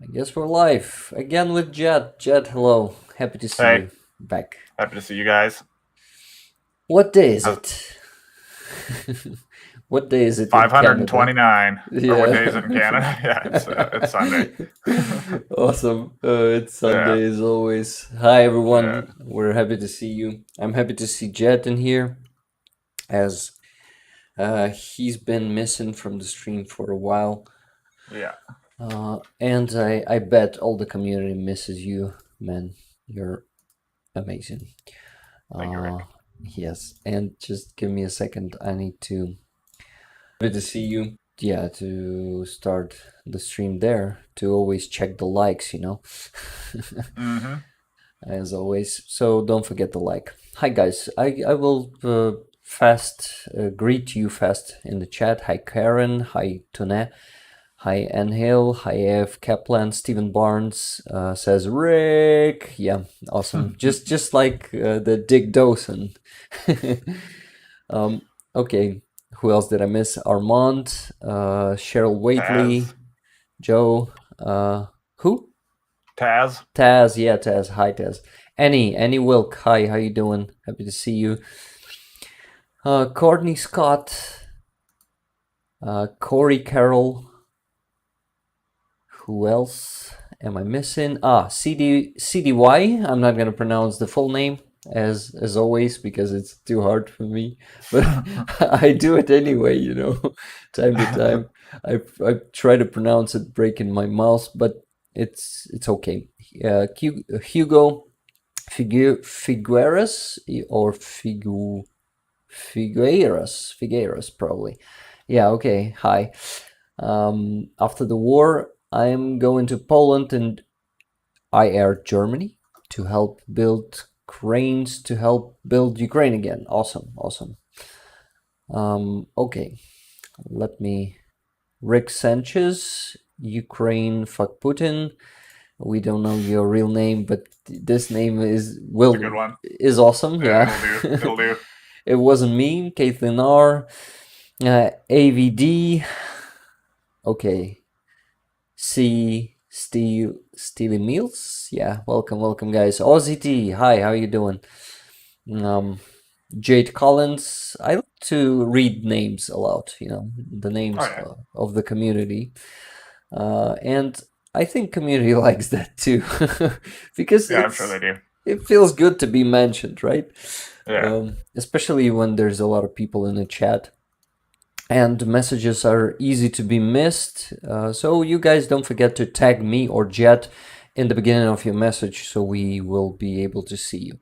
I guess we're live again with Jet. Jet, hello. Happy to see Hey, you back. happy to see you guys. What day is How's it? What day is it in Canada? 529, or what day is it in Yeah. Canada? Yeah, it's Sunday. Awesome. It's Yeah, Sunday as always. Hi yeah, everyone. We're happy to see you. I'm happy to see Jet in here as he's been missing from the stream for a while. yeah. And I bet all the community misses you, man. You're amazing. Thank you, Uh, Rick. yes, and just give me a second. I need to good to see you. Yeah, to start the stream there, to always check the likes, Mm-hmm. as always. So don't forget the like. Hi guys, I will fast greet you fast in the chat. Hi Karen, hi Tone, hi Anhale, hi F Kaplan, Stephen Barnes says Rick. Yeah, awesome. Just like the Dick Dawson. Um, okay, who else did I miss? Armand, Cheryl Taz, Waitley, Joe, who? Taz. Taz, yeah, Taz. Hi, Taz. Annie Wilk. Hi, how you doing? Happy to see you. Courtney Scott, Corey Carroll. Who else am I missing? CDY. I'm not gonna pronounce the full name as always because it's too hard for me, but I do it anyway. Time to time. I try to pronounce it, breaking my mouth, but it's okay. Hugo Figueras or Figueiras probably. Yeah. Okay. Hi. After the war, I'm going to Poland and IR Germany to help build cranes to help build Ukraine again. Awesome, awesome. Okay, let me. Rick Sanchez, Ukraine, fuck Putin. We don't know your real name, but this name It's a good one. is awesome. Yeah, Yeah, it'll do. It'll do. it wasn't me. Caitlin R, AVD. Okay, C Steely Meals. Yeah, welcome guys. Ozzy T, hi, how you doing? Um, Jade Collins. I like to read names aloud. The Oh names yeah, of the community, and I think community likes that too, because yeah. I'm sure they do. it feels good to be mentioned, right? Yeah, Especially when there's a lot of people in the chat and messages are easy to be missed. So you guys don't forget to tag me or Jet in the beginning of your message so we will be able to see you.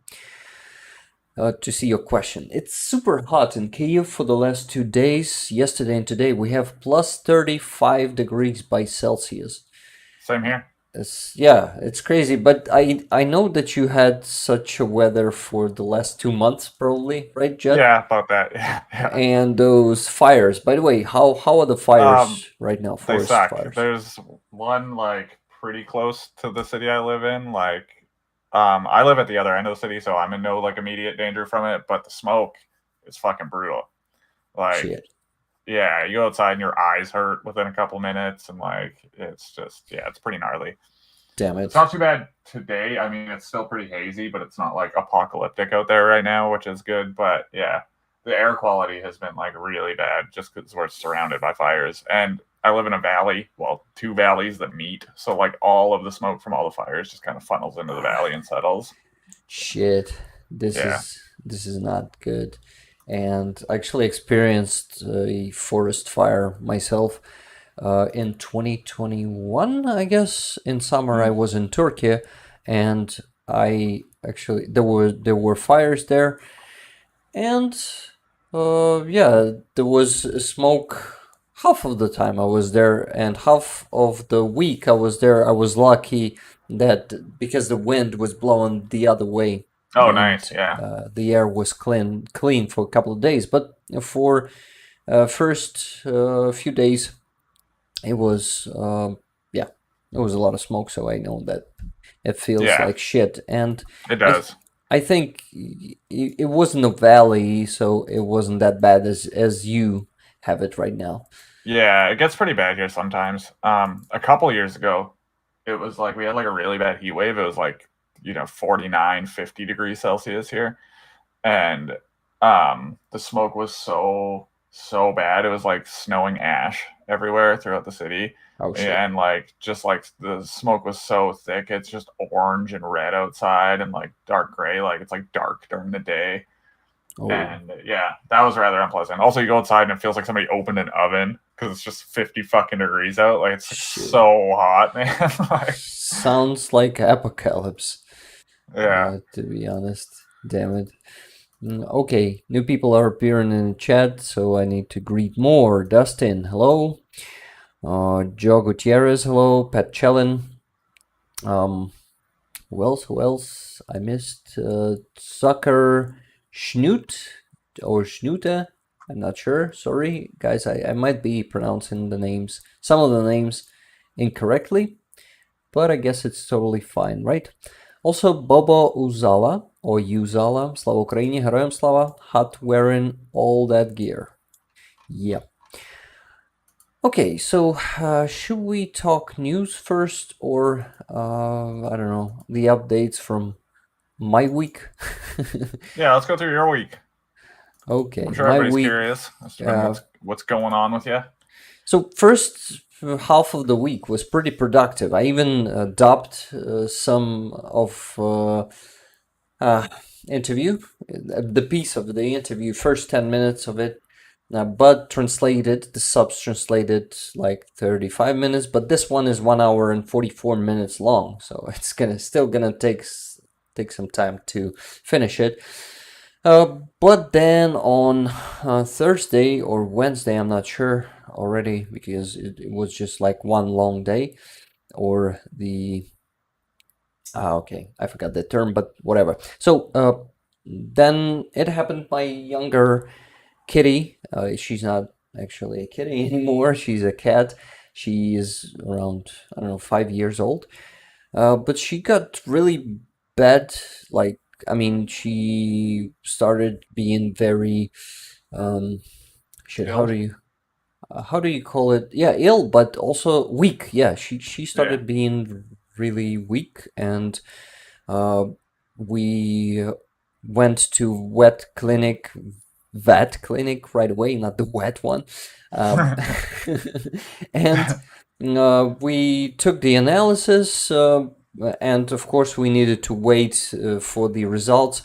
To see your question. It's super hot in Kyiv for the last 2 days. Yesterday and today we have plus 35 degrees by Celsius. same here. It's crazy, but I know that you had such a weather for the last 2 months, probably, right, Jet? Yeah, about that. Yeah, yeah. And those fires. By the way, how are the Um, fires right now? they Forest suck. fires. There's one like pretty close to the city I live in. I live at the other end of the city, so I'm in no like immediate danger from it. But the smoke is fucking brutal. Like, Shit. yeah, you go outside and your eyes hurt within a couple minutes, and it's just it's pretty gnarly. Damn It's it. not too bad today. I mean, it's still pretty hazy, but it's not like apocalyptic out there right now, which is good. But yeah, the air quality has been like really bad just because we're surrounded by fires. And I live in a valley, well, two valleys that meet. So like all of the smoke from all the fires just kind of funnels into the valley and settles. Shit. This Yeah. is this is not good. And I actually experienced a forest fire myself in 2021, I guess. In summer, I Mm. was in Turkey, and I actually there were fires there, and yeah, there was smoke. Half of the time I was there, and half of the week I was there. I was lucky that because the wind was blowing the other way, Oh, and nice. Yeah. the air was clean for a couple of days. But for first few days, it was yeah, there was a lot of smoke. So I know that it feels Yeah, like shit, and it I does. I think it wasn't a valley, so it wasn't that bad as you have it right now. Yeah, it gets pretty bad here sometimes. A couple years ago, it was like we had like a really bad heat wave. It was like 49, 50 degrees Celsius here, and the smoke was so bad. It was like snowing ash everywhere throughout the city. Oh shit. And like just like the smoke was so thick, it's just orange and red outside and like dark gray, like it's like dark during the day. Oh And yeah, that was rather unpleasant. Also, you go outside and it feels like somebody opened an oven because it's just 50 fucking degrees out. Like it's like shit. so hot, man. Like, Sounds like apocalypse. yeah. To be honest, damn it. Okay, new people are appearing in the chat, so I need to greet more. Dustin, hello. Joe Gutierrez, hello. Pat Chellin. Who else? I missed Sucker Schnoot or Schnute. I'm not sure. Sorry, guys. I might be pronouncing some of the names incorrectly, but I guess it's totally fine, right? Also, Bobo Uzala or Uzala, Slava Ukraini, Heroям Slava, hat wearing all that gear. Yeah. Okay, so should we talk news first, or I don't know, the updates from my week? Yeah, let's go through your week. Okay, I'm sure my everybody's week. curious as to what's going on with you. So first half of the week was pretty productive. I even dubbed some of interview, the piece of the interview, first 10 minutes of it. But the subs translated like 35 minutes, but this one is 1 hour and 44 minutes long, so it's still gonna take some time to finish it. But then on Thursday or Wednesday, I'm not sure already, because it was just like one long day, or the okay, I forgot the term, but whatever. So then it happened. My younger kitty, she's not actually a kitty anymore, she's a cat. She is around, I don't know, 5 years old, but she got really bad. Like, I mean, she started being very shit, Ill? how do you call it? Yeah, ill, but also weak. Yeah, she started Yeah. being really weak, and we went to vet clinic right away, not the wet one. And we took the analysis, and of course we needed to wait for the results.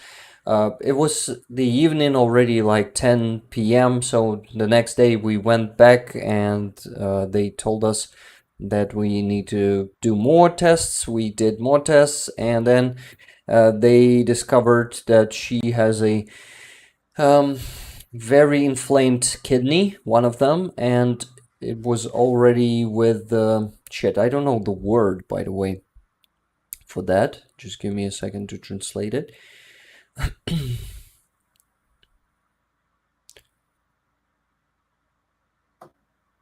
It was the evening already, like 10 p.m. So the next day we went back, and they told us that we need to do more tests. We did more tests, and then they discovered that she has a very inflamed kidney, one of them, and it was already with shit. I don't know the word, by the way, for that. Just give me a second to translate it.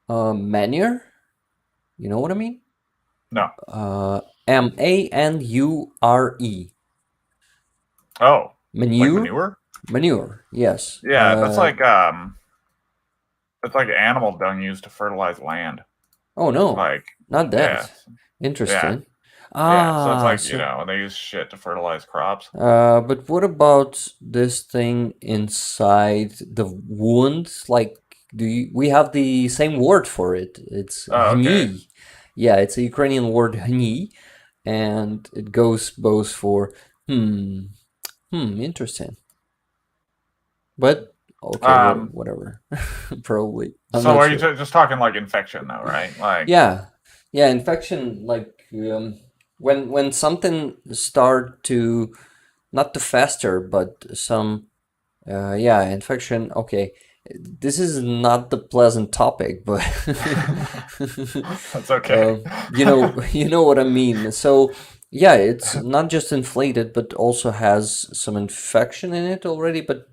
Manure. You know what I mean? No. Manure. Oh. Manure. Like manure? Manure. Yes. Yeah, that's like animal dung used to fertilize land. Oh no, Like, not that. yeah. Interesting. Yeah, so it's like, they use shit to fertilize crops. But what about this thing inside the wound? Like, we have the same word for it. It's okay. hni. Yeah, it's a Ukrainian word hni, and it goes both for interesting. But okay, whatever. Probably. So are you just talking like infection though, right? Like yeah, infection. Like when something start to not to fester, but some infection. Okay, this is not the pleasant topic, but that's okay. you know what I mean. So yeah, it's not just inflated, but also has some infection in it already, but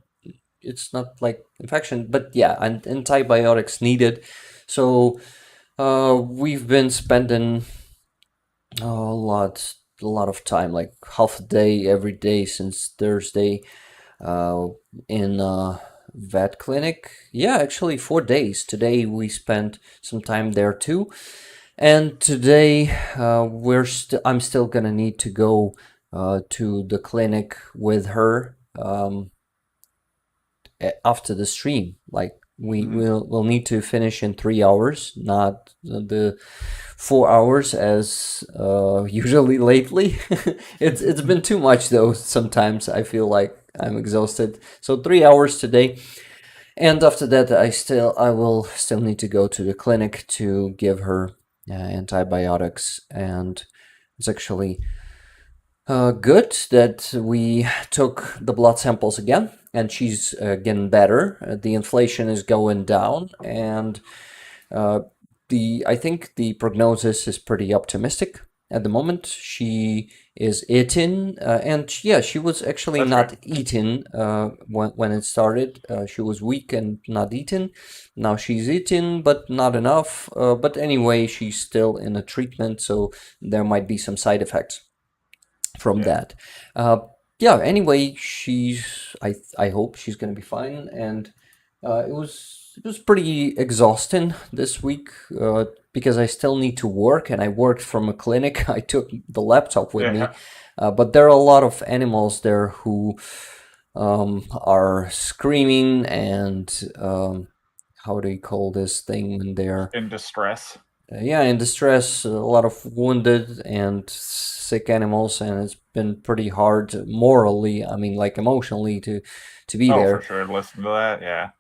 it's not like infection. But yeah, and antibiotics needed. So we've been spending a lot of time, like half a day every day since Thursday, in vet clinic. Yeah, actually 4 days. Today we spent some time there too, And today, I'm still gonna need to go to the clinic with her after the stream. Like we'll need to finish in 3 hours, not the 4 hours as usually lately. It's been too much though. Sometimes I feel like I'm exhausted. So 3 hours today. And after that, I will still need to go to the clinic to give her antibiotics, and it's actually good that we took the blood samples again, and she's getting better. The inflation is going down, and uh, I think the prognosis is pretty optimistic at the moment. She is eating, and yeah, she was actually That's not great. eating when it started. She was weak and not eating. Now she's eating, but not enough. But anyway, she's still in a treatment, so there might be some side effects from Yeah. that. Yeah. Anyway, she's. I hope she's gonna be fine. And it was pretty exhausting this week because I still need to work, and I worked from a clinic. I took the laptop with me, Yeah. but there are a lot of animals there who are screaming and how do you call this thing when they're In distress. yeah, in distress, a lot of wounded and sick animals, and it's been pretty hard morally, I mean, like emotionally, to be Oh, for there. sure. Listen to that. Yeah.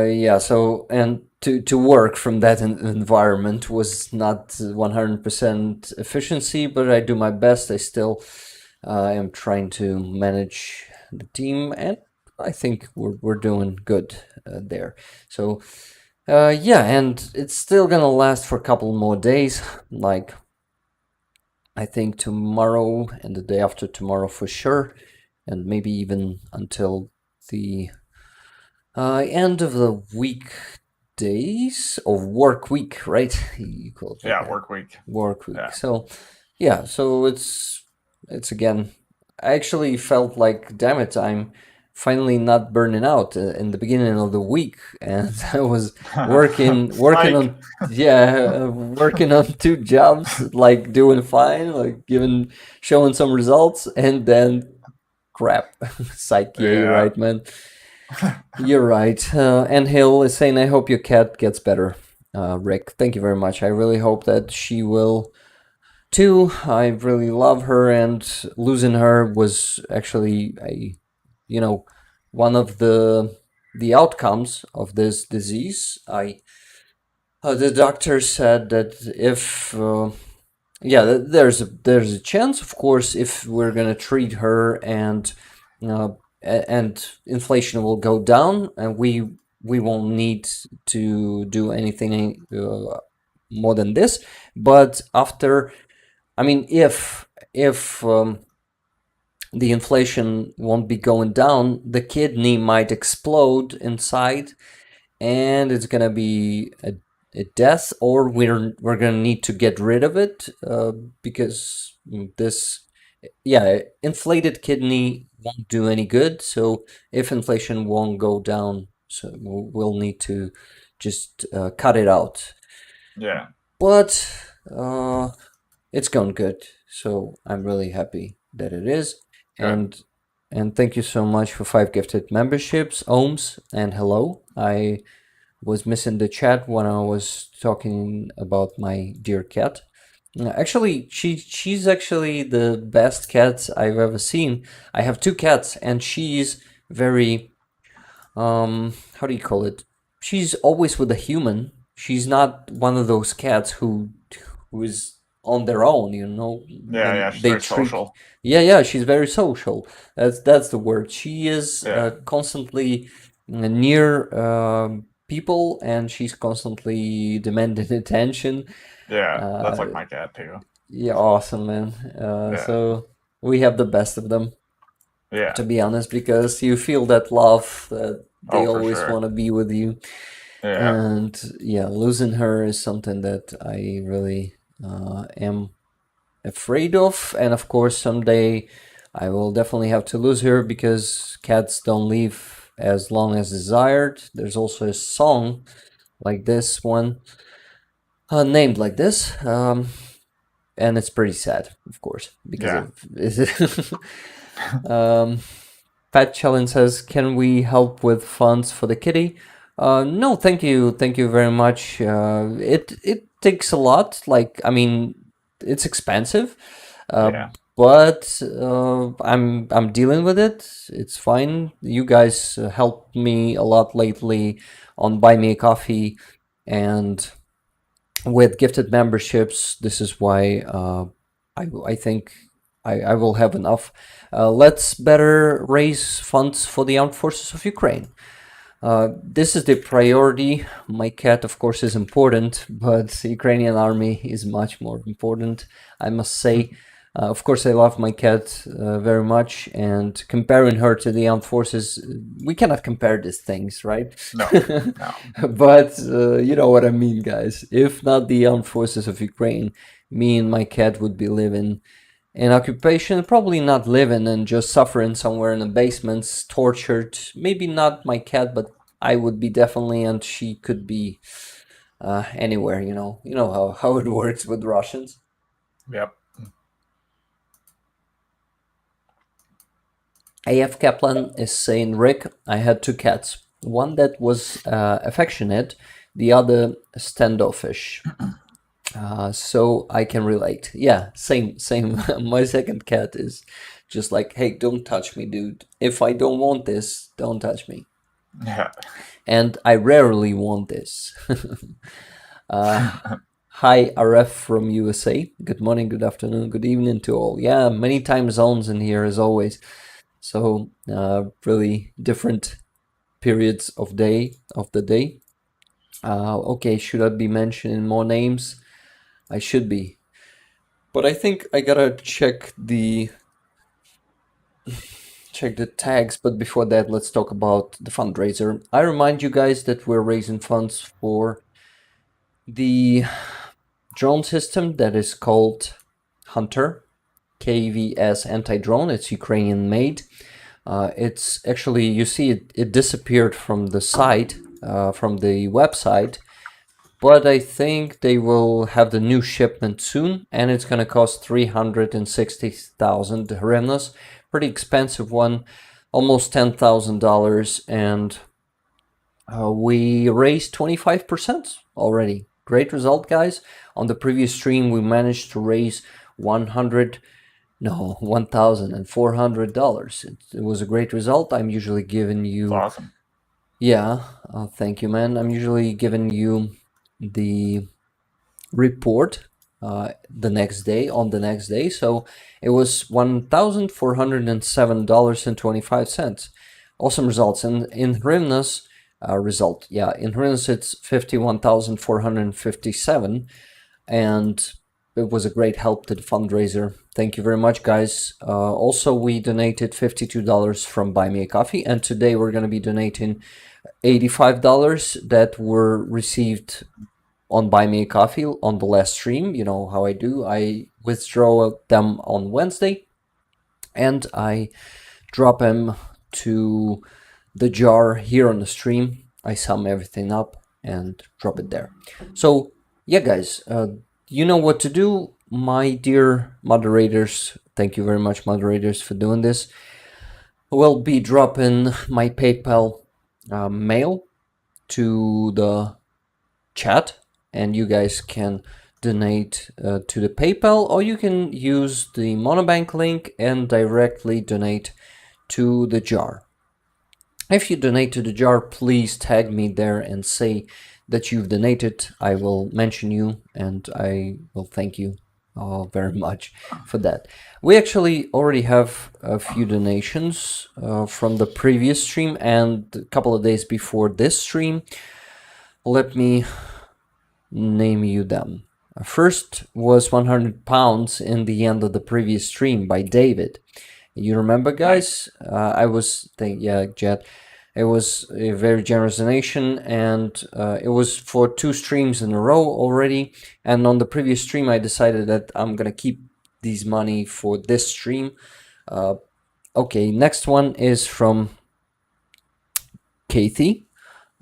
Yeah, so and to work from that environment was not 100% efficiency, but I do my best. I still am trying to manage the team, and I think we're doing good there. So yeah, and it's still gonna last for a couple more days. Like I think tomorrow and the day after tomorrow for sure, and maybe even until the end of the weekdays or work week, right? You call it like Yeah. that, Work week. work week. Yeah. So yeah, so it's again. I actually felt like, damn it, I'm finally not burning out in the beginning of the week, and I was working Psych. on yeah, working on two jobs, like doing fine, like giving showing some results, and then crap, psyche, Yeah. right, man? You're right. And Hill is saying, I hope your cat gets better. Rick, thank you very much. I really hope that she will too. I really love her, and losing her was actually you know, one of the outcomes of this disease. The doctor said that if yeah, there's a chance, of course, if we're gonna treat her and uh, and inflation will go down, and we won't need to do anything more than this. But after, I mean, if the inflation won't be going down, the kidney might explode inside, and it's gonna be a death, or we're gonna need to get rid of it because this, yeah, inflated kidney won't do any good. So if inflation won't go down, so we'll need to just cut it out. Yeah. But it's going good, so I'm really happy that it is. Good. And thank you so much for 5 gifted memberships, Ohms, and hello. I was missing the chat when I was talking about my dear cat. Actually, she's actually the best cat I've ever seen. I have two cats, and she's very how do you call it? She's always with a human. She's not one of those cats who is on their own, you know, Yeah. Yeah. when She's they very treat. social. Yeah, she's very social. That's the word. She is Yeah. constantly near people, and she's constantly demanding attention. Yeah. That's Uh, like my cat too. yeah, awesome, man. Yeah. So we have the best of them, Yeah. to be honest, because you feel that love that they Oh, for always sure. want to be with you. Yeah. And yeah, losing her is something that I really am afraid of. And of course, someday I will definitely have to lose her because cats don't live as long as desired. There's also a song like this one. named like this. And it's pretty sad, of course, because of Pat Challenge says, "Can we help with funds for the kitty?" No, thank you very much. It takes a lot. Like, I mean, it's expensive, Yeah. but I'm dealing with it. It's fine. You guys helped me a lot lately on Buy Me a Coffee, and with gifted memberships. This is why I think I will have enough. Let's better raise funds for the armed forces of Ukraine. This is the priority. My cat, of course, is important, but the Ukrainian army is much more important, I must say. Of course, I love my cat very much, and comparing her to the armed forces, we cannot compare these things, right? No, no. But you know what I mean, guys. If not the armed forces of Ukraine, me and my cat would be living in occupation, probably not living and just suffering somewhere in the basements, tortured. Maybe not my cat, but I would be definitely, and she could be anywhere. You know how it works with Russians. Yep. AF Kaplan is saying, Rick, I had two cats. One that was affectionate, the other standoffish. So I can relate. Yeah, same. My second cat is just like, hey, don't touch me, dude. If I don't want this, don't touch me. Yeah. And I rarely want this. Hi, RF from USA. Good morning, good afternoon, good evening to all. Yeah, many time zones in here as always. So really different periods of the day. Okay, should I be mentioning more names? I should be. But I think I gotta check the tags. But before that, let's talk about the fundraiser. I remind you guys that we're raising funds for the drone system that is called Hunter KVS anti-drone. It's Ukrainian made. It's actually, you see, it disappeared from the site, from the website, but I think they will have the new shipment soon, and it's going to cost 360,000 hryvnias. Pretty expensive one, almost $10,000, and we raised 25% already. Great result, guys. On the previous stream, we managed to raise $1,400. It was a great result. I'm usually giving you... It's awesome. Yeah, thank you, man. I'm usually giving you the report the next day, so it was $1,407.25. Awesome results. And in hryvnias, in hryvnias it's 51,457, and it was a great help to the fundraiser. Thank you very much, guys. Also, we donated $52 from Buy Me a Coffee, and today we're going to be donating $85 that were received on Buy Me a Coffee on the last stream. You know how I do. I withdraw them on Wednesday, and I drop them to the jar here on the stream. I sum everything up and drop it there. So, yeah, guys, you know what to do, my dear moderators. Thank you very much, moderators, for doing this. We'll be dropping my PayPal mail to the chat, and you guys can donate to the PayPal, or you can use the Monobank link and directly donate to the jar. If you donate to the jar, please tag me there and say that you've donated. I will mention you, and I will thank you very much for that. We actually already have a few donations from the previous stream and a couple of days before this stream. Let me name you them. First was £100 in the end of the previous stream by David. You remember, guys? I was thinking, yeah, Jet. It was a very generous donation, and it was for 2 streams in a row already. And on the previous stream, I decided that I'm gonna keep these money for this stream. Okay, next one is from Kathy.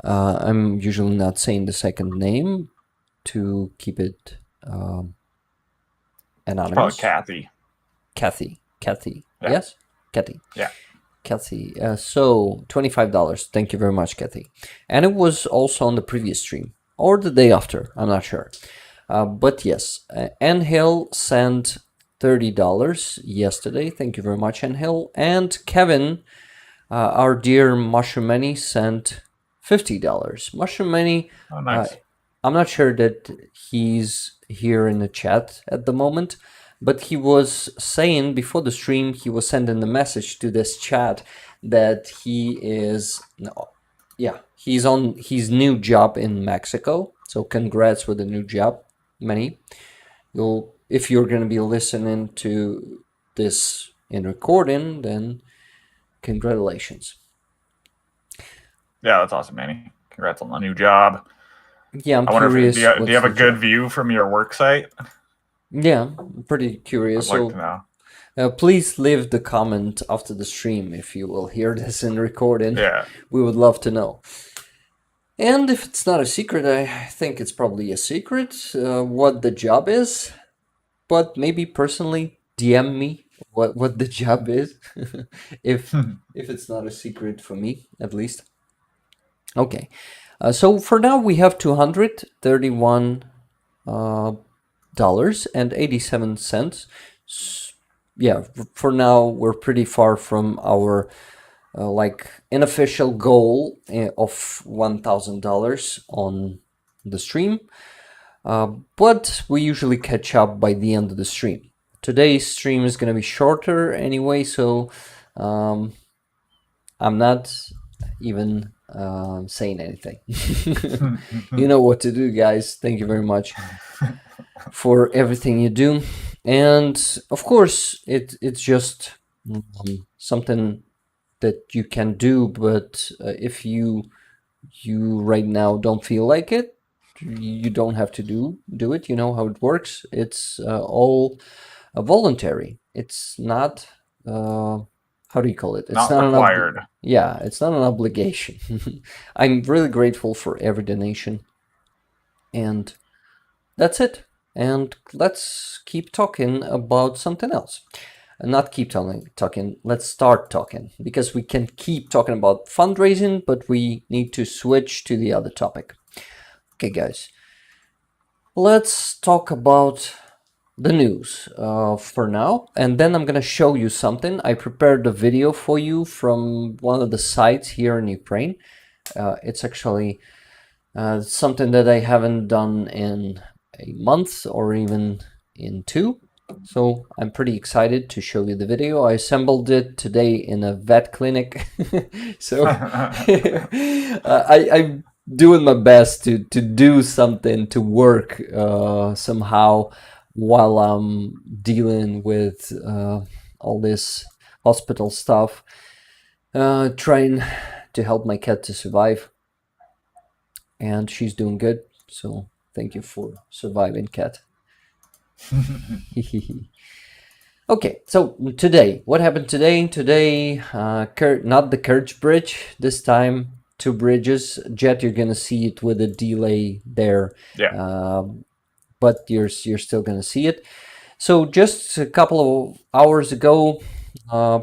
I'm usually not saying the second name. to keep it anonymous. It's probably Kathy. Yeah. Yes, Kathy. Yeah. Kathy. So $25. Thank you very much, Kathy. And it was also on the previous stream or the day after. I'm not sure. But yes, Angel sent $30 yesterday. Thank you very much, Angel. And Kevin, our dear Mushroomany, sent $50. Mushroomany, Oh, nice. I'm not sure that he's here in the chat at the moment, but he was saying before the stream, he was sending a message to this chat that he is, he's on his new job in Mexico. So congrats with the new job, Manny. If you're going to be listening to this in recording, then congratulations. Yeah, that's awesome, Manny. Congrats on the new job. Yeah, I'm curious. curious. Do you have a good view from your work site? Yeah, I'm pretty curious. I'd like to know. Please leave the comment after the stream if you will hear this in recording. Yeah. We would love to know. And if it's not a secret, I think it's probably a secret what the job is. But maybe personally DM me what the job is, if it's not a secret for me, at least. Okay, so for now we have $231 and 87 cents. Yeah, for now we're pretty far from our like unofficial goal of $1,000 on the stream. But we usually catch up by the end of the stream. Today's stream is going to be shorter anyway, so I'm not even saying anything. You know what to do, guys. Thank you very much for everything you do. And of course, it's just something that you can do, but if you right now don't feel like it, you don't have to do it. You know how it works. It's all voluntary. It's not how do you call it? It's not required. Yeah, it's not an obligation. I'm really grateful for every donation, and that's it. And let's keep talking about something else. Not keep talking. Let's start talking, because we can keep talking about fundraising, but we need to switch to the other topic. Okay, guys, let's talk about the news for now, and then I'm gonna show you something. I prepared a video for you from one of the sites here in Ukraine. It's actually something that I haven't done in a month or even in 2. So I'm pretty excited to show you the video. I assembled it today in a vet clinic. So I'm doing my best to do something, to work somehow while I'm dealing with all this hospital stuff, trying to help my cat to survive. And she's doing good. So thank you for surviving, cat. Okay, so today, what happened today? Today, not the Kerch Bridge this time. 2 bridges. Jet, you're gonna see it with a delay there. Yeah. But you're still gonna see it. So just a couple of hours ago,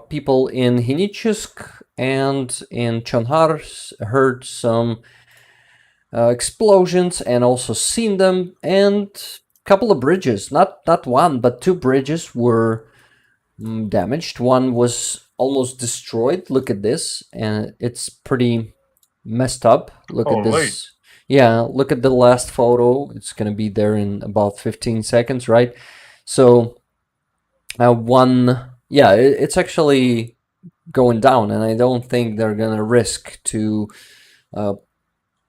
people in Hinichusk and in Chonhar heard some explosions and also seen them, and couple of bridges, not one, but 2 bridges were damaged. One was almost destroyed. Look at this, and it's pretty messed up. Look at this. Yeah, look at the last photo. It's gonna be there in about 15 seconds, right? So it's actually going down, and I don't think they're gonna risk to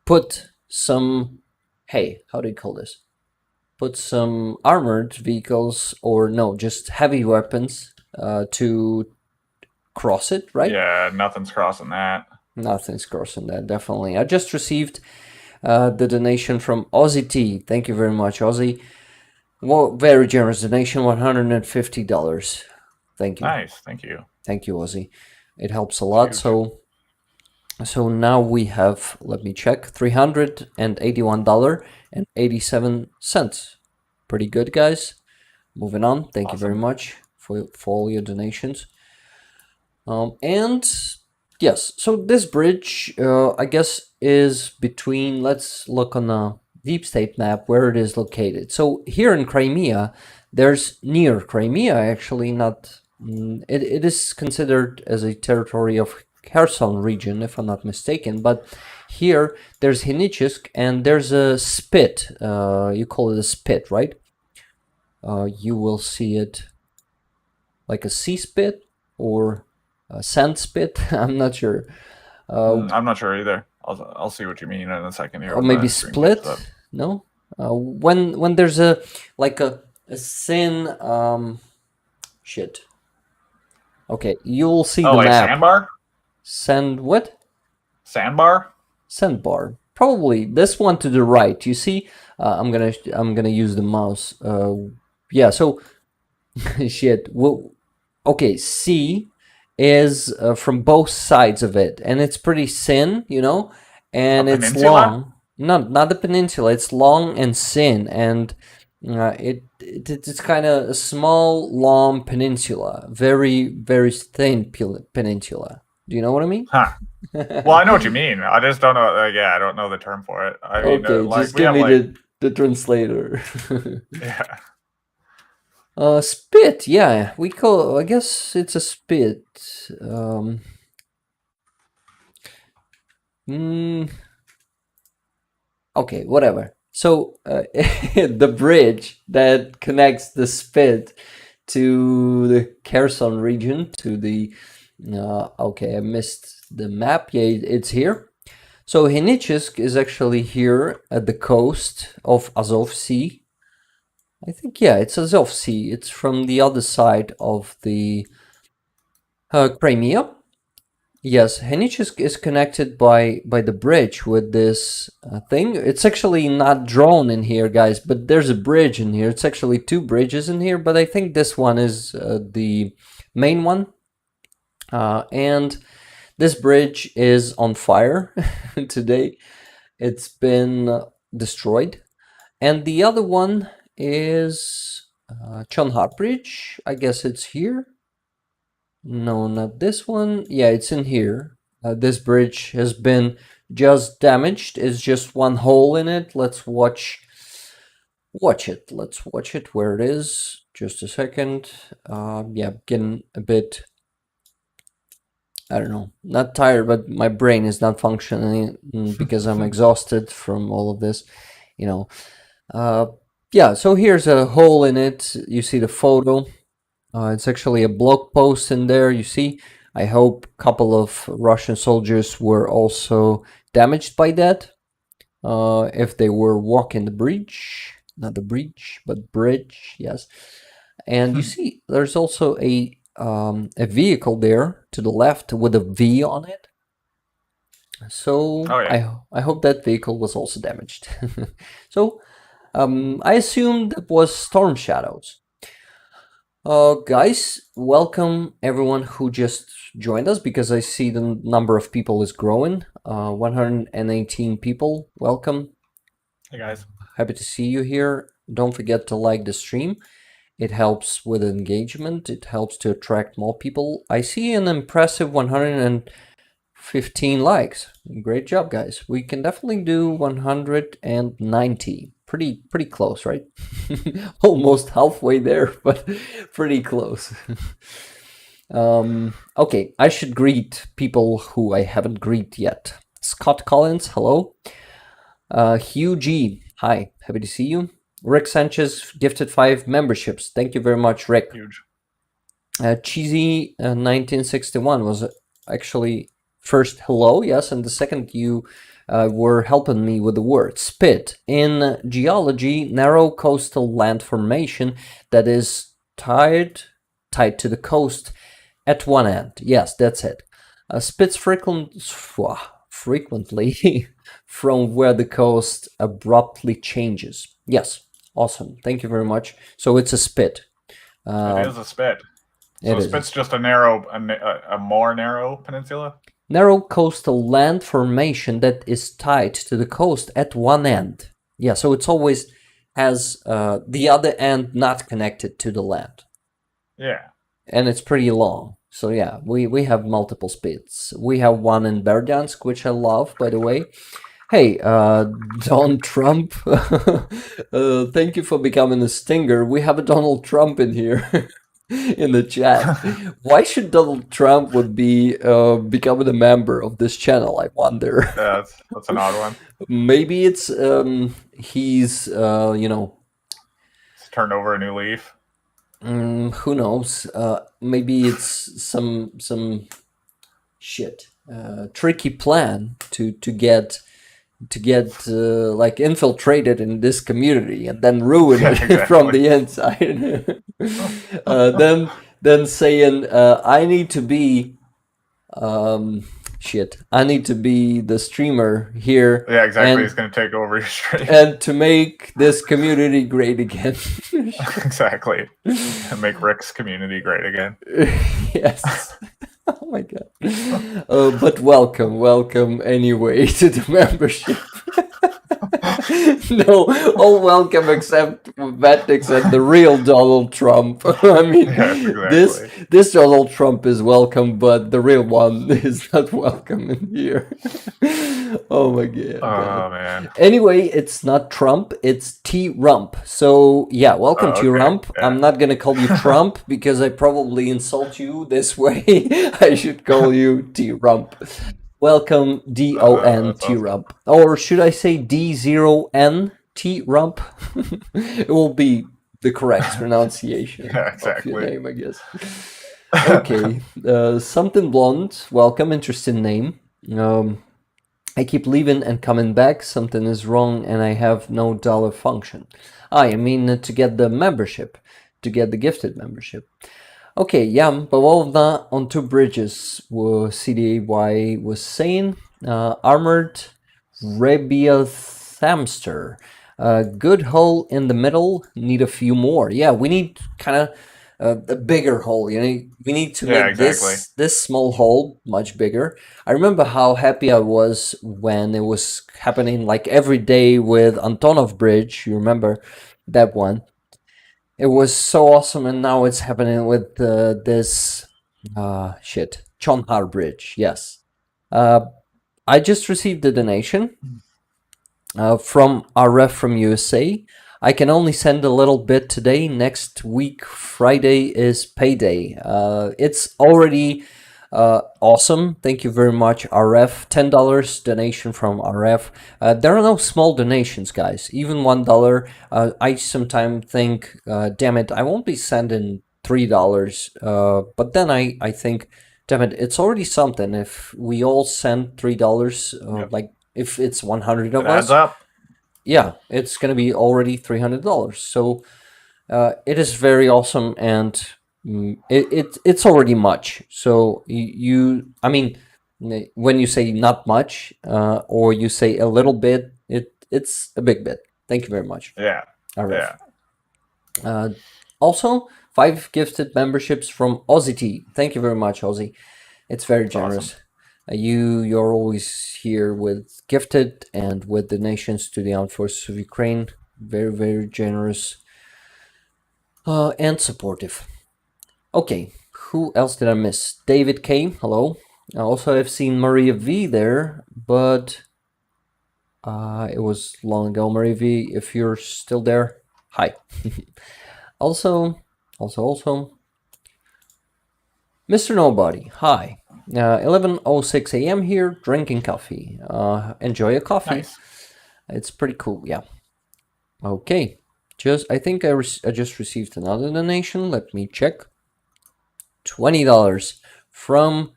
put some, hey, how do you call this? Put some armored vehicles, or no, just heavy weapons to cross it, right? Yeah, nothing's crossing that. Nothing's crossing that, definitely. I just received the donation from Aussie T. Thank you very much, Aussie. Well, very generous donation, $150. Thank you. Nice, thank you. Thank you, Aussie. It helps a lot. So So now we have, let me check, $381.87. Pretty good, guys. Moving on. Thank you very much for all your donations. And yes, so this bridge, I guess, is between, let's look on a deep state map where it is located. So here in Crimea, there's near Crimea, actually, not, it is considered as a territory of Kherson region, if I'm not mistaken, but here there's Henichsk and there's a spit, you call it a spit, right? You will see it like a sea spit or a sand spit. I'm not sure. I'm not sure either. I'll see what you mean in a second here. Or maybe split? No. When there's a like a thin shit. Okay, you'll see the like map. Sandbar? Sand what? Sandbar? Sandbar. Probably this one to the right. You see, I'm gonna use the mouse. Yeah. So shit. Well, okay. C is from both sides of it, and it's pretty thin, you know, and it's long. Not the peninsula. It's long and thin, and it's kind of a small, long peninsula, very thin peninsula. Do you know what I mean? Huh. Well, I know what you mean. I just don't know. Yeah, I don't know the term for it. I mean, okay, like, just give me the translator. Yeah. Spit. Yeah, we call. I guess it's a spit. Okay, whatever. So the bridge that connects the spit to the Kherson region, to the okay, I missed the map. Yeah, it's here. So Henichsk is actually here at the coast of Azov Sea. I think, yeah, it's Azov Sea. It's from the other side of the Crimea. Yes, Henichsk is connected by the bridge with this thing. It's actually not drawn in here, guys, but there's a bridge in here. It's actually two bridges in here, but I think this one is the main one. And this bridge is on fire today. It's been destroyed. And the other one is Chonhar Bridge. I guess it's here. No, not this one. Yeah, it's in here. This bridge has been just damaged. It's just one hole in it. Let's watch it. Let's watch it where it is. Just a second. Yeah, getting a bit, I don't know, not tired, but my brain is not functioning because I'm exhausted from all of this, you know. Yeah, so here's a hole in it. You see the photo. It's actually a blog post in there, you see. I hope a couple of Russian soldiers were also damaged by that. If they were walking the bridge, not the bridge, but bridge, yes. And you see, there's also a vehicle there to the left with a V on it. So I hope that vehicle was also damaged. So I assume that was Storm Shadows. Guys, welcome everyone who just joined us, because I see the number of people is growing. 118 people, welcome. Hey guys. Happy to see you here. Don't forget to like the stream. It helps with engagement. It helps to attract more people. I see an impressive 115 likes. Great job, guys. We can definitely do 190. Pretty close, right? Almost halfway there, but pretty close. Okay, I should greet people who I haven't greeted yet. Scott Collins, hello. Hugh G, hi, happy to see you. Rick Sanchez gifted 5 memberships. Thank you very much, Rick. Huge. Cheesy 1961 was actually first hello, yes, and the second you were helping me with the word spit. In geology, narrow coastal land formation that is tied to the coast at one end. Yes, that's it. Spits frequently from where the coast abruptly changes. Yes, awesome. Thank you very much. So it's a spit. It is a spit. So spit's just a more narrow peninsula? Narrow coastal land formation that is tied to the coast at one end. Yeah, so it's always has the other end not connected to the land. Yeah. And it's pretty long. So yeah, we have multiple spits. We have one in Berdansk, which I love, by the way. Hey, Donald Trump, thank you for becoming a stinger. We have a Donald Trump in here in the chat. Why should Donald Trump would be becoming a member of this channel? I wonder. Yeah, that's an odd one. Maybe it's he's It's turned over a new leaf. who knows? Maybe it's some shit tricky plan to get like infiltrated in this community and then ruin it Exactly. from the inside. Then saying I need to be I need to be the streamer here. Yeah, exactly. And, He's going to take over your stream. and to make this community great again. Exactly. And make Rick's community great again. Yes. Oh my god. But welcome anyway to the membership. No, all welcome except vatniks and the real Donald Trump. I mean, Yes, exactly. this Donald Trump is welcome, but the real one is not welcome in here. Oh my god. Oh man. Anyway, it's not Trump, it's T-Rump. So yeah, welcome okay. T-Rump. Yeah. I'm not gonna call you Trump because I probably insult you this way. I should call you T-Rump. Welcome D-O-N T-Rump. Or should I say D0N T-Rump? It will be the correct pronunciation exactly. of your name, I guess. Okay, something blonde. Welcome, interesting name. I keep leaving and coming back. Something is wrong and I have no dollar function. I mean to get the membership, to get the gifted membership. Okay, yeah, Bavovna on two bridges, CDAY was saying. Armored Rebiathamster. Good hole in the middle, need a few more. Yeah, we need kind of a bigger hole. You know, we need to make this small hole much bigger. I remember how happy I was when it was happening like every day with Antonov Bridge. You remember that one? It was so awesome, and now it's happening with this Chonhar Bridge. Yes, I just received a donation from RF from USA. I can only send a little bit today. Next week, Friday, is payday. It's already awesome. Thank you very much, RF. $10 donation from RF. There are no small donations, guys. Even $1. I sometimes think, damn it, I won't be sending $3. But then I think, damn it, it's already something. If we all send $3, Yep. like if it's 100 of It adds us, up. yeah, it's gonna be already $300. So it is very awesome, and it's already much. So I mean, when you say not much, or you say a little bit, it's a big bit. Thank you very much. Yeah. All right. Yeah. Also, 5 gifted memberships from Ozzy T. Thank you very much, Ozzy. It's very generous. Awesome. You're always here with gifted and with donations to the armed forces of Ukraine. Very, very generous and supportive. Okay, who else did I miss? David K. Hello. Also, I've seen Maria V there, but it was long ago. Maria V, if you're still there, hi. Also, Mr. Nobody, hi. 11:06 a.m. here, drinking coffee. Enjoy a coffee. Nice. It's pretty cool, yeah. Okay, I think I just received another donation. Let me check. $20 from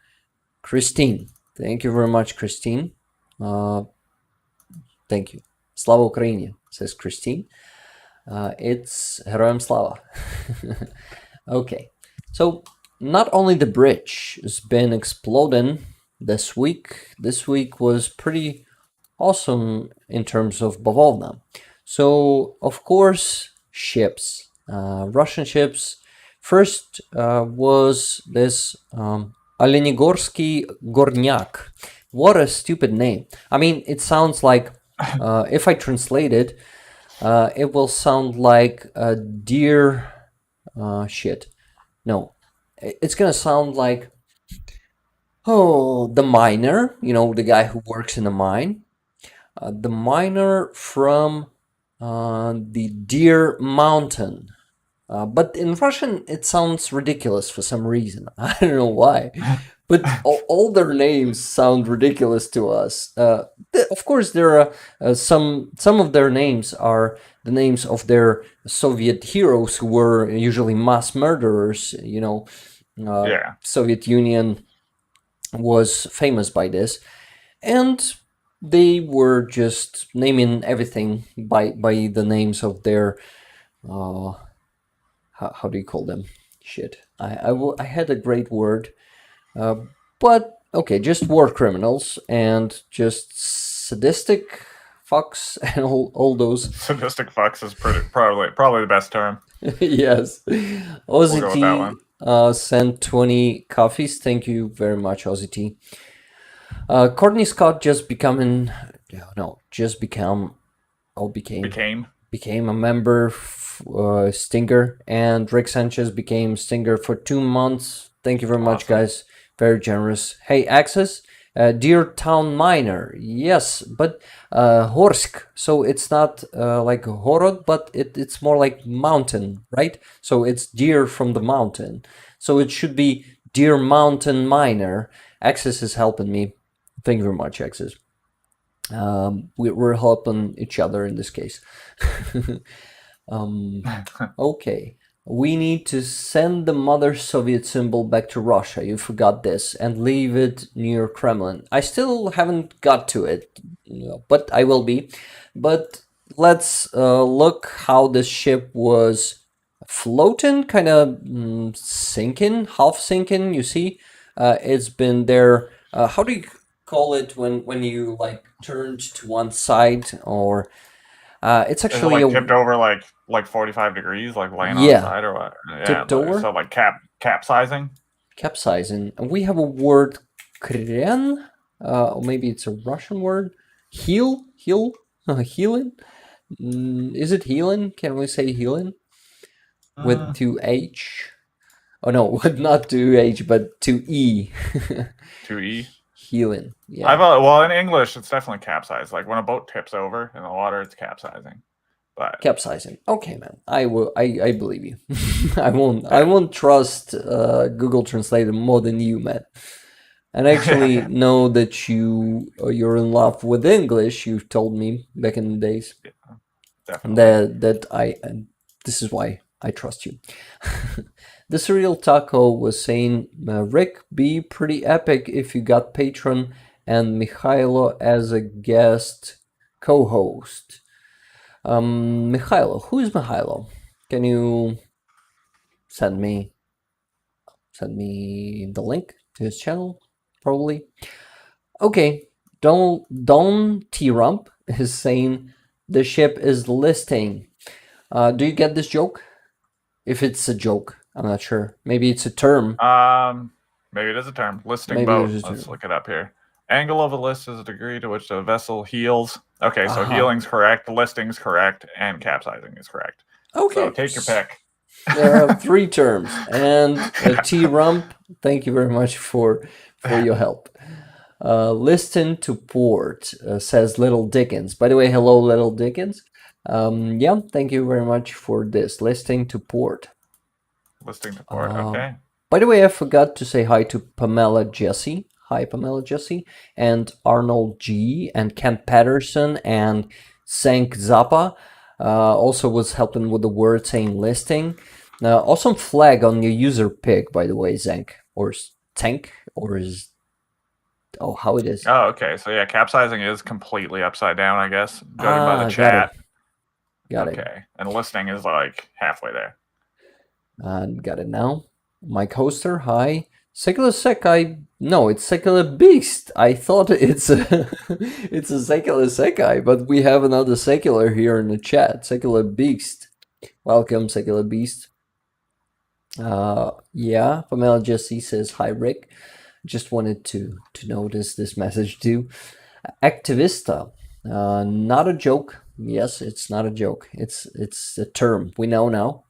Christine. Thank you very much, Christine. Thank you. Slava Ukraini, says Christine. It's Heroям Slava. Okay, so not only the bridge has been exploding this week. This week was pretty awesome in terms of Bavovna. So, of course, ships. Russian ships. First was this Olenigorsky Gornyak. What a stupid name. I mean, it sounds like, if I translate it, it will sound like a deer. Shit. No. It's gonna sound like, oh, the miner, the guy who works in a mine. The miner from the Deer Mountain. But in Russian, it sounds ridiculous for some reason. I don't know why. But all their names sound ridiculous to us. Of course, there are some of their names are the names of their Soviet heroes who were usually mass murderers. Yeah. Soviet Union was famous by this, and they were just naming everything by the names of their how do you call them? Shit, I had a great word, but okay, just war criminals and just sadistic fucks and all those. Sadistic fucks is probably the best term. Yes, We'll go with that Ozzy one. sent 20 coffees. Thank you very much, Ozzy T. Courtney Scott just became a member Stinger, and Rick Sanchez became Stinger for 2 months. Thank you very much, guys. Very generous. Hey, Access, Deer Town Miner. Yes, but Horsk. So it's not like Horod, but it's more like mountain, right? So it's deer from the mountain. So it should be Deer Mountain Miner. Access is helping me. Thank you very much, Access. We're helping each other in this case. Okay, we need to send the Mother Soviet symbol back to Russia. You forgot this, and leave it near Kremlin. I still haven't got to it, but I will be. But let's look how the ship was floating, kind of sinking, half sinking. You see, it's been there. How do you call it when you like turned to one side, or it's actually tipped over like 45 degrees, like laying on the side or what? Yeah, tipped over. So like capsizing. Capsizing. And we have a word, kren, or maybe it's a Russian word. Healing. Is it healing? Can we say healing with 2H? Oh no, not 2H, but 2E. 2E. Healing. Yeah. Well, in English, it's definitely capsized. Like when a boat tips over in the water, it's capsizing. But capsizing. Okay, man. I believe you. I won't trust Google Translator more than you, man. And I actually know that you're in love with English. You've told me back in the days. Yeah, definitely. That this is why I trust you. The Cereal Taco was saying, Rick, be pretty epic if you got Patron and Mikhailo as a guest co-host. Mikhailo, who is Mikhailo? Can you send me the link to his channel? Probably. Okay, Don T Rump is saying the ship is listing. Do you get this joke? If it's a joke, I'm not sure. Maybe it's a term. Maybe it is a term. Listing boat. Let's look it up here. Angle of a list is a degree to which the vessel heels. Okay, so healing's correct, listing's correct, and capsizing is correct. Okay. So take your pick. There are 3 terms. And T Rump, thank you very much for your help. Listen to port, says Little Dickens. By the way, hello, Little Dickens. Yeah, thank you very much for this. Listing to port. Listing to port, okay. By the way, I forgot to say hi to Pamela Jesse. Hi, Pamela Jesse, and Arnold G, and Kent Patterson, and Sank Zappa. Also was helping with the word saying listing. Awesome flag on your user pic, by the way, Zank. Or Tank, or is... Oh, how it is. Oh, okay. So yeah, capsizing is completely upside down, I guess. Judging by the chat. Got it. Okay. And listing is like halfway there. Got it now. Mike Hoster, hi. Secular Sekai, no, it's Secular Beast. I thought it's a it's a Secular Sekai, but we have another Secular here in the chat. Secular Beast. Welcome, Secular Beast. Yeah, Pamela Jesse says, hi, Rick. just wanted to notice this message too. Activista, not a joke. Yes, it's not a joke. It's a term we know now.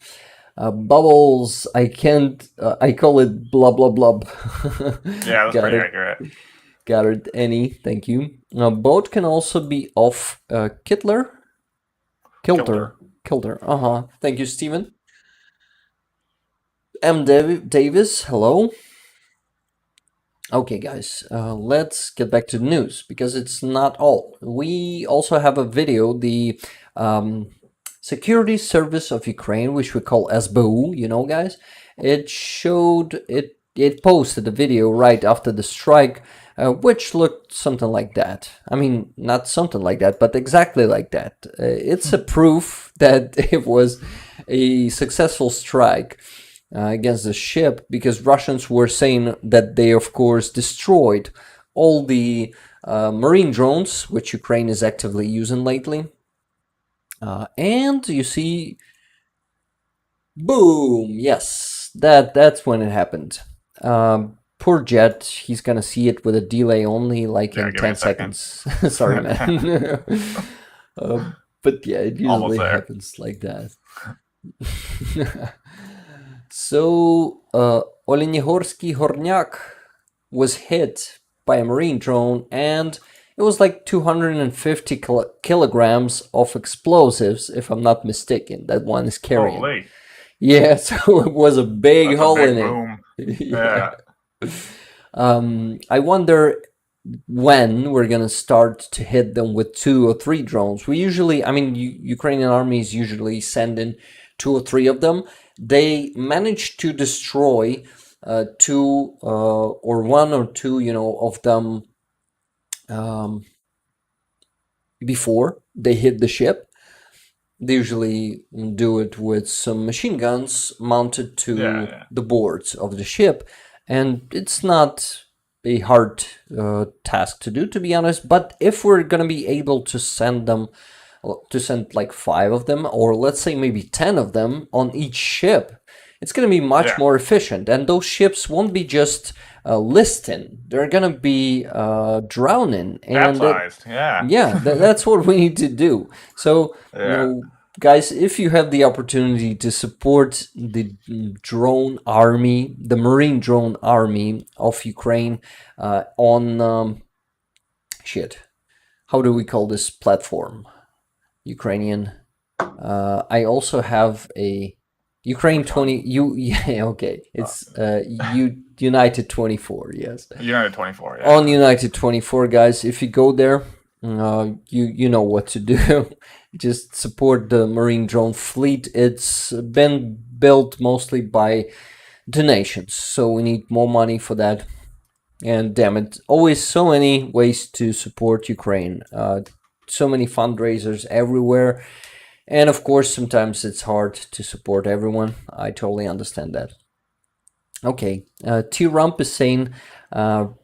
Bubbles, I can't. I call it blah blah blah. Yeah, that's Got pretty it. accurate. Got it. Any. Thank you. Boat can also be off. Kilter. Kilter. Thank you, Stephen. M. Davis. Hello. Okay, guys, let's get back to the news because it's not all. We also have a video, the Security Service of Ukraine, which we call SBU, you know, guys. It showed, it posted a video right after the strike, which looked something like that. I mean, not something like that, but exactly like that. It's a proof that it was a successful strike against the ship, because Russians were saying that they, of course, destroyed all the marine drones, which Ukraine is actively using lately. And you see, boom, yes, that's when it happened. Poor Jet, he's gonna see it with a delay only, like in 10 seconds. Sorry, man. But yeah, it usually happens like that. So, Olenigorski Hornyak was hit by a marine drone, and it was like 250 kilograms of explosives, if I'm not mistaken, that one is carrying. Holy. Yeah, so it was a big hole in boom. it. Yeah. I wonder when we're gonna start to hit them with 2 or 3 drones. We usually, I mean, Ukrainian armies usually send in 2 or 3 of them. They managed to destroy 2 or 1 or 2, you know, of them before they hit the ship. They usually do it with some machine guns mounted to the boards of the ship, and it's not a hard task to do, to be honest. But if we're gonna be able to send like 5 of them, or let's say maybe 10 of them on each ship, it's going to be much more efficient. And those ships won't be just listing, they're going to be drowning. And that's what we need to do. So, you know, guys, if you have the opportunity to support the drone army, the marine drone army of Ukraine on how do we call this platform? Ukrainian. I also have a Ukraine 20. Okay. It's United 24. Yes. United 24. Yeah. On United 24, guys. If you go there, you know what to do. Just support the marine drone fleet. It's been built mostly by donations, so we need more money for that. And damn it, always so many ways to support Ukraine. So many fundraisers everywhere, and of course sometimes it's hard to support everyone. I totally understand that. Okay, T-Rump is saying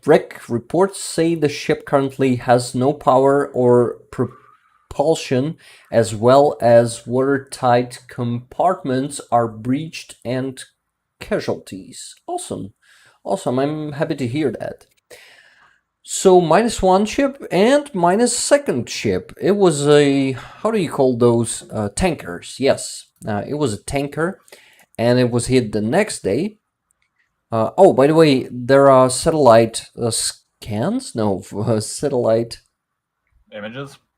Rick, reports say the ship currently has no power or propulsion, as well as watertight compartments are breached and casualties. Awesome, I'm happy to hear that. So -1 ship and -2 ship. It was a, how do you call those, tankers? Yes, it was a tanker, and it was hit the next day. Oh, by the way, there are satellite scans? No, satellite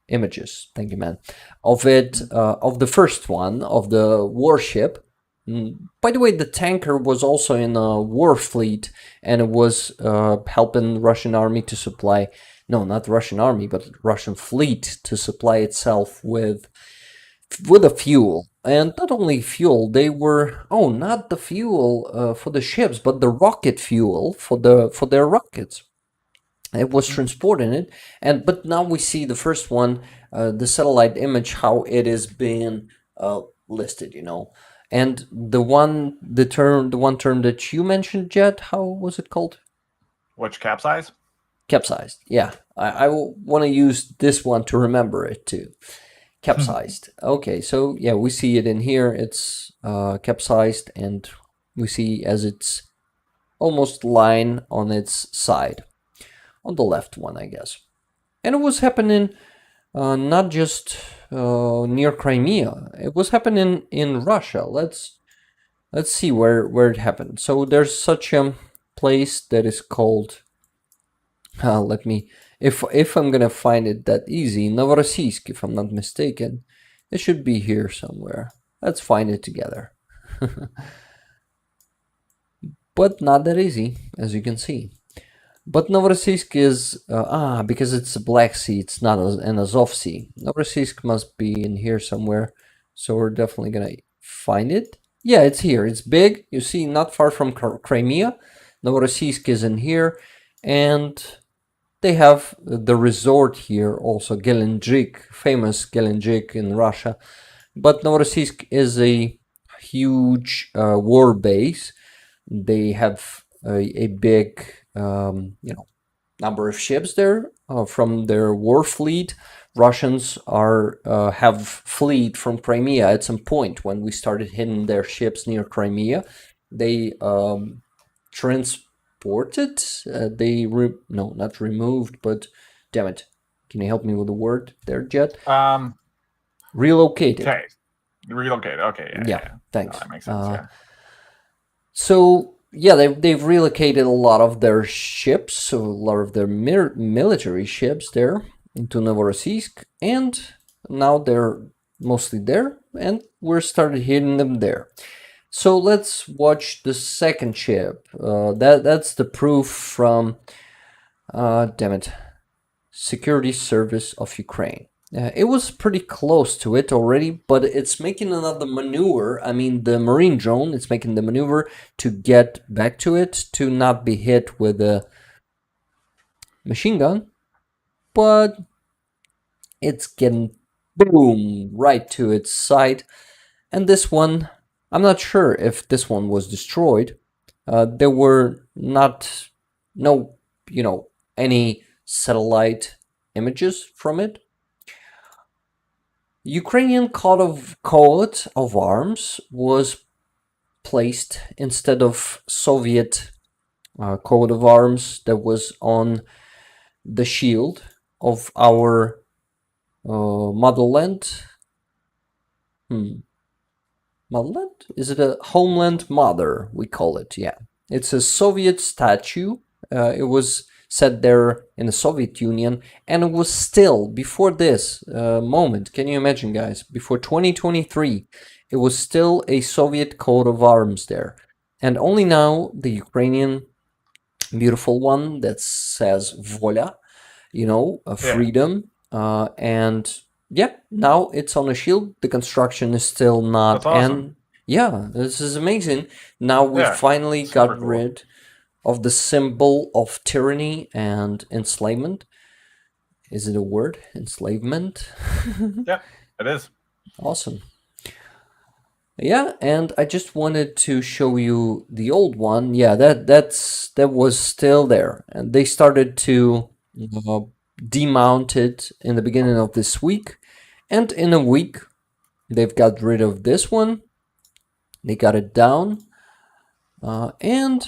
images. Thank you, man. Of it, of the first one, of the warship. By the way, the tanker was also in a war fleet, and it was helping the Russian army to supply, no, not the Russian army, but the Russian fleet to supply itself with a fuel. And not only fuel, they were, not the fuel for the ships, but the rocket fuel for their rockets. It was transporting it, but now we see the first one, the satellite image, how it is being listed, you know. And the one term that you mentioned, Jet, how was it called? Which, capsized? Capsized, yeah. I want to use this one to remember it too. Capsized. Okay, so yeah, we see it in here. It's capsized, and we see as it's almost line on its side, on the left one, I guess. And it was happening not just near Crimea. It was happening in Russia. Let's see where it happened. So there's such a place that is called. Let me. If I'm gonna find it that easy, Novorossiysk, if I'm not mistaken, it should be here somewhere. Let's find it together. But not that easy, as you can see. But Novorossiysk is, because it's a Black Sea, it's not an Azov Sea. Novorossiysk must be in here somewhere, so we're definitely gonna find it. Yeah, it's here, it's big, you see, not far from Crimea. Novorossiysk is in here, and they have the resort here also, Gelendzhik, famous Gelendzhik in Russia. But Novorossiysk is a huge war base. They have a big number of ships there from their war fleet. Russians have fled from Crimea at some point when we started hitting their ships near Crimea. They transported. Not removed, but damn it, can you help me with the word there, Jet? Relocated. Okay, relocated. Okay, yeah. Thanks. No, that makes sense. Yeah. So yeah, they've relocated a lot of their ships, so a lot of their military ships there into Novorossiysk, and now they're mostly there, and we're started hitting them there. So let's watch the second ship. That's the proof from, Security Service of Ukraine. It was pretty close to it already, but it's making another maneuver. I mean, the marine drone, it's making the maneuver to get back to it, to not be hit with a machine gun, but it's getting boom right to its side. And this one, I'm not sure if this one was destroyed. There were any satellite images from it. Ukrainian coat of arms was placed instead of Soviet coat of arms that was on the shield of our motherland. Motherland? Is it a homeland mother? We call it, yeah. It's a Soviet statue. It was set there in the Soviet Union, and it was still, before this moment, can you imagine, guys, before 2023, it was still a Soviet coat of arms there. And only now, the Ukrainian beautiful one that says Voля, freedom, and yeah, now it's on a shield. The construction is still not. That's awesome. And yeah, this is amazing. Now we finally got rid of the symbol of tyranny and enslavement. Is it a word? Enslavement? Yeah, it is. Awesome. Yeah, and I just wanted to show you the old one. Yeah, that was still there, and they started to demount it in the beginning of this week, and in a week they've got rid of this one. They got it down, and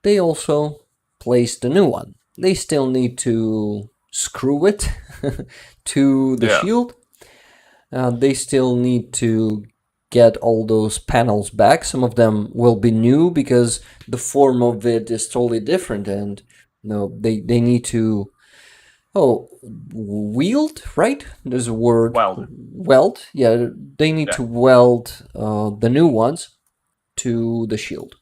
they also placed a new one. They still need to screw it to the shield. They still need to get all those panels back. Some of them will be new because the form of it is totally different, and they need to weld, right? There's a word. Weld. Yeah, they need to weld the new ones to the shield,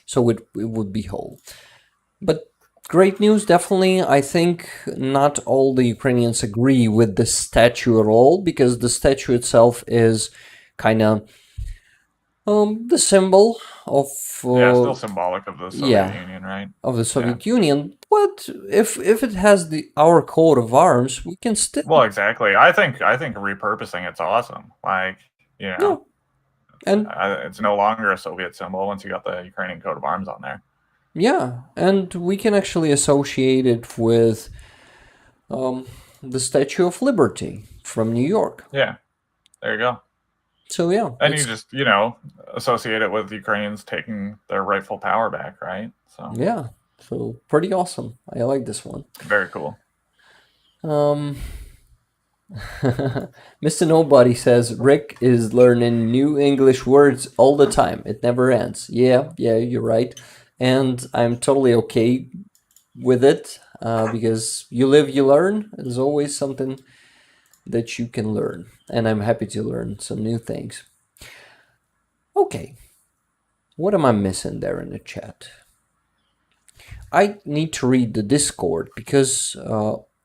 so it would be whole. But great news, definitely. I think not all the Ukrainians agree with the statue at all, because the statue itself is kind of the symbol of still symbolic of the Soviet Union, right? Of the Soviet Union. But if it has our coat of arms, we can still. Well, exactly. I think repurposing it's awesome. And it's no longer a Soviet symbol once you got the Ukrainian coat of arms on there. Yeah, and we can actually associate it with the Statue of Liberty from New York. Yeah, there you go. So yeah, And you just, associate it with Ukrainians taking their rightful power back, right? So yeah, so pretty awesome. I like this one. very cool. Mr. Nobody says Rick is learning new English words all the time. It never ends. Yeah, you're right. And I'm totally okay with it because you live, you learn. There's always something that you can learn. And I'm happy to learn some new things. Okay. What am I missing there in the chat? I need to read the Discord because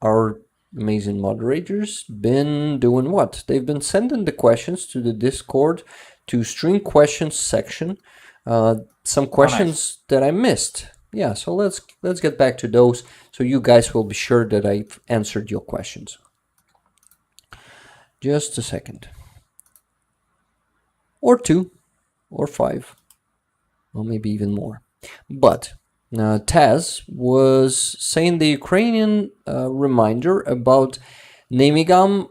our amazing moderators been doing what? They've been sending the questions to the Discord to stream questions section. Some questions that I missed. Yeah, so let's get back to those so you guys will be sure that I've answered your questions. Just a second. Or 2, or 5, or maybe even more. But Taz was saying the Ukrainian reminder about Nemigam.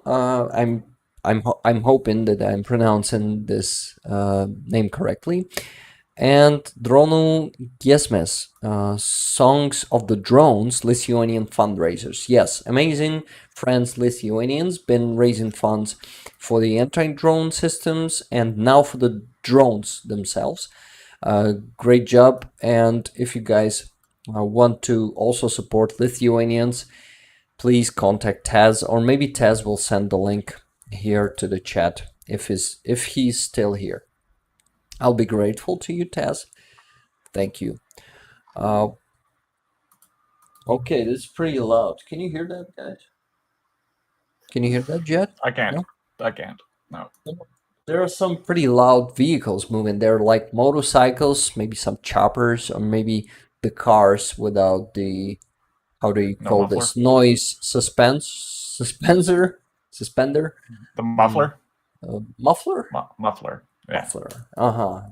I'm hoping that I'm pronouncing this name correctly. And Dronu Giesmes, Songs of the Drones, Lithuanian fundraisers. Yes, amazing friends Lithuanians been raising funds for the anti-drone systems and now for the drones themselves. Great job. And if you guys want to also support Lithuanians, please contact Taz, or maybe Taz will send the link here to the chat if he's still here. I'll be grateful to you, Taz. Thank you. Okay, this is pretty loud. Can you hear that, guys? Can you hear that, Jet? I can't. No? I can't. No. There are some pretty loud vehicles moving. They're like motorcycles, maybe some choppers, or maybe the cars without the, how do you call this? Noise suspender? The muffler? Muffler? Muffler. Yeah. Muffler.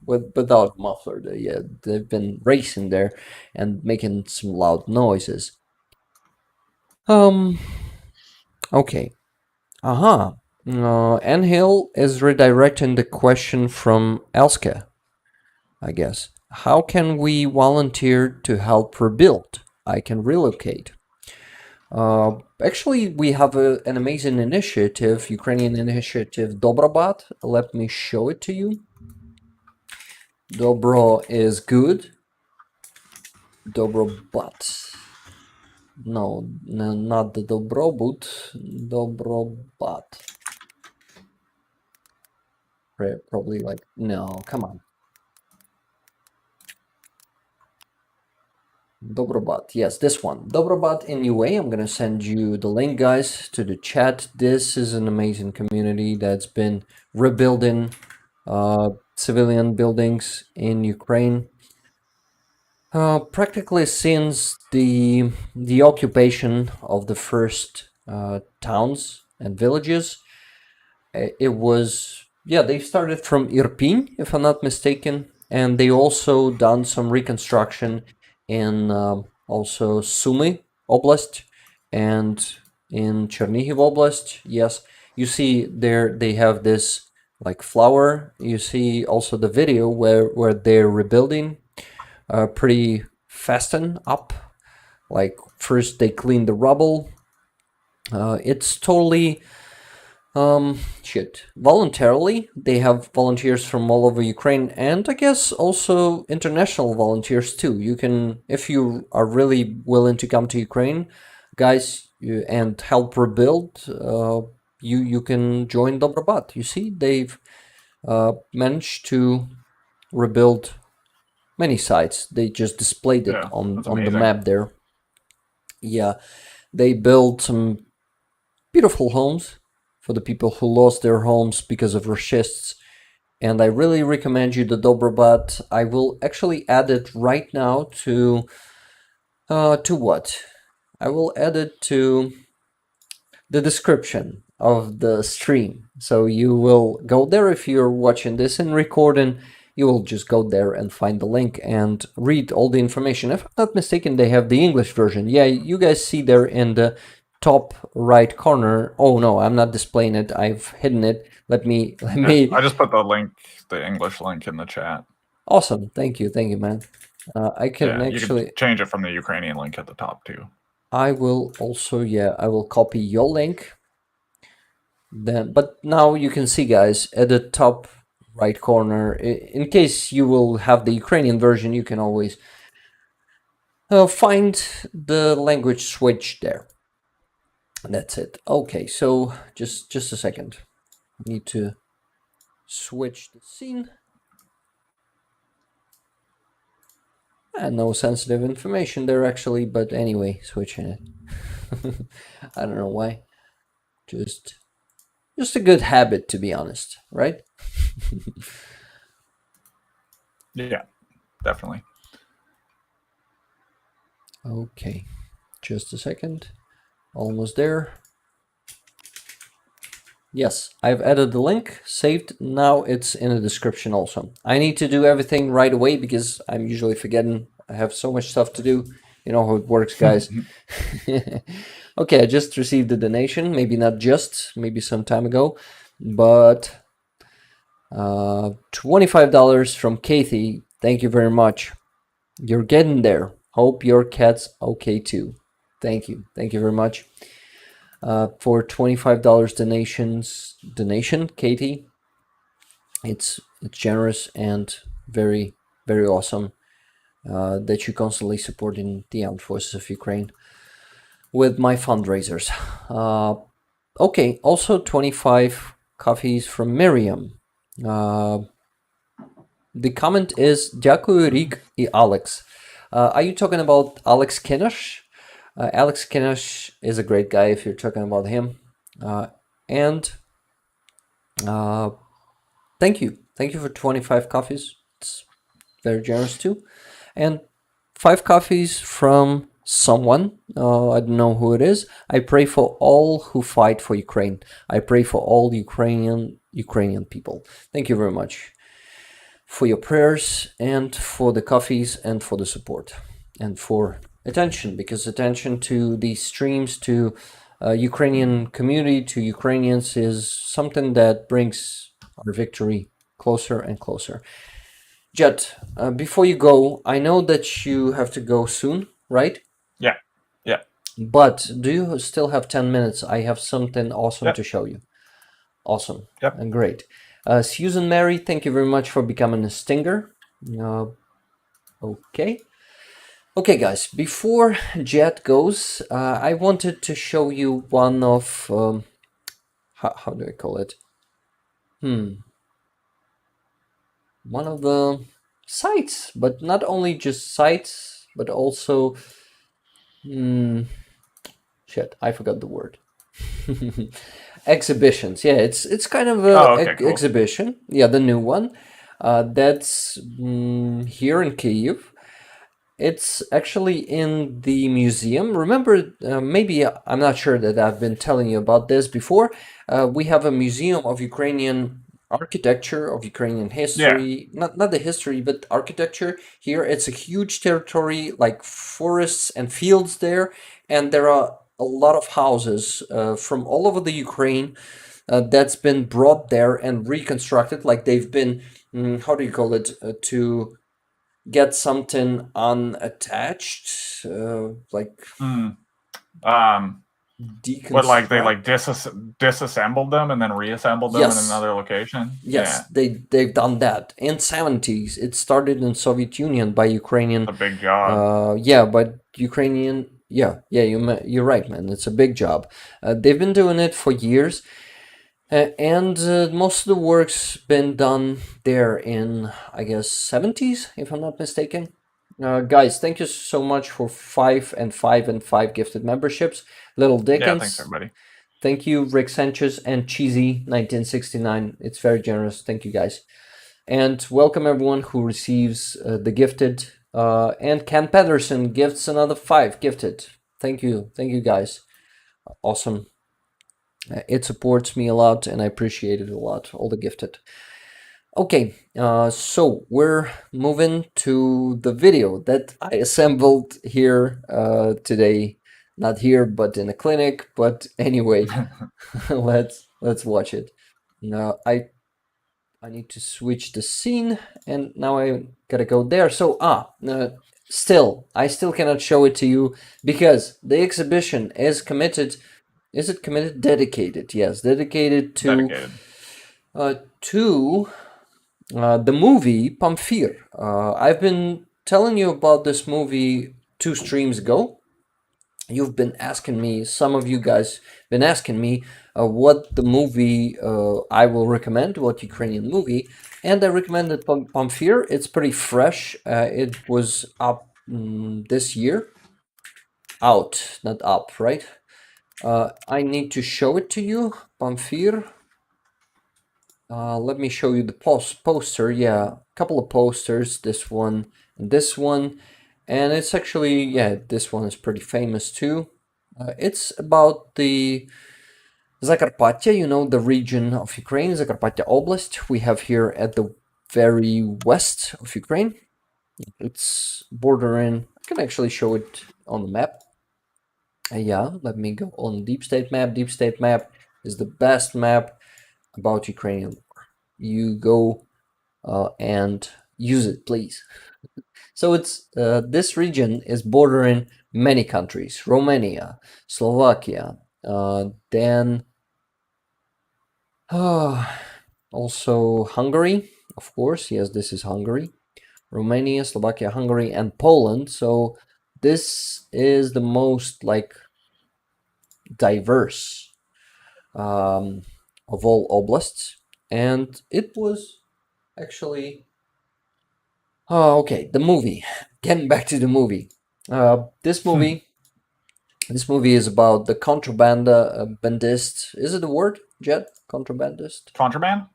Without muffler. They've been racing there and making some loud noises. Okay. Anhil is redirecting the question from Elske, I guess. How can we volunteer to help rebuild? I can relocate. Actually, we have an amazing initiative, Ukrainian initiative, Dobrobat. Let me show it to you. Dobro is good. Dobrobat. No, not the Dobrobut. Dobrobat. Probably like, no, come on. Dobrobat, yes, this one. Dobrobat in UA. I'm gonna send you the link, guys, to the chat. This is an amazing community that's been rebuilding civilian buildings in Ukraine. Practically since the occupation of the first towns and villages. It was, they started from Irpin, if I'm not mistaken, and they also done some reconstruction in also Sumy Oblast and in Chernihiv Oblast. Yes, you see there they have this like flower. You see also the video where they're rebuilding pretty fasten up. Like first they clean the rubble. It's totally voluntarily. They have volunteers from all over Ukraine, and I guess also international volunteers too. You can, if you are really willing to come to Ukraine, guys, and help rebuild, you can join Dobrobat. You see, they've managed to rebuild many sites. They just displayed it on the map there. Yeah, they built some beautiful homes for the people who lost their homes because of fascists. And I really recommend you the Dobrobat. I will actually add it right now to what? I will add it to the description of the stream. So you will go there if you're watching this in recording. You will just go there and find the link and read all the information. If I'm not mistaken, they have the English version. Yeah, you guys see there in the top right corner. Oh no, I'm not displaying it. I've hidden it. Let me. I just put the link, the English link, in the chat. Awesome. Thank you, man. I can You actually can change it from the Ukrainian link at the top too. I will also, I will copy your link. Then, but now you can see, guys, at the top right corner, in case you will have the Ukrainian version, you can always find the language switch there. That's it. Okay, so just a second. Need to switch the scene. And no sensitive information there actually, but anyway, switching it. I don't know why. Just a good habit, to be honest, right? Yeah, definitely. Okay, just a second. Almost there. Yes, I've added the link, saved. Now it's in the description also. I need to do everything right away because I'm usually forgetting. I have so much stuff to do. You know how it works, guys. Okay, I just received the donation. Maybe not just, maybe some time ago. But $25 from Kathy. Thank you very much. You're getting there. Hope your cat's okay too. Thank you. Thank you very much. For $25 donation, Katie. It's generous and very, very awesome that you constantly supporting the armed forces of Ukraine with my fundraisers. Okay, also 25 coffees from Miriam. The comment is Дякую, Rig и Alex. Are you talking about Alex Kinnash? Alex Kinnash is a great guy if you're talking about him. And thank you. Thank you for 25 coffees. It's very generous too. And 5 coffees from someone. I don't know who it is. I pray for all who fight for Ukraine. I pray for all Ukrainian people. Thank you very much for your prayers and for the coffees and for the support and for attention, because attention to these streams, to Ukrainian community, to Ukrainians is something that brings our victory closer and closer. Jet, before you go, I know that you have to go soon, right? Yeah. But do you still have 10 minutes? I have something awesome to show you. Awesome. Yep. And great. Susan Mary, thank you very much for becoming a stinger. Okay. Okay, guys, before Jet goes, I wanted to show you one of, how do I call it? One of the sites, but not only just sites, but also, shit, I forgot the word. Exhibitions. Yeah, it's kind of a cool. exhibition. Yeah, the new one. That's here in Kyiv. It's actually in the museum. Remember, maybe I'm not sure that I've been telling you about this before. We have a museum of Ukrainian architecture, of Ukrainian history. Yeah. Not the history, but architecture. Here, it's a huge territory, like forests and fields there, and there are a lot of houses from all over the Ukraine that's been brought there and reconstructed. Like they've been, how do you call it, to get something unattached, like deconstruct. What, like they like disassembled them and then reassembled them in another location? Yes, they've done that. In 70s, it started in Soviet Union by Ukrainian. A big job. But Ukrainian. You're right, man. It's a big job. They've been doing it for years. And most of the work's been done there in, I guess, 70s, if I'm not mistaken. Guys, thank you so much for 5 and 5 and 5 gifted memberships. Little Dickens. Yeah, thanks everybody. Thank you, Rick Sanchez and Cheesy 1969. It's very generous. Thank you, guys. And welcome everyone who receives the gifted. And Ken Pedersen gifts another 5 gifted. Thank you, guys. Awesome. It supports me a lot and I appreciate it a lot, all the gifted. Okay, so we're moving to the video that I assembled here today not here, but in a clinic. But anyway, let's watch it. Now I need to switch the scene, and now I gotta go there. So still I still cannot show it to you because the exhibition is committed. Is it committed? Dedicated? Yes, dedicated to Dedicated. to the movie Pamphir. I've been telling you about this movie 2 streams ago. You've been asking me, some of you guys been asking me what the movie I will recommend, what Ukrainian movie, and I recommended Pamphir. It's pretty fresh. It was up this year. Out, not up, right? I need to show it to you, Pamphir. Let me show you the poster. Yeah, a couple of posters. This one and this one. And it's actually, yeah, this one is pretty famous too. It's about the Zakarpattia, you know, the region of Ukraine, Zakarpattia Oblast. We have here at the very west of Ukraine. It's bordering, I can actually show it on the map. Yeah, let me go on Deep State Map. Deep State Map is the best map about Ukrainian war. You go and use it, please. So it's this region is bordering many countries: Romania, Slovakia, then also Hungary, of course. Yes, this is Hungary, Romania, Slovakia, Hungary, and Poland. So this is the most like diverse of all oblasts, and it was actually okay. The movie. Getting back to the movie. This movie is about the bandist. Is it a word, Jet? Contrabandist? Contraband?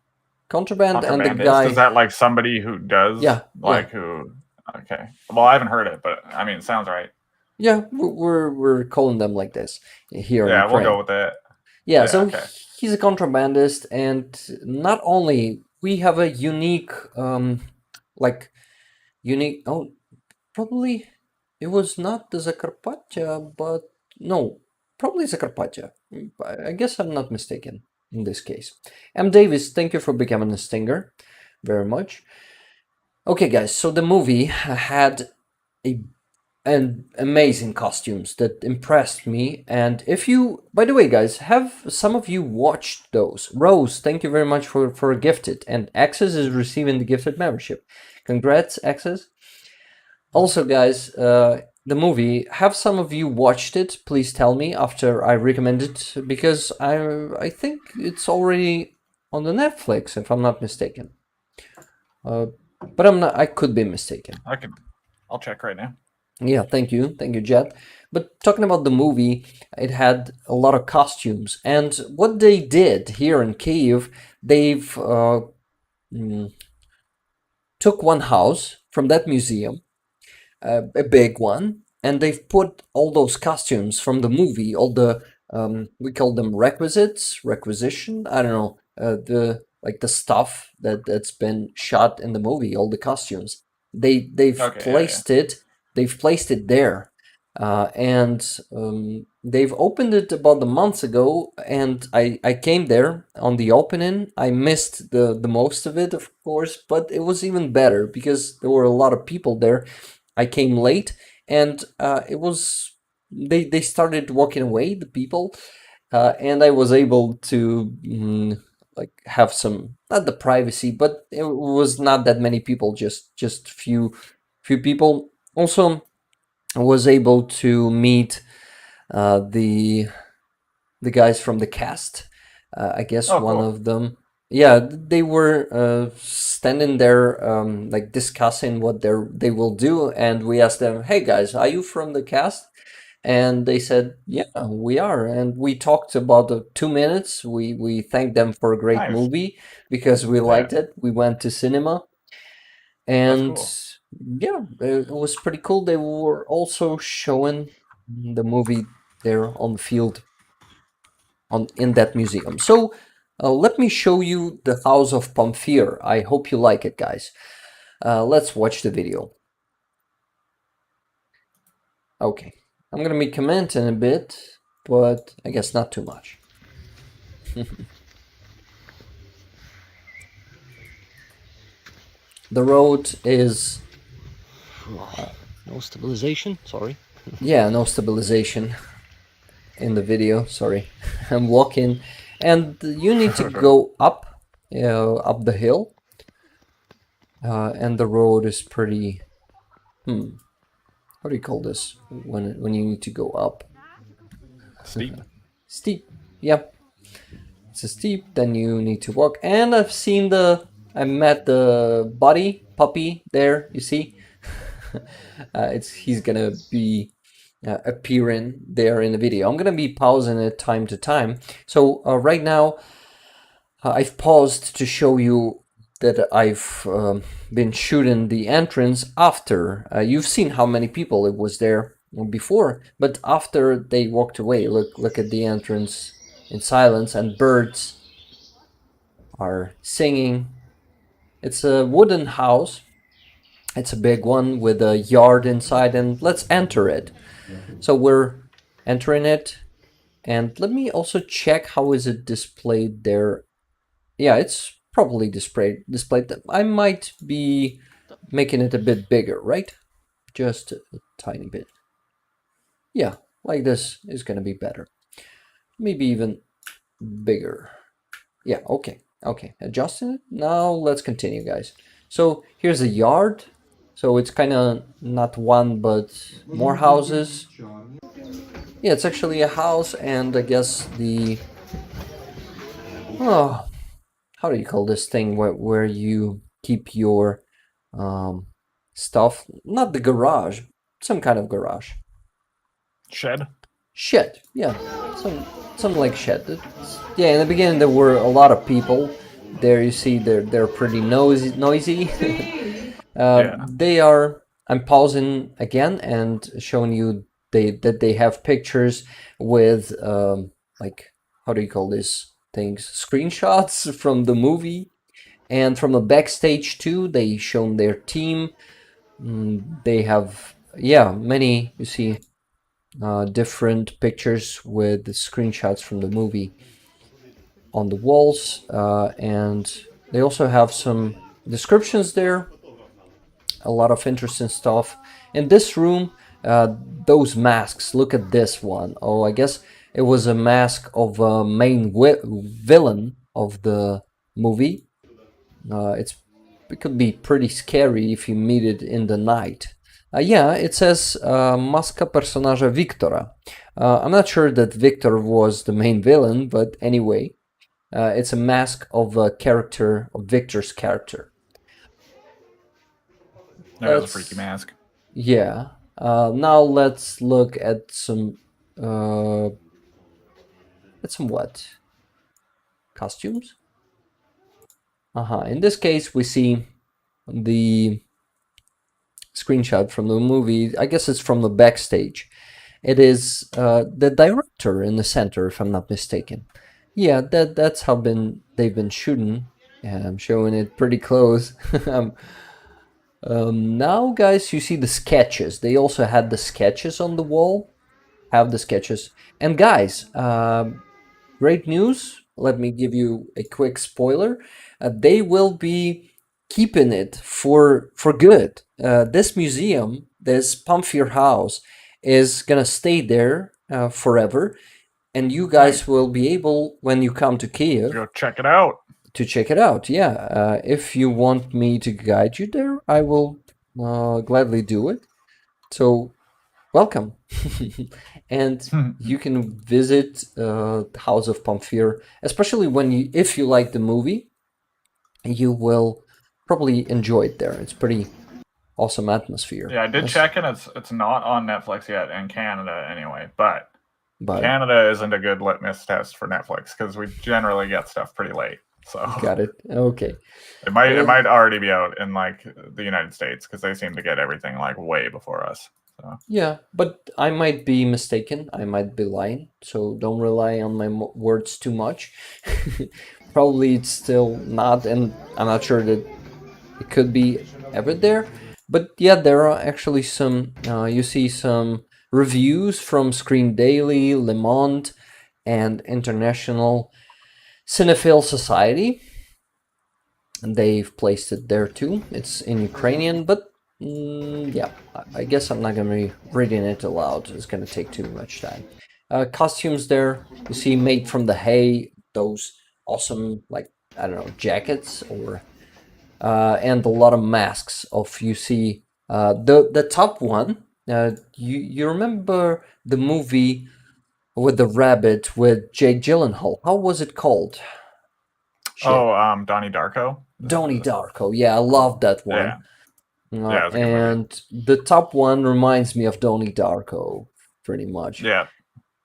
Contraband and the Contrabandist? guy. Is that like somebody who does? Yeah, Like who? Okay. Well, I haven't heard it, but I mean, it sounds right. Yeah, we're calling them like this here in Yeah, Ukraine. we'll go with it. Yeah, Yeah, so okay. he's a contrabandist, and not only we have a unique, unique. Oh, probably it was not the Zakarpattia, but no, probably Zakarpattia. I guess I'm not mistaken in this case. M. Davis, thank you for becoming a stinger, very much. Okay, guys, so the movie had and amazing costumes that impressed me. And if you, by the way, guys, have some of you watched those? Rose, thank you very much for a gifted, and Access is receiving the gifted membership. Congrats, Access. Also, guys, the movie, have some of you watched it? Please tell me after I recommend it, because I think it's already on the Netflix, if I'm not mistaken. But I'm not. I could be mistaken. I'll check right now. Yeah, thank you, Jet. But talking about the movie, it had a lot of costumes, and what they did here in Kyiv, they've took one house from that museum, a big one, and they've put all those costumes from the movie, all the we call them requisition. I don't know, the stuff that's been shot in the movie, all the costumes. They've placed it. They've placed it there, and they've opened it about a month ago. And I came there on the opening. I missed the most of it, of course, but it was even better because there were a lot of people there. I came late, and it was they started walking away, the people, and I was able to like have some, not the privacy, but it was not that many people, just few people. Also, I was able to meet the guys from the cast. I guess one cool. of them. Yeah, they were standing there, like discussing what they will do, and we asked them, "Hey guys, are you from the cast?" And they said, "Yeah, we are." And we talked about 2 minutes. We thanked them for a great movie because we liked it. We went to cinema, and yeah, it was pretty cool. They were also showing the movie there on the field, in that museum. So let me show you the house of Pamphir. I hope you like it, guys. Let's watch the video. Okay, I'm gonna be commenting a bit, but I guess not too much. The road is... no stabilization, sorry. Yeah, no stabilization in the video, sorry. I'm walking, and you need to go up the hill, and the road is pretty... How do you call this when you need to go up? Steep. Steep, yeah. It's a steep, then you need to walk. And I met the puppy there, you see? He's gonna be appearing there in the video. I'm gonna be pausing it time to time. So right now, I've paused to show you that I've been shooting the entrance after. You've seen how many people it was there before, but after they walked away. Look at the entrance in silence, and birds are singing. It's a wooden house. It's a big one with a yard inside, and let's enter it. So we're entering it, and let me also check how is it displayed there. Yeah, it's probably displayed. I might be making it a bit bigger, right? Just a tiny bit. Yeah, like this is gonna be better. Maybe even bigger. Yeah, okay. Adjusting it. Now let's continue, guys. So here's a yard. So it's kind of not one, but more houses. Yeah, it's actually a house, and I guess the... Oh, how do you call this thing where you keep your stuff? Not the garage, some kind of garage. Shed. Shed, yeah, something like shed. Yeah, in the beginning there were a lot of people. There you see they're pretty noisy. Yeah. They are... I'm pausing again and showing you that they have pictures with like, how do you call these things? Screenshots from the movie, and from the backstage too. They shown their team. They have, yeah, many, you see, different pictures with the screenshots from the movie on the walls, and they also have some descriptions there. A lot of interesting stuff in this room. Those masks, look at this one. Oh, I guess it was a mask of a main villain of the movie. It could be pretty scary if you meet it in the night. Yeah, it says maska personaża Wiktora. I'm not sure that Victor was the main villain, but anyway, it's a mask of a character, of Victor's character. That was a freaky mask. Yeah. Now let's look at some what? Costumes? In this case, we see the screenshot from the movie. I guess it's from the backstage. It is the director in the center, if I'm not mistaken. Yeah, that's how they've been shooting. Yeah, I'm showing it pretty close. Now, guys, you see the sketches. They also had the sketches on the wall. Have the sketches. And guys, great news. Let me give you a quick spoiler. They will be keeping it for good. This museum, this Pamphir house, is gonna stay there forever. And you guys will be able, when you come to Kiev, Go check it out. to check it out. Yeah, if you want me to guide you there, I will gladly do it. So welcome. And you can visit the House of Pamphir, especially if you like the movie. You will probably enjoy it there. It's pretty awesome atmosphere. Yeah, I did check, and it's not on Netflix yet in Canada anyway, but Canada isn't a good litmus test for Netflix because we generally get stuff pretty late. So got it. Okay. It might already be out in like the United States because they seem to get everything like way before us. So. Yeah, but I might be mistaken. I might be lying. So don't rely on my words too much. Probably it's still not, and I'm not sure that it could be ever there. But yeah, there are actually some. You see some reviews from Screen Daily, Le Monde, and International Cinephile Society. And they've placed it there too. It's in Ukrainian, but yeah, I guess I'm not gonna be reading it aloud. It's gonna take too much time. Costumes there, you see, made from the hay, those awesome, like, I don't know, jackets, or and a lot of masks of, you see, the top one, you remember the movie with the rabbit with Jake Gyllenhaal? How was it called? Shit. Oh, Donnie Darko. Donnie Darko. Yeah, I love that Yeah, one. yeah, it's a good movie. And the top one reminds me of Donnie Darko, pretty much. Yeah,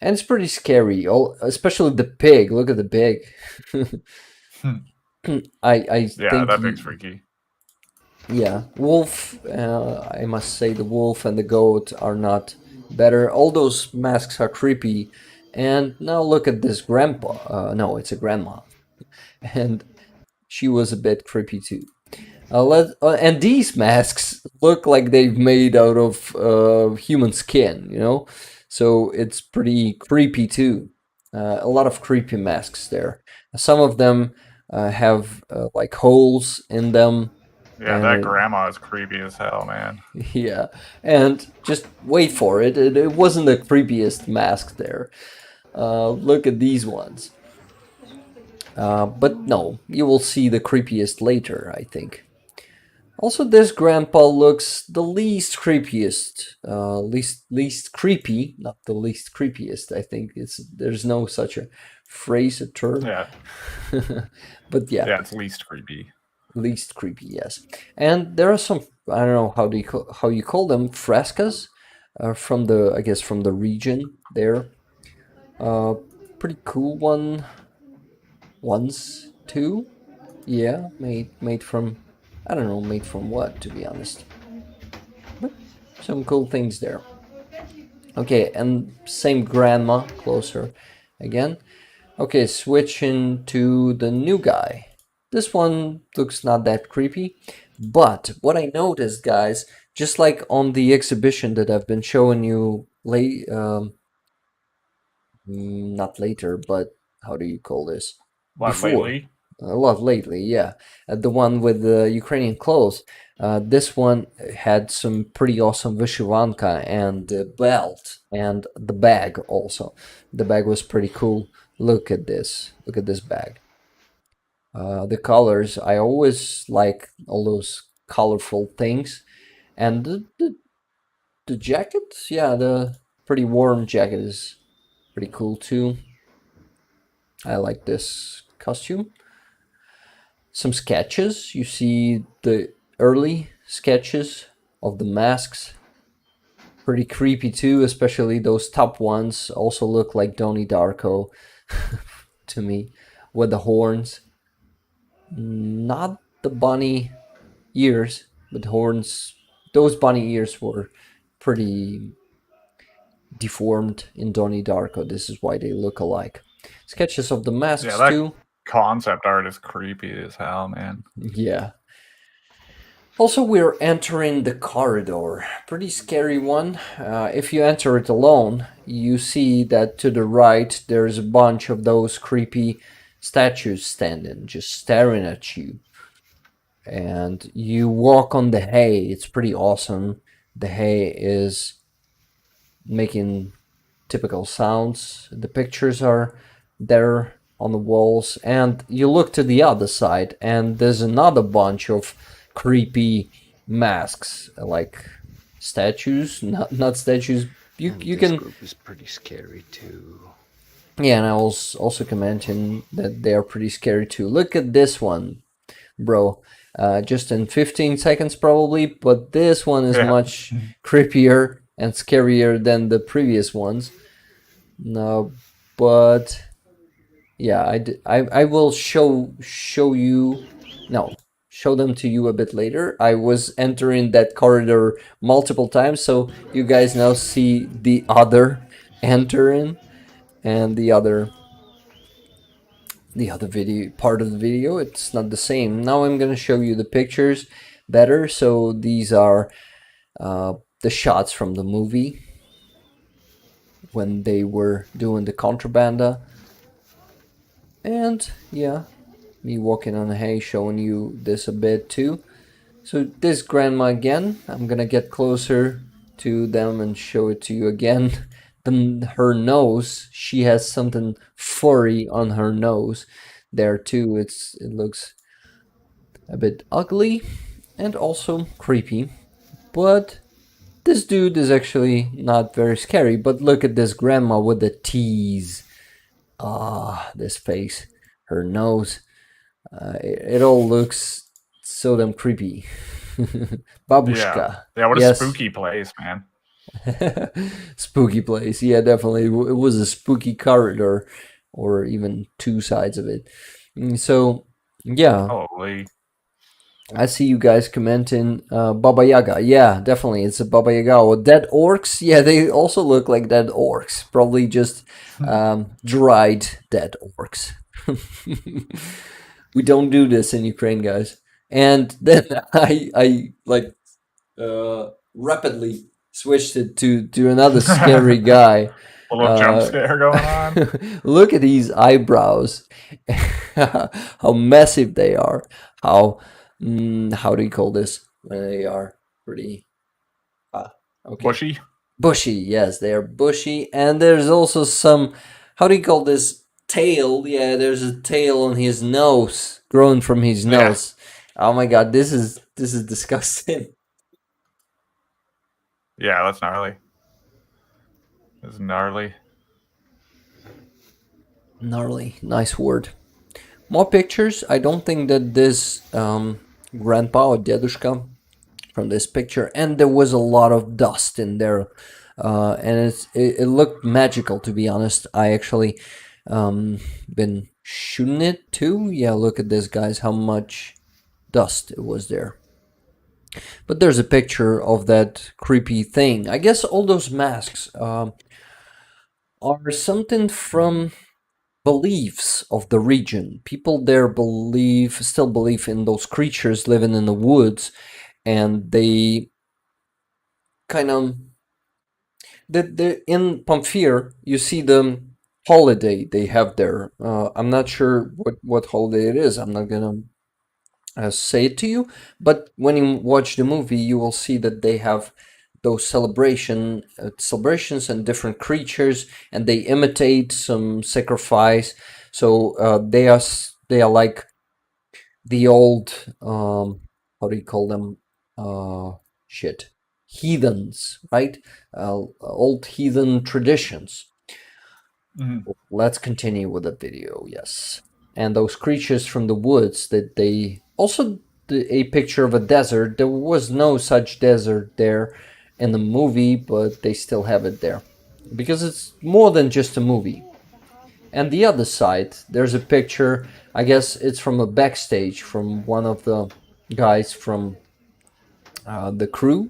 And it's pretty scary, especially the pig. Look at the pig. I yeah, think that pig's freaky. yeah, wolf. I must say the wolf and the goat are not better. All those masks are creepy. And now look at this grandpa. No, it's a grandma, and she was a bit creepy too. And these masks look like they've made out of human skin, you know? So it's pretty creepy too. A lot of creepy masks there. Some of them have like holes in them. Yeah, that grandma is creepy as hell, man. Yeah, and just wait for it. It wasn't the creepiest mask there. Look at these ones. But no, you will see the creepiest later, I think. Also, this grandpa looks the least creepiest, least creepy, not the least creepiest. I think there's no such a phrase, a term. Yeah, But yeah, yeah, it's least creepy. least creepy, yes. And there are some, I don't know how you call them, frescoes, from the, I guess, from the region there. Pretty cool ones too. Yeah, made from, I don't know, made from what, to be honest. But some cool things there. Okay, and same grandma, closer again. Okay, switching to the new guy. This one looks not that creepy, but what I noticed, guys, just like on the exhibition that I've been showing you not later, but how do you call this? What, Before. lately? A lot lately, yeah. The one with the Ukrainian clothes. This one had some pretty awesome vyshyvanka and belt and the bag also. The bag was pretty cool. Look at this. Look at this bag. The colors. I always like all those colorful things. And the jacket, yeah, the pretty warm jacket is pretty cool too. I like this costume. Some sketches. You see the early sketches of the masks. Pretty creepy too, especially those top ones also look like Donnie Darko to me, with the horns. Not the bunny ears, but horns. Those bunny ears were pretty deformed in Donnie Darko. This is why they look alike. Sketches of the masks Yeah, that too. concept art is creepy as hell, man. Yeah. Also, we're entering the corridor. Pretty scary one. If you enter it alone, you see that to the right there's a bunch of those creepy statues standing, just staring at you. And you walk on the hay. It's pretty awesome. The hay is making typical sounds. The pictures are there on the walls, and you look to the other side and there's another bunch of creepy masks, like statues, not statues. You This can, group is pretty scary too. yeah, and I was also commenting that they are pretty scary too. Look at this one, bro. Just in 15 seconds probably, but this one is much creepier and scarier than the previous ones. No, but yeah, I will show you, no, show them to you a bit later. I was entering that corridor multiple times, so you guys now see the other entering and the other video part of the video. It's not the same. Now I'm gonna show you the pictures better. So these are the shots from the movie. when they were doing the contrabanda. And yeah, me walking on hay showing you this a bit too. So this grandma again, I'm gonna get closer to them and show it to you again. Then her nose, she has something furry on her nose there too. It looks a bit ugly and also creepy. But this dude is actually not very scary. But look at this grandma with the teeth. Ah, this face, her nose. It all looks so damn creepy. Babushka. Yeah, what a Yes. spooky place, man. Spooky place. Yeah, definitely. It was a spooky corridor, or even two sides of it. So, yeah. Holy. I see you guys commenting. Baba Yaga. Yeah, definitely. It's a Baba Yaga. Or dead orcs. Yeah, they also look like dead orcs. Probably just dried dead orcs. We don't do this in Ukraine, guys. And then I like rapidly switched it to another scary guy. A little jump scare going on. Look at these eyebrows. How massive they are. How do you call this? They are pretty okay. Bushy. Bushy, yes, they are bushy. And there's also some, how do you call this? Tail. Yeah, there's a tail on his nose, growing from his nose. Oh my god, this is disgusting. Yeah, that's gnarly. It's gnarly. Gnarly, nice word. More pictures. I don't think that this grandpa or dedushka from this picture, and there was a lot of dust in there, and it looked magical, to be honest. I actually been shooting it too. Yeah, look at this, guys, how much dust it was there. But there's a picture of that creepy thing. I guess all those masks are something from beliefs of the region. People there still believe in those creatures living in the woods, and they kind of in Pamphir you see the holiday they have there. I'm not sure what holiday it is. I'm not gonna say it to you, but when you watch the movie, you will see that they have those celebrations and different creatures, and they imitate some sacrifice. So they are like the old how do you call them? Heathens, right? Old heathen traditions. Mm-hmm. Let's continue with the video. Yes, and those creatures from the woods that they also a picture of a desert. There was no such desert there in the movie, but they still have it there because it's more than just a movie. And the other side, there's a picture. I guess it's from a backstage from one of the guys from the crew.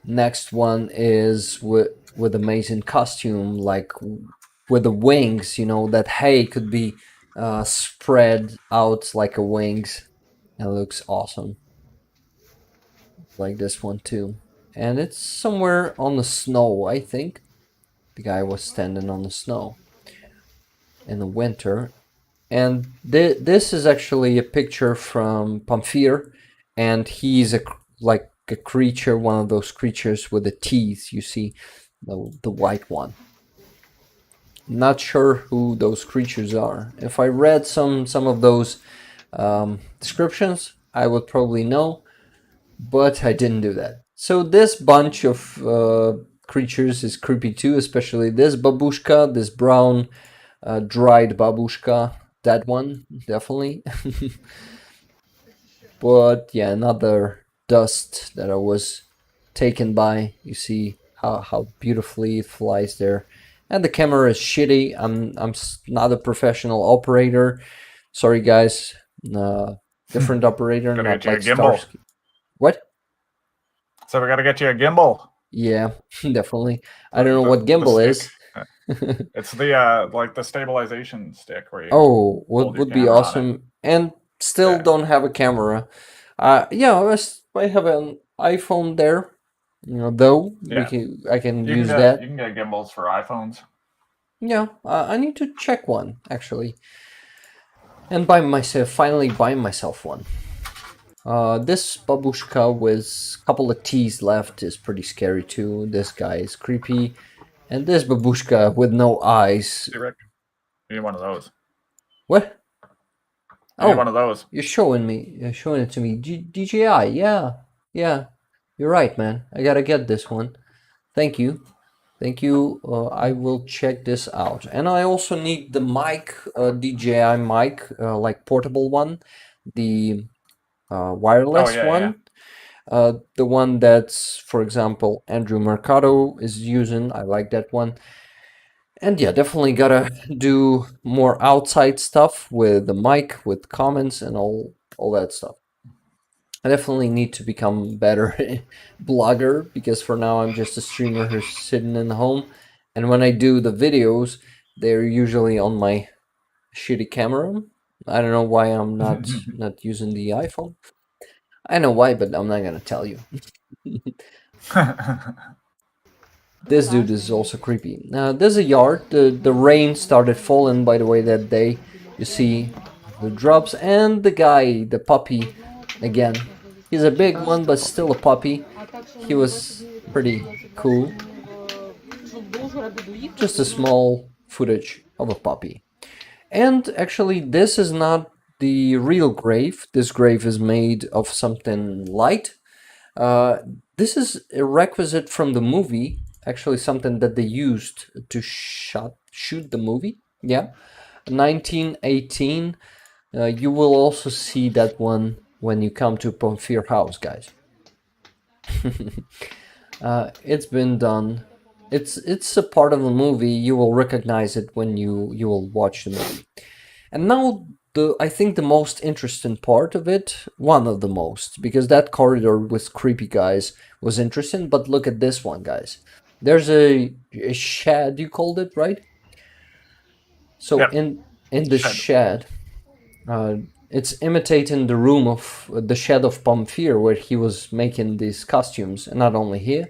Next one is with amazing costume, like with the wings. You know, that hay could be spread out like a wings. It looks awesome. Like this one too. And it's somewhere on the snow, I think. The guy was standing on the snow in the winter. And this is actually a picture from Pamphir, and he's like a creature, one of those creatures with the teeth, you see, the white one. Not sure who those creatures are. If I read some of those descriptions, I would probably know, but I didn't do that. So this bunch of creatures is creepy too, especially this babushka, this brown dried babushka. That one, definitely. But yeah, another dust that I was taken by. You see how beautifully it flies there. And the camera is shitty. I'm not a professional operator. Sorry, guys. Different operator, Gotta not get you a like gimbal. Starsky. What? So we gotta get you a gimbal. Yeah, definitely. I don't know what gimbal is. It's the like the stabilization stick where you Oh, hold your would be camera on it. awesome. And still Yeah. don't have a camera. Yeah, I have an iPhone there. Though Yeah. I can You use can that. you can get gimbals for iPhones. Yeah, I need to check one actually, and finally buy myself one. This babushka with a couple of T's left is pretty scary too. This guy is creepy, and this babushka with no eyes. Hey, Rick, you need one of those. What? You need Oh, one of those. you're showing it to me. DJI, yeah. You're right, man. I gotta get this one. Thank you. I will check this out. And I also need the mic, DJI mic, like portable one, the wireless yeah. one. The one that's, for example, Andrew Mercado is using. I like that one. And yeah, definitely gotta do more outside stuff with the mic, with comments and all that stuff. I definitely need to become better blogger, because for now I'm just a streamer who's sitting in home, and when I do the videos, they're usually on my shitty camera. I don't know why I'm not using the iPhone. I know why, but I'm not gonna tell you. This dude is also creepy. There's a yard. The rain started falling, by the way, that day. You see the drops, and the guy, the puppy, again. He's a big one, but still a puppy. He was pretty cool. Just a small footage of a puppy. And actually, this is not the real grave. This grave is made of something light. This is a requisite from the movie, actually something that they used to shoot the movie. Yeah, 1918. You will also see that one when you come to Pomfir House, guys. It's been done. It's a part of the movie. You will recognize it when you will watch the movie. And now I think the most interesting part of it, one of the most, because that corridor with creepy guys was interesting, but look at this one, guys. There's a shed, you called it, right? So Yep. in the shed, it's imitating the room of the shed of Pamphir, where he was making these costumes, and not only here,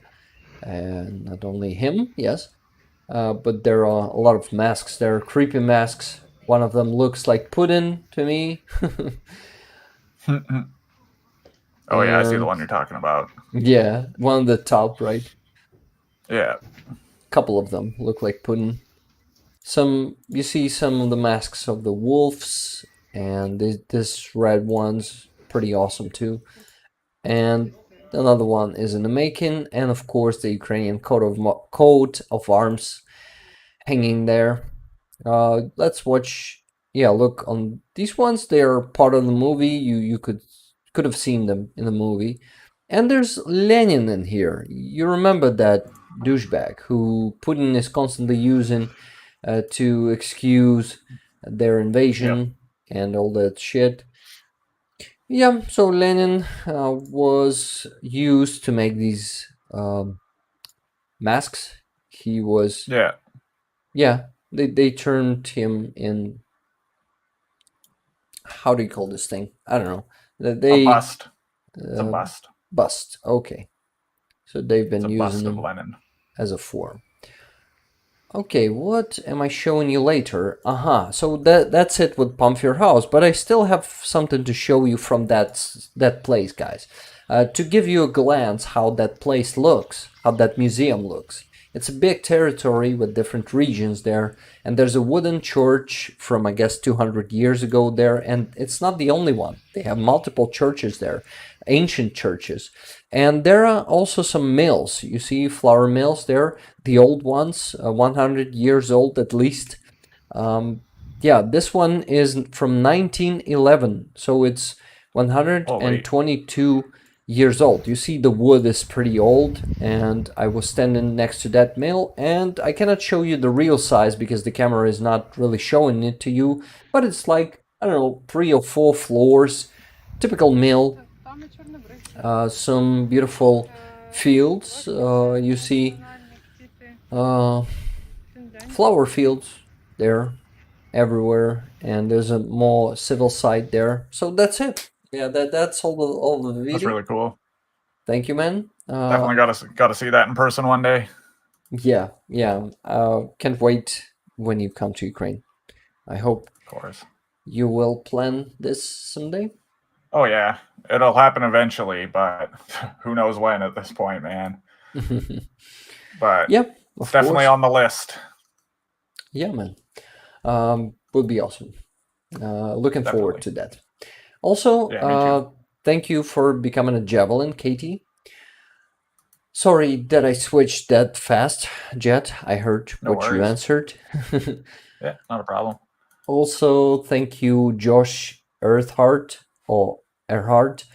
and not only him, yes, but there are a lot of masks. There are creepy masks. One of them looks like pudding to me. Oh yeah, I see the one you're talking about. Yeah, one on the top, right? Yeah. A couple of them look like pudding. You see some of the masks of the wolves, and this red one's pretty awesome too. And another one is in the making, and of course the Ukrainian coat of arms hanging there. Let's watch. Yeah, look on these ones. They are part of the movie. You could have seen them in the movie. And there's Lenin in here. You remember that douchebag who Putin is constantly using to excuse their invasion and all that shit. Yeah, so Lenin was used to make these masks. He was. Yeah, they turned him in. How do you call this thing? I don't know. A bust. It's a bust. Bust. Okay. So they've been using them them Lenin as a form. Okay, what am I showing you later? So that's it with Pamphir House, but I still have something to show you from that place, guys. To give you a glance how that place looks, how that museum looks. It's a big territory with different regions there, and there's a wooden church from, I guess, 200 years ago there, and it's not the only one. They have multiple churches there, ancient churches. And there are also some mills. You see flour mills there, the old ones, 100 years old at least. Yeah, this one is from 1911, so it's 122 years old. You see the wood is pretty old, and I was standing next to that mill, and I cannot show you the real size because the camera is not really showing it to you, but it's like, I don't know, 3 or 4 floors, typical mill. Some beautiful fields. You see flower fields there everywhere, and there's a more civil side there. So that's it. Yeah, that's all the video. That's really cool. Thank you, man. Definitely got to see that in person one day. Yeah. Can't wait when you come to Ukraine. I hope Of course. you will plan this someday. Oh yeah, it'll happen eventually, but who knows when at this point, man. But Yep, it's of definitely course. on the list. Yeah, man. Would be awesome. Looking forward Definitely. to that. Also, Yeah, me too. thank you for becoming a Javelin, Katie. Sorry that I switched that fast, Jet. I heard No what you worries. answered. Yeah, not a problem. Also, thank you, Josh Earthart or Earhart,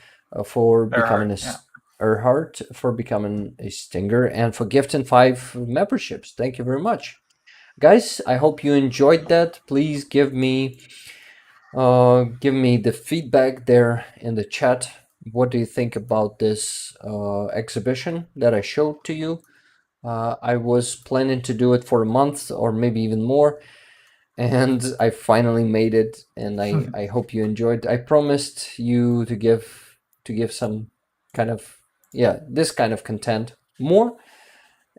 for becoming Earhart, a yeah. Earhart for becoming a stinger and for gifting 5 memberships. Thank you very much, guys. I hope you enjoyed that. Please give me the feedback there in the chat. What do you think about this exhibition that I showed to you? I was planning to do it for a month or maybe even more, and I finally made it, and I hope you enjoyed. I promised you to give some kind of this kind of content more,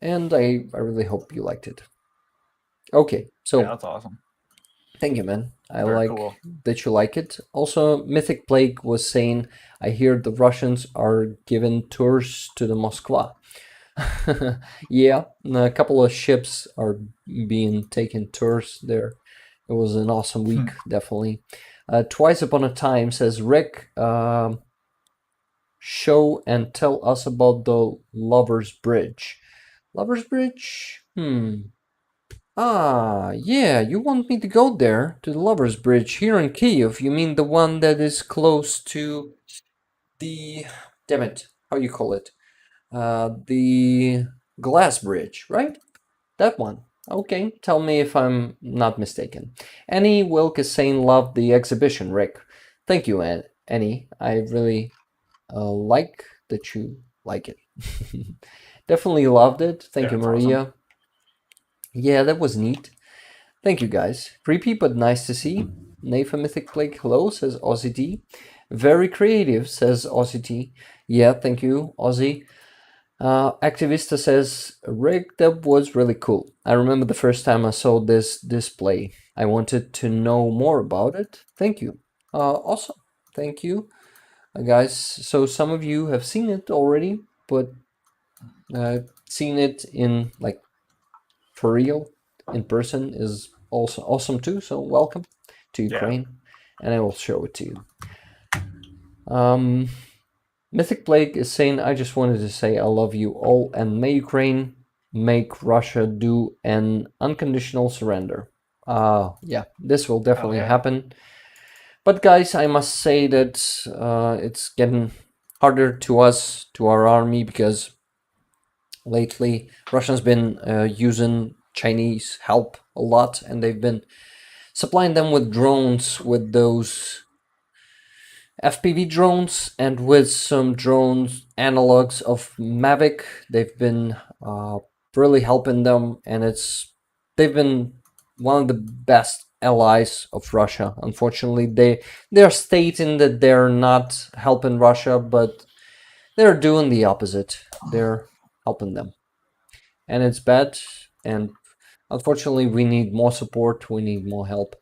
and I really hope you liked it. Okay, so Yeah, that's awesome. thank you, man. I Very like cool. that you like it. Also, Mythic Plague was saying, I hear the Russians are giving tours to the Moskva. Yeah, a couple of ships are being taken tours there. It was an awesome week, definitely. Twice Upon a Time says, Rick, show and tell us about the Lover's Bridge. Lover's Bridge? Ah, yeah, you want me to go there, to the Lover's Bridge here in Kiev. You mean the one that is close to the... Damn it, how you call it? The glass bridge, right? That one. Okay, tell me if I'm not mistaken. Annie Wilk is saying love the exhibition, Rick. Thank you, Annie. I really like that you like it. Definitely loved it. Thank Yeah, you, it's awesome. Maria. Yeah, that was neat. Thank you, guys. Creepy, but nice to see. Nathan Mythic Plague, hello, says Ozzy D. Very creative, says Ozzy T. Yeah, thank you, Ozzy. Activista says, Rick, that was really cool. I remember the first time I saw this display. I wanted to know more about it. Thank you. Awesome. Thank you, guys. So some of you have seen it already, but seen it in like for real in person is also awesome too. So welcome to Ukraine, and I will show it to you. Mythic Plague is saying, I just wanted to say I love you all, and may Ukraine make Russia do an unconditional surrender. Yeah, this will definitely happen. But guys, I must say that it's getting harder to us, to our army, because lately Russia's been using Chinese help a lot, and they've been supplying them with drones, with those FPV drones, and with some drones analogs of Mavic. They've been really helping them, and they've been one of the best allies of Russia. Unfortunately, they're stating that they're not helping Russia, but they're doing the opposite. They're helping them, and it's bad. And unfortunately, we need more support. We need more help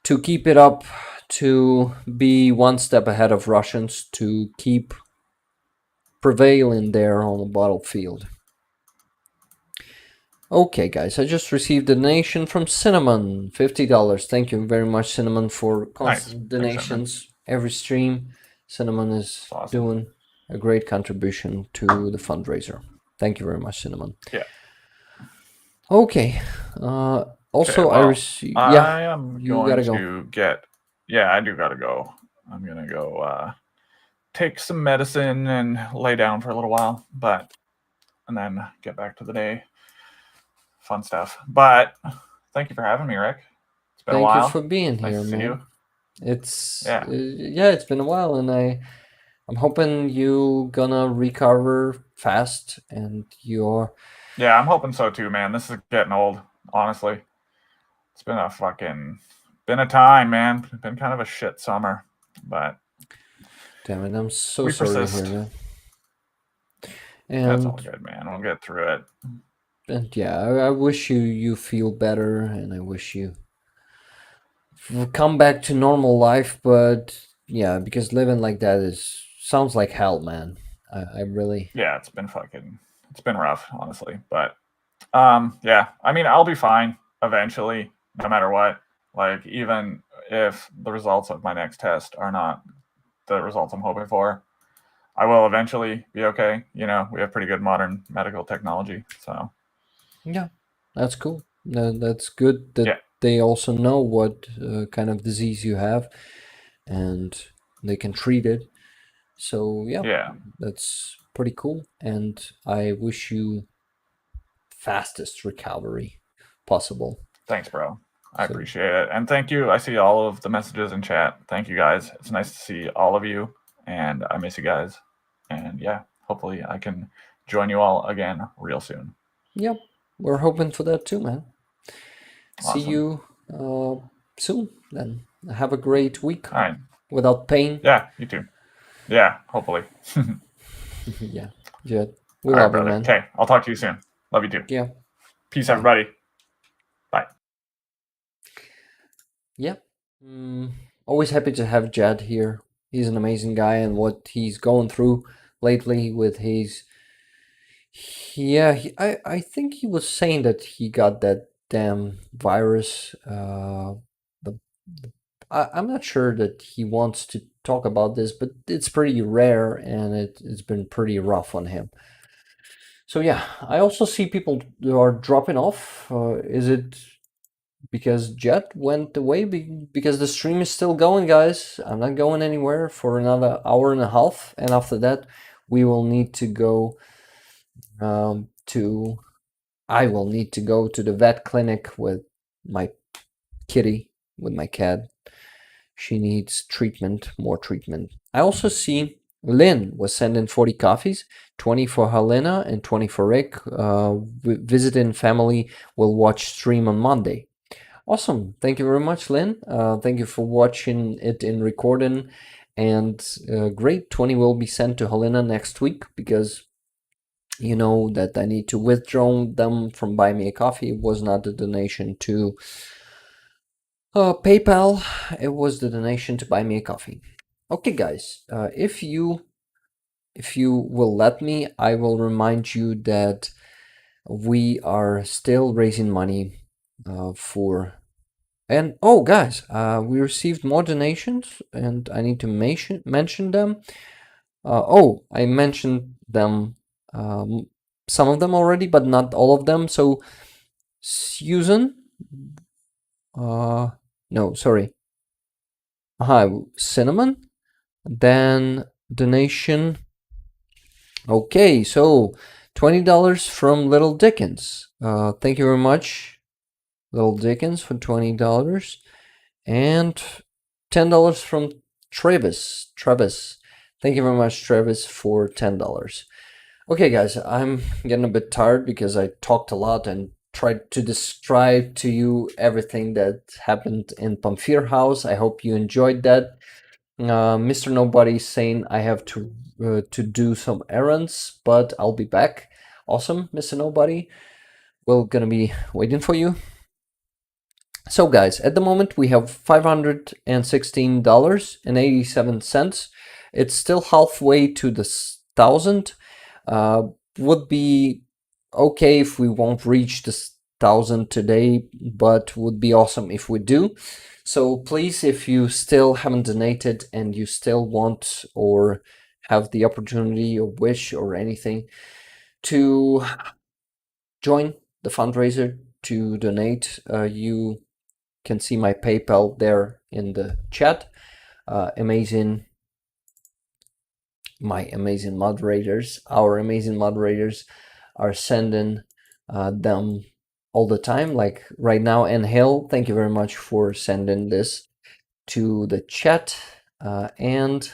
to keep it up, to be one step ahead of Russians, to keep prevailing there on the battlefield. Okay, guys, I just received a donation from Cinnamon, $50. Thank you very much, Cinnamon, for constant donations. Every stream, Cinnamon is doing a great contribution to the fundraiser. Thank you very much, Cinnamon. Yeah. Okay. Also, I received. Yeah, I am going to get. Yeah, I do gotta go. I'm gonna go take some medicine and lay down for a little while, and then get back to the day. Fun stuff. But thank you for having me, Rick. It's been a while. Thank you for being here, man. You. It's it's been a while, and I'm hoping you gonna recover fast, and you're. Yeah, I'm hoping so too, man. This is getting old, honestly. It's been a time, man. It's been kind of a shit summer, but damn it, I'm so sorry to hear that. That's all And good, man. We'll get through it. yeah, I wish you feel better, and I wish you come back to normal life. But yeah, because living like that is sounds like hell, man. I really Yeah, it's been rough, honestly. But yeah, I mean, I'll be fine eventually, no matter what. Like, even if the results of my next test are not the results I'm hoping for, I will eventually be okay. You know, we have pretty good modern medical technology. So, yeah, that's cool. That's good that yeah, they also know what kind of disease you have, and they can treat it. So yeah, yeah. that's pretty cool. And I wish you fastest recovery possible. Thanks, bro. I So appreciate it. And thank you. I see all of the messages in chat. Thank you, guys. It's nice to see all of you. And I miss you guys. And yeah, hopefully I can join you all again real soon. yeah, we're hoping for that too, man. See Awesome. you soon then. Have a great week All right. without pain. Yeah, you too. Yeah, hopefully. Yeah, yeah. We All right, love you, brother. man. Okay, I'll talk to you soon. Love you too. Yeah, Peace, bye. everybody. Bye. Yeah. Always happy to have Jed here. He's an amazing guy, and what he's going through lately with his. Yeah, I think he was saying that he got that damn virus. The, I'm not sure that he wants to talk about this, but it's pretty rare, and it's been pretty rough on him. So yeah, I also see people who are dropping off. Is it because Jet went away because the stream is still going, guys? I'm not going anywhere for another hour and a half, and after that, we will need to go to. I will need to go to the vet clinic with my kitty, with my cat. She needs treatment, more treatment. I also see Lynn was sending 40 coffees, 20 for Helena and 20 for Rick. Visiting family will watch stream on Monday. Awesome. Thank you very much, Lynn. Thank you for watching it in recording. And great, 20 will be sent to Helena next week because you know that I need to withdraw them from Buy Me a Coffee. It was not a donation to PayPal. It was the donation to Buy Me a Coffee. Okay, guys, if you will let me, I will remind you that we are still raising money for. And oh, guys, we received more donations, and I need to mention them. Oh, I mentioned them, some of them already, but not all of them. So, Susan, no, sorry. Hi, Cinnamon. Then donation. Okay, so $20 from Little Dickens. Thank you very much, Little Dickens, for $20, and $10 from Travis. Travis, thank you very much, Travis, for $10. Okay, guys, I'm getting a bit tired because I talked a lot and tried to describe to you everything that happened in Pamphir House. I hope you enjoyed that. Mr. Nobody's saying I have to do some errands, but I'll be back. Awesome, Mr. Nobody. We're gonna be waiting for you. So, guys, at the moment we have $516.87. It's still halfway to the 1,000. Would be okay if we won't reach the 1,000 today, but would be awesome if we do. So please, if you still haven't donated and you still want or have the opportunity or wish or anything to join the fundraiser to donate, you can see my PayPal there in the chat. My amazing moderators, our amazing moderators are sending them all the time. Like right now, Ann Hill, thank you very much for sending this to the chat. And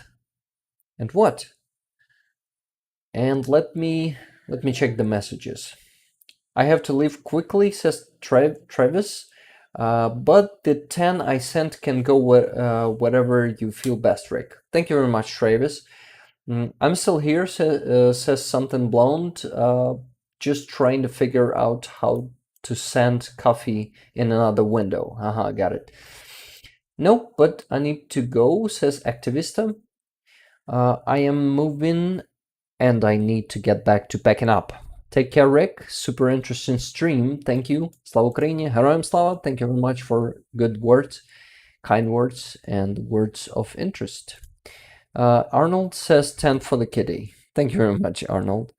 what? And let me check the messages. I have to leave quickly, says Travis. But the 10 I sent can go whatever you feel best, Rick. Thank you very much, Travis. I'm still here, says something blonde. Just trying to figure out how to send coffee in another window. Haha, got it. Nope, but I need to go, says Activista. I am moving and I need to get back to packing up. Take care, Rick. Super interesting stream. Thank you. Slava Ukraini. Heroям Slava. Thank you very much for good words, kind words, and words of interest. Arnold says 10 for the kitty. Thank you very much, Arnold.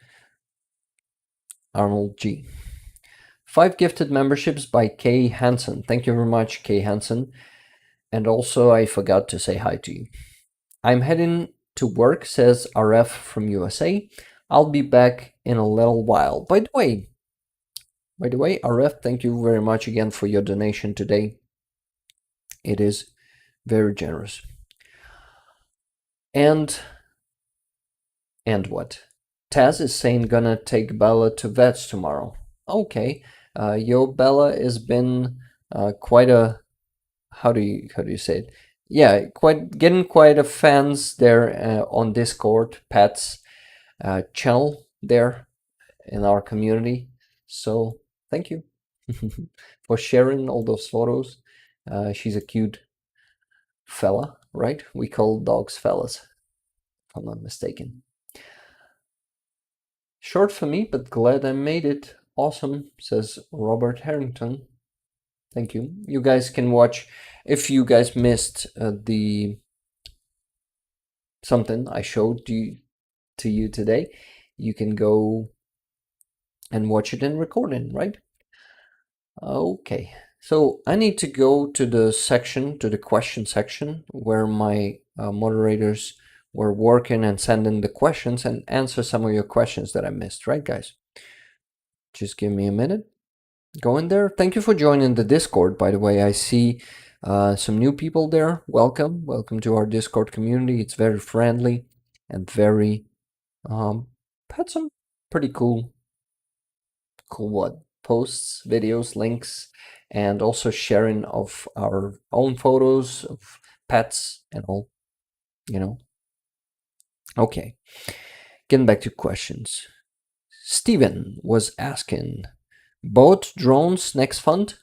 Arnold G. 5 gifted memberships by Kay Hansen. Thank you very much, Kay Hansen. And also, I forgot to say hi to you. I'm heading to work, says RF from USA. I'll be back in a little while. By the way, RF, thank you very much again for your donation today. It is very generous. And what? Taz is saying gonna take Bella to vets tomorrow. Okay. Yo, Bella has been quite a, how do you say it? Yeah, getting quite a fans there on Discord, Pat's channel there in our community. So thank you for sharing all those photos. She's a cute fella, right? We call dogs fellas, if I'm not mistaken. Short for me, but glad I made it. Awesome, says Robert Harrington. Thank you. You guys can watch, if you guys missed the something I showed to you today, you can go and watch it in recording, right? Okay, so I need to go to the question section where my moderators were working and sending the questions and answer some of your questions that I missed, right, guys? Just give me a minute. Go in there. Thank you for joining the Discord, by the way. I see some new people there. Welcome to our Discord community. It's very friendly and very had some pretty cool posts, videos, links, and also sharing of our own photos of pets and all, Okay, getting back to questions. Steven was asking, boat drones next fund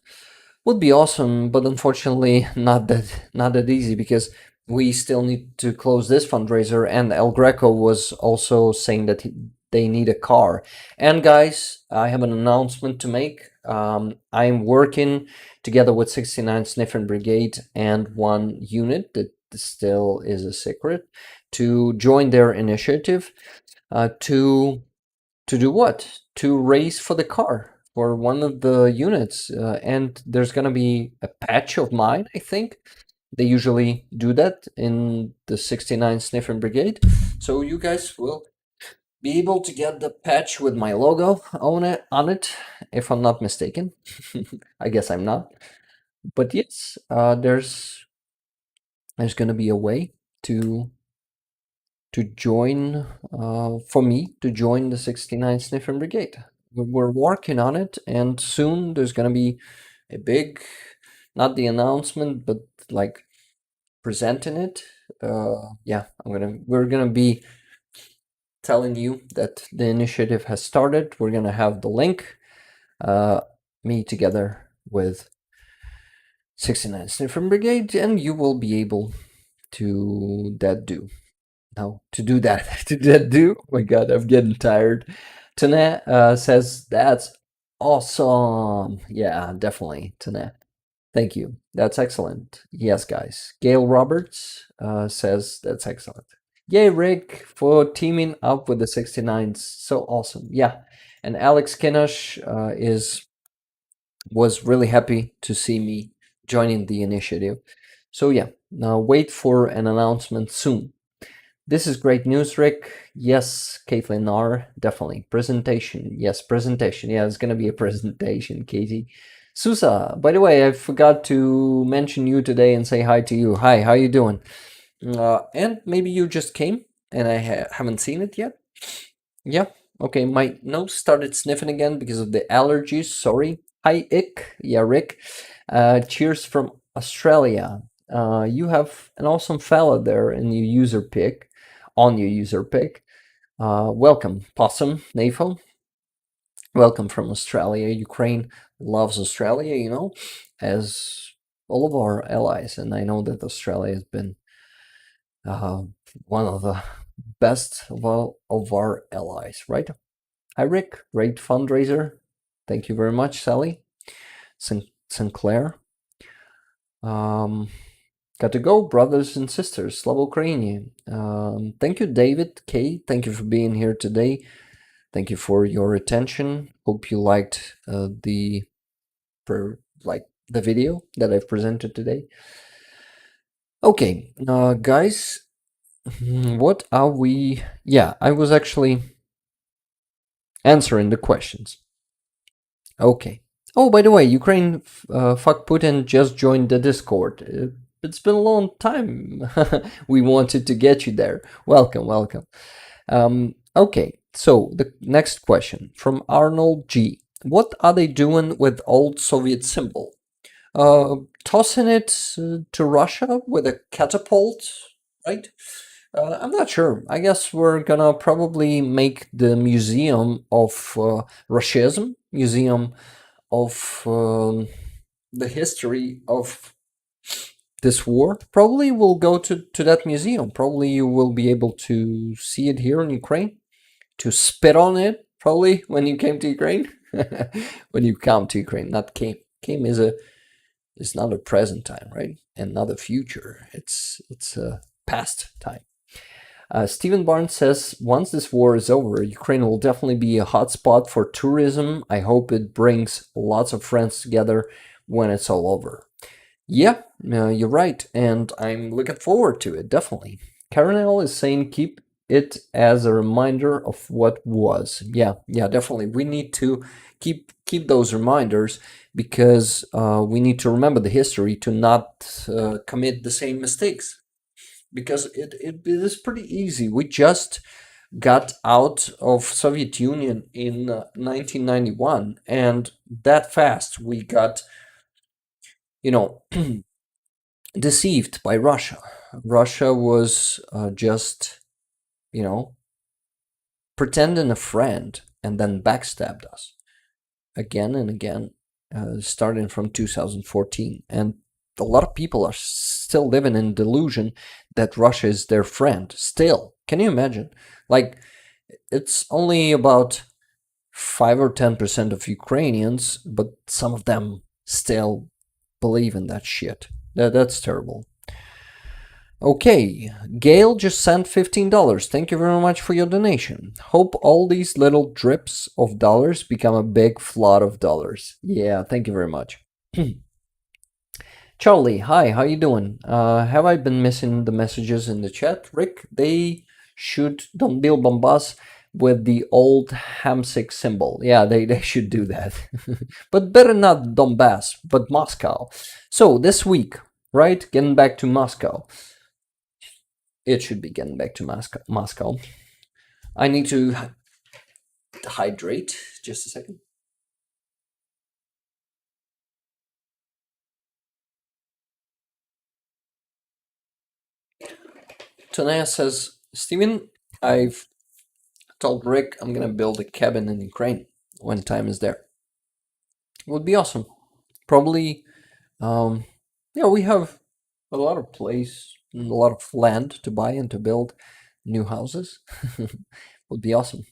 would be awesome, but unfortunately not that easy because we still need to close this fundraiser, and El Greco was also saying that they need a car. And guys, I have an announcement to make. I'm working together with 69 Sniffing Brigade and one unit that still is a secret to join their initiative to do what? To race for the car for one of the units. And there's going to be a patch of mine, I think. They usually do that in the 69 Sniffing Brigade. So you guys will be able to get the patch with my logo on it, if I'm not mistaken. I guess I'm not. But yes, there's going to be a way to join, for me to join the 69 Sniffing Brigade. We're working on it, and soon there's going to be a big, not the announcement, but like presenting it. Yeah, we're gonna be telling you that the initiative has started. We're gonna have the link, me together with 69 Sniffing Brigade, and you will be able to do. Oh my god, I'm getting tired. Tana says that's awesome. Yeah, definitely, Tana. Thank you. That's excellent. Yes, guys. Gail Roberts says that's excellent. Yay, Rick, for teaming up with the 69s. So awesome. Yeah. And Alex Kinnosh was really happy to see me joining the initiative. So yeah, now wait for an announcement soon. This is great news, Rick. Yes, Caitlin R. Definitely. Presentation. Yes, presentation. Yeah, it's going to be a presentation, Katie. Susa, by the way, I forgot to mention you today and say hi to you. Hi, how you doing? And maybe you just came and I haven't seen it yet. Yeah, okay, my nose started sniffing again because of the allergies. Sorry. Hi, Ick. Yeah, Rick. Cheers from Australia. You have an awesome fella there in your user pick. on your user pick. Welcome, Possum, Nafo. Welcome from Australia. Ukraine loves Australia, you know, as all of our allies. And I know that Australia has been one of the best of our allies, right? Hi, Rick. Great fundraiser. Thank you very much, Sally. Sinclair. Got to go, brothers and sisters. Slava Ukraini. Thank you, David K. Thank you for being here today. Thank you for your attention. Hope you liked the video that I've presented today. Okay, guys, what are we? Yeah, I was actually answering the questions. Okay. Oh, by the way, Ukraine fuck Putin just joined the Discord. It's been a long time. We wanted to get you there. Welcome, welcome. Okay, so the next question from Arnold G. What are they doing with old Soviet symbol? Tossing it to Russia with a catapult, right? I'm not sure. I guess we're gonna probably make the Museum of Russianism, Museum of the history of this war. Probably we'll go to that museum. Probably you will be able to see it here in Ukraine, to spit on it, probably when you came to Ukraine. When you come to Ukraine, not came. Came is not a present time, right? And not a future. It's a past time. Stephen Barnes says, once this war is over, Ukraine will definitely be a hotspot for tourism. I hope it brings lots of friends together when it's all over. Yeah, you're right, and I'm looking forward to it, definitely. Karen L is saying keep it as a reminder of what was. Yeah, definitely. We need to keep those reminders because we need to remember the history to not commit the same mistakes. Because it is pretty easy. We just got out of Soviet Union in 1991, and that fast we got, deceived by Russia. Russia was just, pretending a friend and then backstabbed us again and again, starting from 2014. And a lot of people are still living in delusion that Russia is their friend. Still, can you imagine? Like, it's only about 5 or 10% of Ukrainians, but some of them still believe in that shit. That's terrible. Okay, Gail just sent $15. Thank you very much for your donation. Hope all these little drips of dollars become a big flood of dollars. Yeah, thank you very much. Charlie, hi, how you doing? Have I been missing the messages in the chat? Rick, they should don't build bombas with the old Hamsik symbol. Yeah, they should do that. But better not Donbass, but Moscow. So this week, right, getting back to Moscow. It should be getting back to Moscow. I need to hydrate. Just a second. Tanaya says, Steven, I've told Rick I'm gonna build a cabin in Ukraine when time is there. Would be awesome. Probably, we have a lot of place, a lot of land to buy and to build new houses. Would be awesome.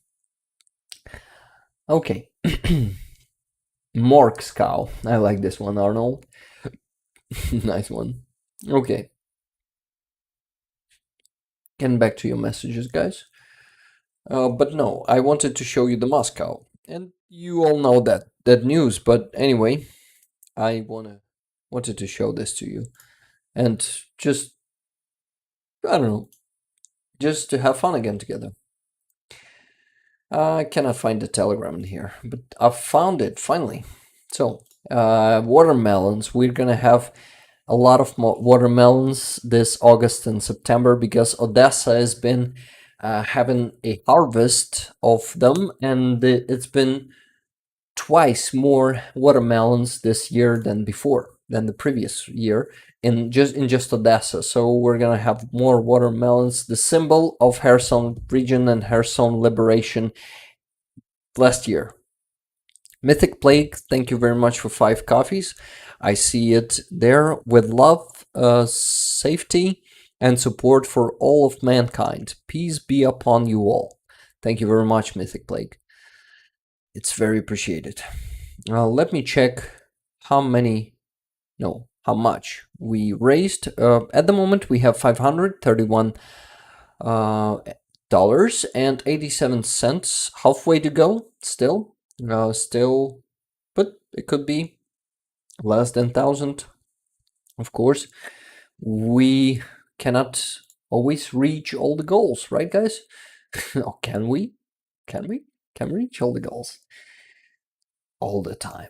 Okay. Mork's cow. I like this one, Arnold. Nice one. Okay. Getting back to your messages, guys. But no, I wanted to show you the Moscow. And you all know that news, but anyway, I wanted to show this to you. And just, I don't know, just to have fun again together. I cannot find the telegram in here, but I found it finally. So, watermelons. We're gonna have a lot of watermelons this August and September because Odessa has been having a harvest of them, and it's been twice more watermelons this year than before. than the previous year in just Odessa. So we're gonna have more watermelons, the symbol of Kherson region and Kherson liberation last year. Mythic Plague, thank you very much for 5 coffees. I see it there. With love, safety, and support for all of mankind. Peace be upon you all. Thank you very much, Mythic Plague. It's very appreciated. Let me check how much we raised. At the moment, we have $531 dollars and 87 cents. Halfway to go still. But it could be less than 1,000. Of course, we cannot always reach all the goals, right, guys? Oh, can we? Can we reach all the goals all the time?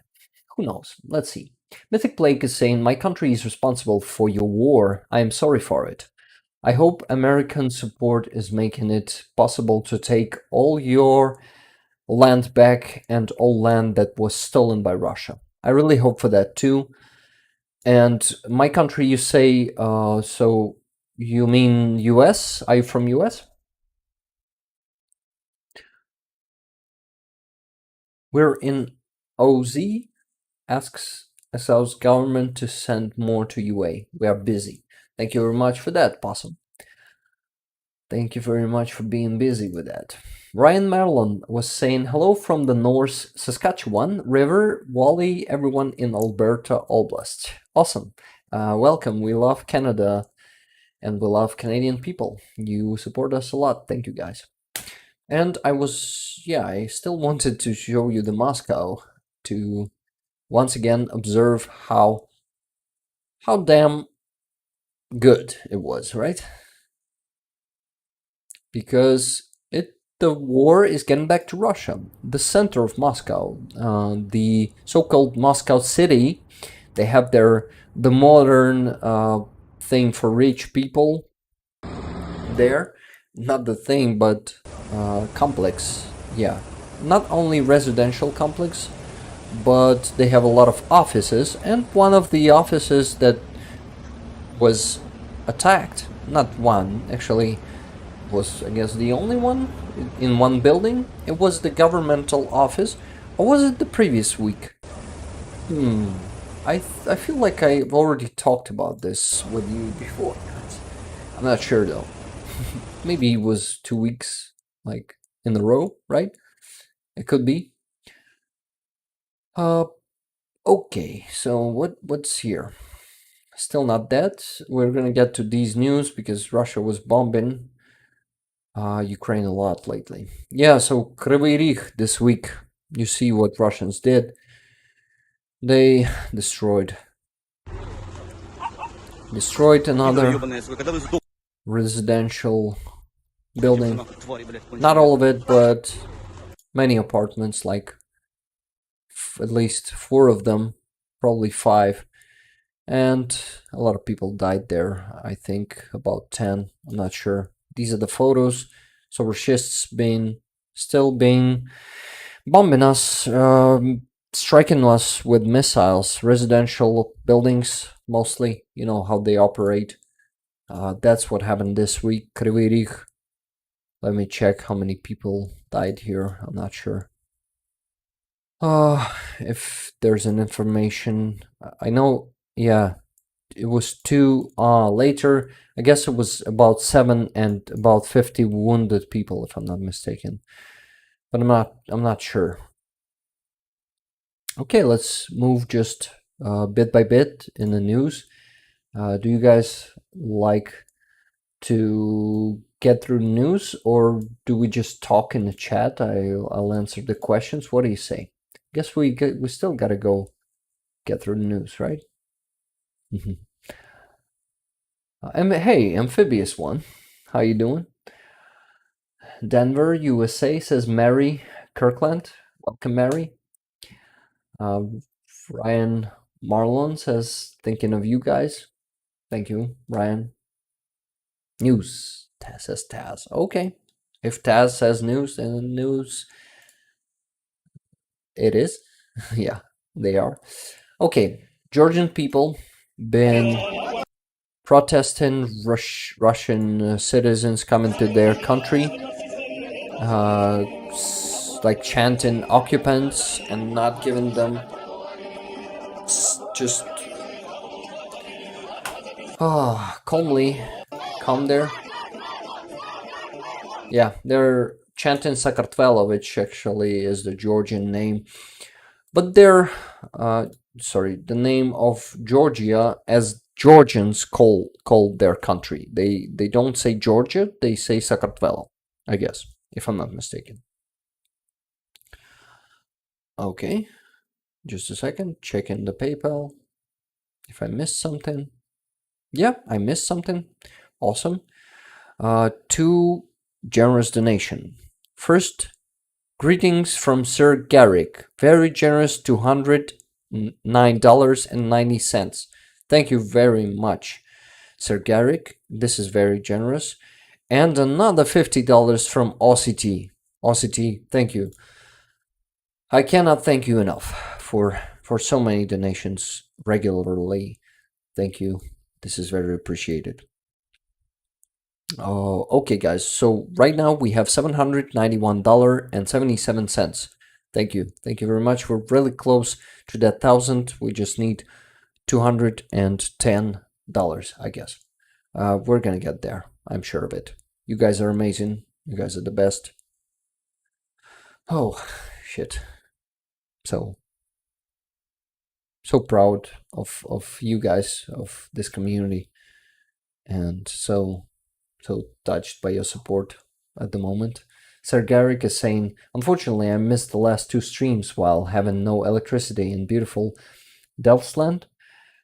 Who knows? Let's see. Mythic Plague is saying, my country is responsible for your war. I am sorry for it. I hope American support is making it possible to take all your land back and all land that was stolen by Russia. I really hope for that too. And my country, you say, so you mean US? Are you from US? We're in OZ, asks Assaul's government to send more to UA. We are busy. Thank you very much for that, Possum. Thank you very much for being busy with that. Ryan Marilyn was saying, hello from the North Saskatchewan River, Wally, everyone in Alberta Oblast. Awesome. Welcome. We love Canada and we love Canadian people. You support us a lot. Thank you, guys. And I still wanted to show you the Moscow to once again observe how damn good it was, right? Because the war is getting back to Russia. The center of Moscow, the so-called Moscow city, they have the modern thing for rich people there. Not the thing, but complex. Yeah, not only residential complex, but they have a lot of offices, and one of the offices that was attacked, not one, actually, was, I guess, the only one in one building. It was the governmental office, or was it the previous week? I feel like I've already talked about this with you before. I'm not sure though. Maybe it was 2 weeks, like, in a row, right? It could be. Okay, so what's here? Still not that. We're gonna get to these news because Russia was bombing Ukraine a lot lately. Yeah, so Kryvyi Rih this week, you see what Russians did. They destroyed another residential building. Not all of it, but many apartments, like at least 4 of them, probably 5. And a lot of people died there. I think about 10, I'm not sure. These are the photos. So fascists still being bombing us, striking us with missiles, residential buildings mostly. You know how they operate. That's what happened this week. Kryvyi Rih. Let me check how many people died here. I'm not sure. If there's an information, I know. Yeah, it was 2 later. I guess it was about 7 and about 50 wounded people, if I'm not mistaken. But I'm not sure. Okay, let's move just bit by bit in the news. Do you guys like to get through the news, or do we just talk in the chat? I'll answer the questions. What do you say? Guess we still gotta go get through the news, right? Hey, Amphibious One, how you doing? Denver, USA says Mary Kirkland. Welcome, Mary. Ryan Marlon says thinking of you guys. Thank you, Ryan. News. Taz says Taz. Okay. If Taz says news, then news it is. Yeah, they are. Okay. Georgian people been protesting Russian citizens coming to their country, like chanting occupants and not giving them just calm there. Yeah, they're chanting Sakartvelo, which actually is the Georgian name, but they're the name of Georgia as Georgians call their country. They don't say Georgia, they say Sakartvelo, I guess, if I'm not mistaken. Okay, just a second, checking the PayPal. If I missed something. Yeah, I missed something. Awesome. 2 generous donation. First, greetings from Sir Garrick. Very generous, $209.90. Thank you very much, Sir Garrick. This is very generous. And another $50 from OCT. OCT, thank you. I cannot thank you enough for so many donations regularly. Thank you. This is very appreciated. Okay, guys. So right now we have $791.77. Thank you. Thank you very much. We're really close to that 1,000. We just need $210, I guess. We're gonna get there. I'm sure of it. You guys are amazing. You guys are the best. Oh, shit. So proud of you guys, of this community, and so touched by your support at the moment. Sir Garrick is saying, unfortunately, I missed the last 2 streams while having no electricity in beautiful Delftsland.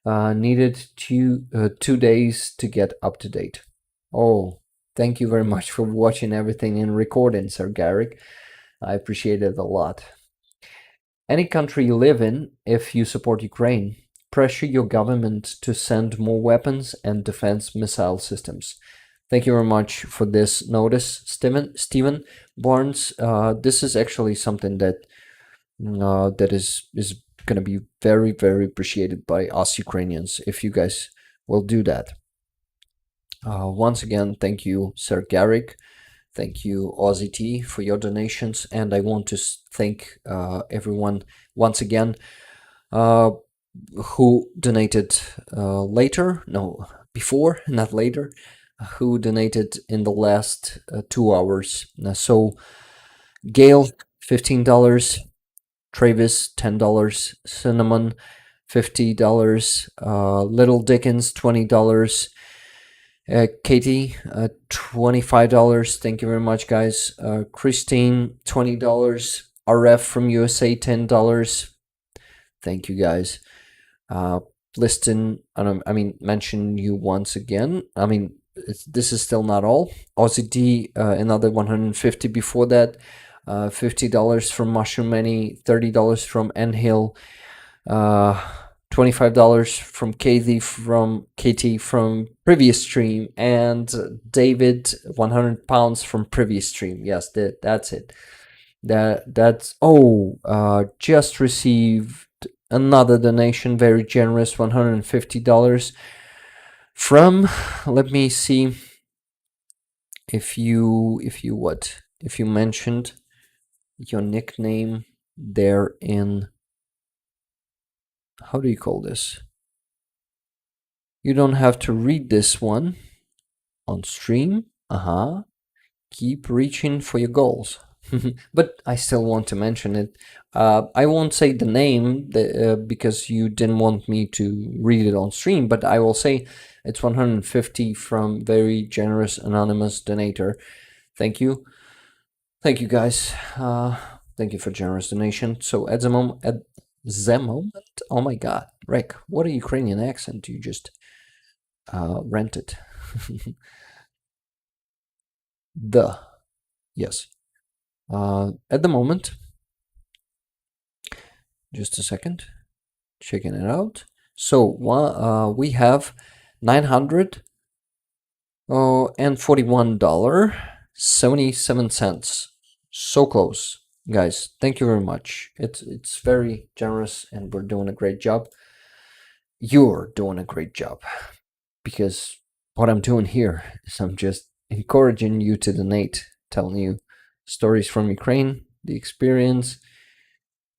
Needed 2 days to get up to date. Oh, thank you very much for watching everything and recording, Sir Garrick. I appreciate it a lot. Any country you live in, if you support Ukraine, pressure your government to send more weapons and defense missile systems. Thank you very much for this notice, Stephen Barnes. This is actually something that that is going to be very, very appreciated by us Ukrainians if you guys will do that. Once again, thank you, Sir Garrick. Thank you, Aussie T, for your donations, and I want to thank everyone once again who donated before, not later, who donated in the last 2 hours. So, Gail, $15, Travis, $10, Cinnamon, $50, Little Dickens, $20, Katie, $25. Thank you very much, guys. Christine, $20. RF from USA, $10. Thank you, guys. Mention you once again. This is still not all. Aussie D, another $150 before that. $50 from Mushroom Manny, $30 from N Hill, $25 from Katie from previous stream, and David, 100 pounds from previous stream. Yes, that's it. Just received another donation, very generous, $150 from, let me see if you mentioned your nickname there in, how do you call this? You don't have to read this one on stream. Keep reaching for your goals. But I still want to mention it. I won't say the name because you didn't want me to read it on stream, but I will say it's 150 from very generous anonymous donator. Thank you. Thank you, guys. Thank you for generous donation. So at the moment, oh my God, Rick, what a Ukrainian accent you just rented. Yes. At the moment, just a second, checking it out. So we have $941.77. So close, guys. Thank you very much. It's very generous, and we're doing a great job. you're doing a great job, because what I'm doing here is I'm just encouraging you to donate, telling you stories from Ukraine, the experience,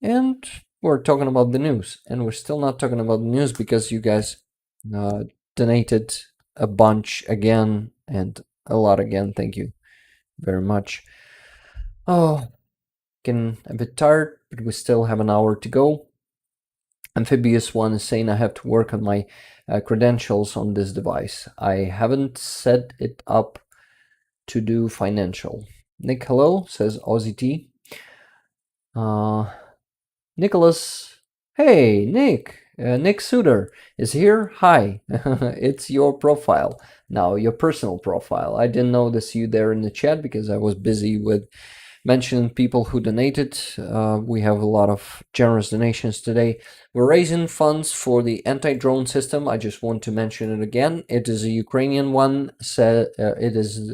and we're talking about the news. And we're still not talking about the news because you guys donated a bunch again, and a lot again. Thank you very much. Oh, getting a bit tired, but we still have an hour to go. Amphibious One is saying I have to work on my credentials on this device. I haven't set it up to do financial. Nick, hello, says Aussie T. Nicholas, hey, Nick. Nick Suter is here. Hi, it's your profile now, your personal profile. I didn't notice you there in the chat because I was busy with mentioning people who donated. We have a lot of generous donations today. We're raising funds for the anti-drone system. I just want to mention it again. It is a Ukrainian one. It is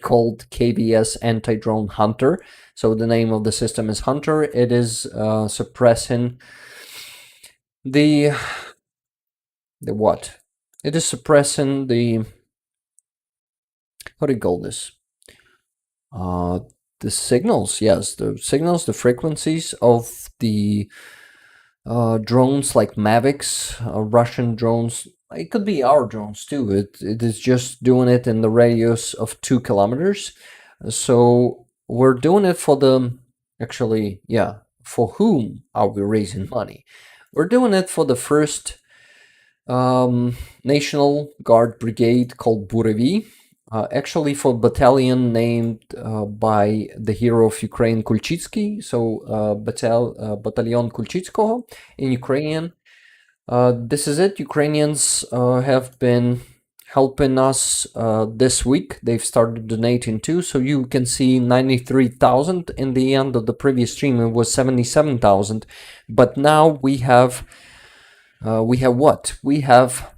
called KBS Anti-Drone Hunter. So the name of the system is Hunter. It is suppressing the what? It is suppressing the, how do you call this? The signals, yes, the signals, the frequencies of the drones like Mavics, Russian drones. It could be our drones too. It is just doing it in the radius of 2 kilometers. So we're doing it for the, actually, yeah, for whom are we raising money? We're doing it for the first National Guard Brigade called Burevii. Actually for battalion named by the hero of Ukraine, Kulchitsky, so Battalion Kulchitskoho in Ukrainian. This is it. Ukrainians have been helping us this week. They've started donating too, so you can see 93,000. In the end of the previous stream, it was 77,000, but now we have what? We have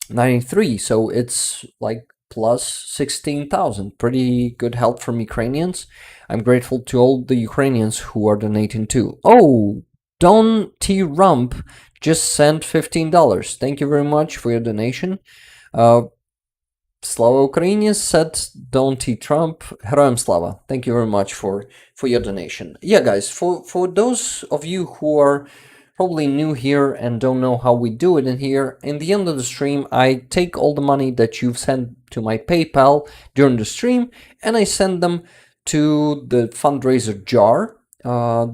93, so it's like plus 16,000. Pretty good help from Ukrainians. I'm grateful to all the Ukrainians who are donating too. Oh, Don T. Rump just sent $15. Thank you very much for your donation. Slava Ukraini said Don T. Trump. Heroям Slava. Thank you very much for your donation. Yeah, guys, for those of you who are probably new here and don't know how we do it in here, in the end of the stream, I take all the money that you've sent to my PayPal during the stream, and I send them to the fundraiser jar,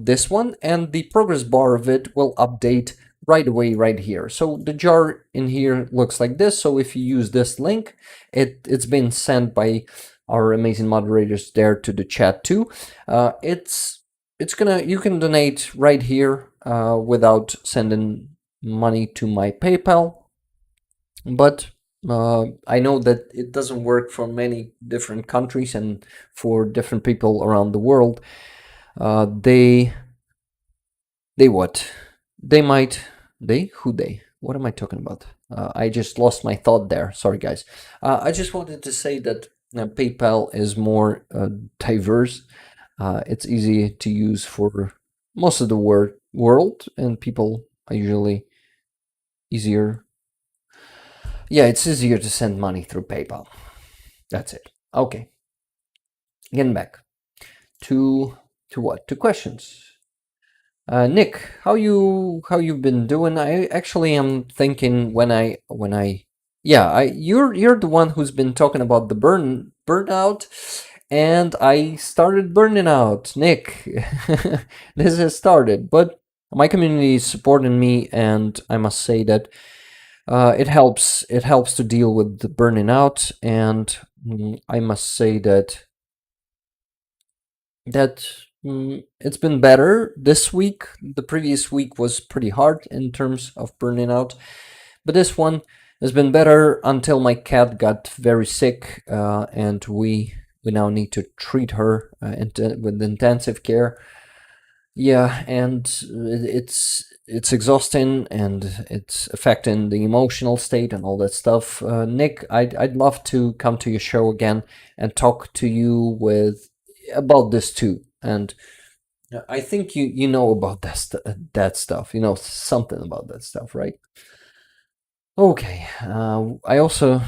this one, and the progress bar of it will update right away right here. So the jar in here looks like this. So if you use this link, it's been sent by our amazing moderators there to the chat too. You can donate right here without sending money to my PayPal, but I know that it doesn't work for many different countries and for different people around the world. What am I talking about? I just lost my thought there. Sorry, guys. I just wanted to say that PayPal is more diverse. It's easy to use for most of the world, and people are usually easier. Yeah, it's easier to send money through PayPal. That's it. Okay. Getting back to what? To questions. Nick, how you've been doing? I actually am thinking you're the one who's been talking about the burnout, and I started burning out. Nick, this has started, but my community is supporting me, and I must say that it helps to deal with the burning out, and I must say that it's been better this week. The previous week was pretty hard in terms of burning out, but this one has been better until my cat got very sick, and we now need to treat her with intensive care. Yeah, and it's exhausting, and it's affecting the emotional state and all that stuff. Nick, I'd love to come to your show again and talk to you about this too. And I think you know about that stuff. You know something about that stuff, right? Okay. I also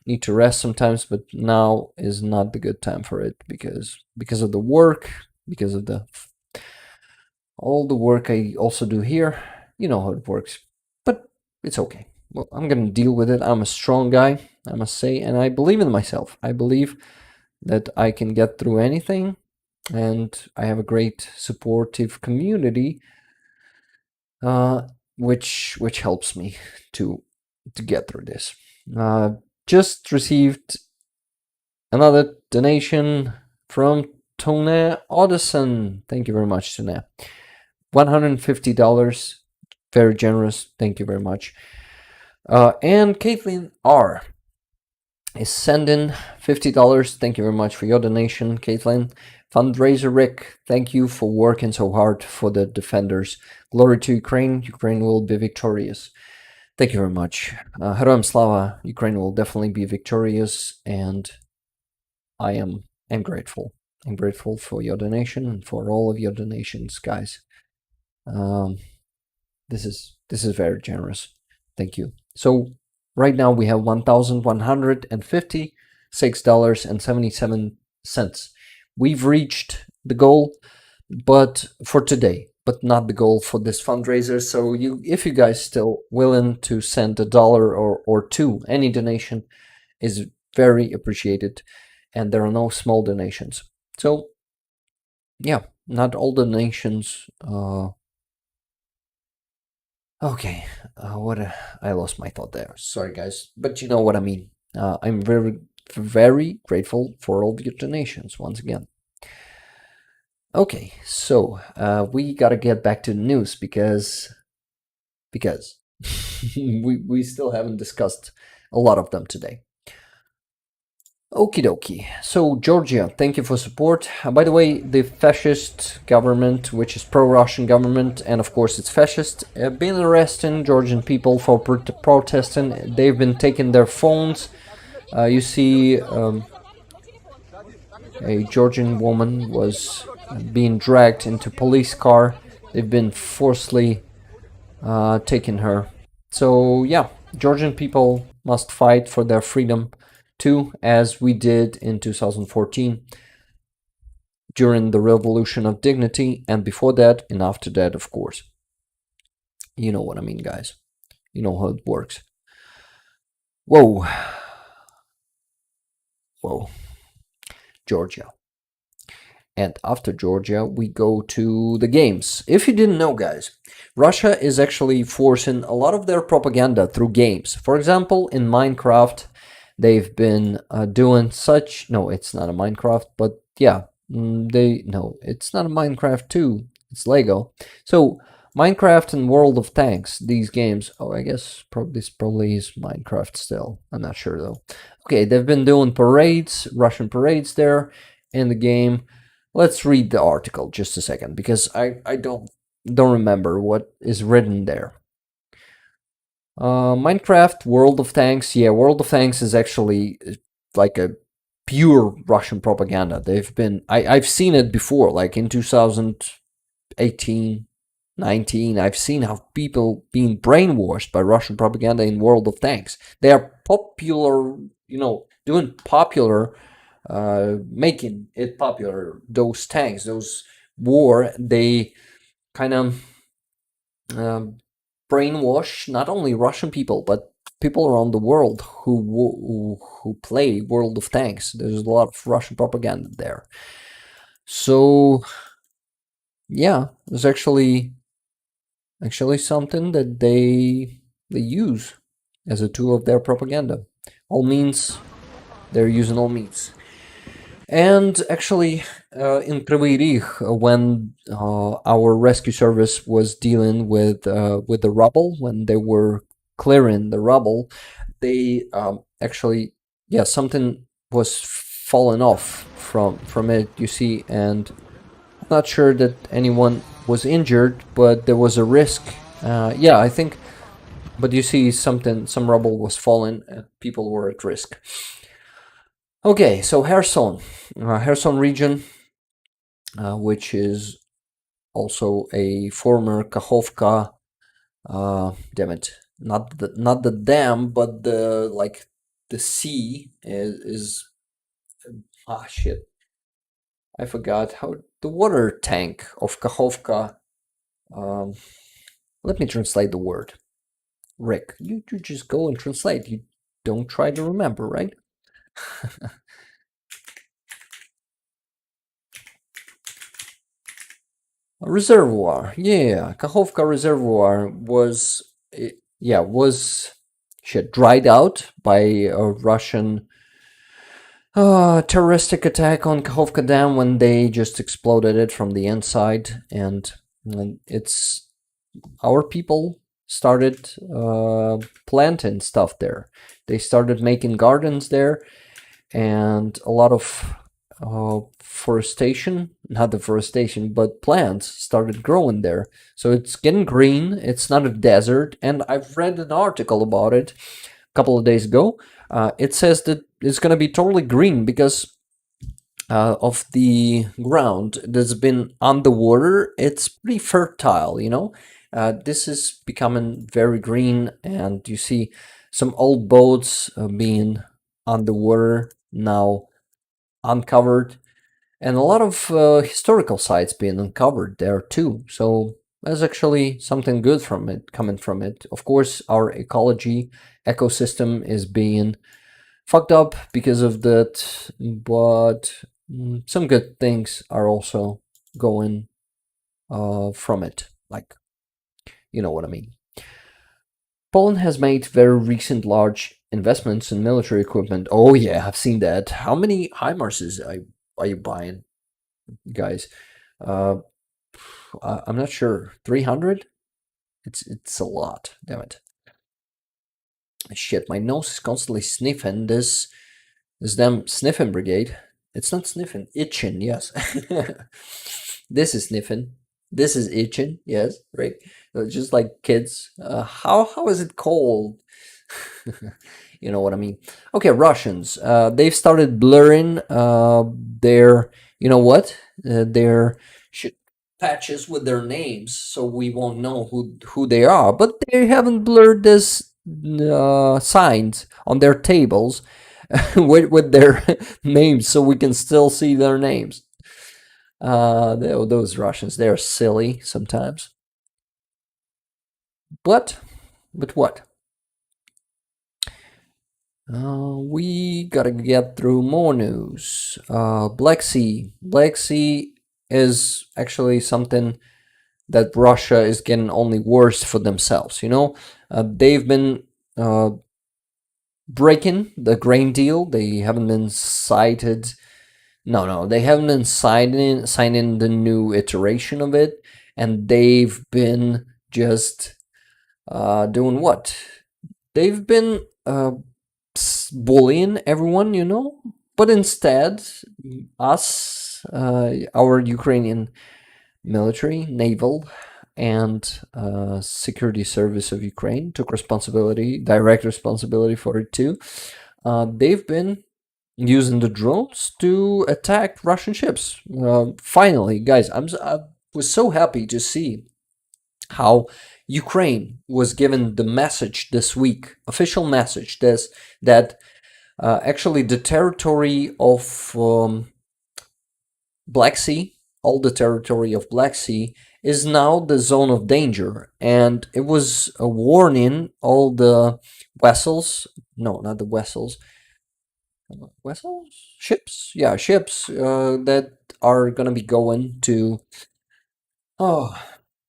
need to rest sometimes, but now is not the good time for it because of the work, because of all the work I also do here. You know how it works, but it's okay. Well, I'm gonna deal with it. I'm a strong guy, I must say, and I believe in myself. I believe that I can get through anything, and I have a great supportive community, uh, which helps me to get through this. Just received another donation from Tone Odison. Thank you very much, Tone. $150. Very generous. Thank you very much. And Caitlin R is sending $50. Thank you very much for your donation, Caitlin. Fundraiser Rick, thank you for working so hard for the defenders. Glory to Ukraine. Ukraine will be victorious. Thank you very much. Heroям Slava. Ukraine will definitely be victorious, and I am grateful. I'm grateful for your donation and for all of your donations, guys. This is very generous. Thank you. So right now we have $1,156.77. We've reached the goal, but for today, but not the goal for this fundraiser. So if you guys still willing to send $1 or $2, any donation is very appreciated, and there are no small donations. So yeah, not all donations. Okay, I lost my thought there. Sorry, guys, but you know what I mean. I'm very, very grateful for all your donations once again. Okay, so we gotta get back to the news because we still haven't discussed a lot of them today. Okie dokie. So Georgia, thank you for support. By the way, the fascist government, which is pro-Russian government, and of course it's fascist, have been arresting Georgian people for protesting. They've been taking their phones. You see, a Georgian woman was being dragged into police car. They've been forcibly taking her. So yeah, Georgian people must fight for their freedom too, as we did in 2014 during the Revolution of Dignity, and before that and after that, of course. You know what I mean, guys. You know how it works. Whoa. Georgia. And after Georgia, we go to the games. If you didn't know, guys, Russia is actually forcing a lot of their propaganda through games. For example, in Minecraft, they've been doing such... No, it's not a Minecraft, but yeah, it's not a Minecraft 2. It's Lego. So Minecraft and World of Tanks, these games... Oh, I guess this probably is Minecraft still. I'm not sure, though. Okay, they've been doing parades, Russian parades there in the game. Let's read the article just a second, because I don't remember what is written there. Minecraft, World of Tanks. Yeah, World of Tanks is actually like a pure Russian propaganda. I've seen it before, like in 2018, 19. I've seen how people being brainwashed by Russian propaganda in World of Tanks. They are popular, doing popular, making it popular. Those tanks, those war, they kind of brainwash not only Russian people but people around the world who play World of Tanks. There's a lot of Russian propaganda there. So yeah, there's actually something that they use as a tool of their propaganda. All means, they're using all means. And actually, in Kryvyi Rih, when our rescue service was dealing with the rubble, when they were clearing the rubble, they something was falling off from it, you see, and I'm not sure that anyone was injured, but there was a risk. I think, but you see, some rubble was falling, and people were at risk. Okay, so Kherson region, which is also a former Kakhovka. Damn it! Not the dam, but the sea is shit. I forgot how the water tank of Kakhovka. Um, Let me translate the word. Rick, you just go and translate. You don't try to remember, right? A reservoir. Yeah, Kakhovka reservoir was shit dried out by a Russian terroristic attack on Kakhovka Dam when they just exploded it from the inside, and it's our people started planting stuff there. They started making gardens there, and a lot of forestation, not deforestation, but plants started growing there. So it's getting green. It's not a desert, and I've read an article about it a couple of days ago. It says that it's going to be totally green because of the ground that's been underwater. It's pretty fertile, you know. This is becoming very green, and you see some old boats being underwater now uncovered, and a lot of historical sites being uncovered there too. So there's actually something good from it coming from it. Of course, our ecosystem is being fucked up because of that, but some good things are also going from it. Like, you know what I mean. Poland has made very recent large investments in military equipment. Oh yeah, I've seen that. How many HIMARSs are you buying, guys? I'm not sure. 300? It's a lot. Damn it. Shit, my nose is constantly sniffing. This damn sniffing brigade. It's not sniffing, itching. Yes. This is sniffing. This is itching. Yes, right. Just like kids. How is it cold? You know what I mean. Okay, Russians. They've started blurring their. You know what? Their patches with their names, so we won't know who they are. But they haven't blurred this signs on their tables with their names, so we can still see their names. Those Russians, they're silly sometimes. But what? We gotta get through more news. Black Sea. Black Sea is actually something that Russia is getting only worse for themselves. You know, they've been breaking the grain deal. They haven't been cited. No, they haven't been signing the new iteration of it, and they've been just doing what? They've been bullying everyone, you know. But instead, us, our Ukrainian military, naval, and security service of Ukraine took direct responsibility for it too. They've been using the drones to attack Russian ships. Finally, guys, I was so happy to see how Ukraine was given the message this week, official message, that actually the territory of Black Sea, all the territory of Black Sea, is now the zone of danger, and it was a warning all the vessels. No, not the vessels. Ships. Yeah, ships that are gonna be going to. Oh,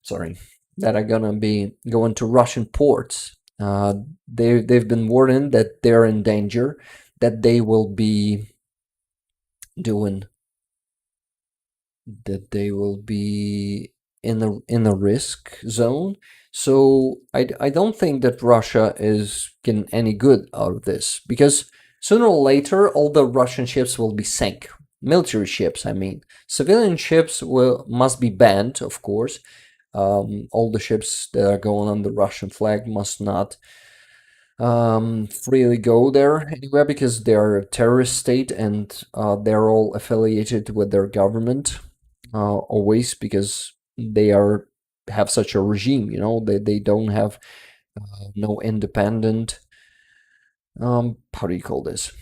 sorry. That are gonna be going to Russian ports. They've been warned that they're in danger, that they will be doing, that they will be in a risk zone. So I don't think that Russia is getting any good out of this, because sooner or later all the Russian ships will be sank. Military ships, I mean. Civilian ships must be banned, of course. All the ships that are going on the Russian flag must not freely go there anywhere, because they're a terrorist state, and they're all affiliated with their government always, because they have such a regime. They don't have no independent, how do you call this,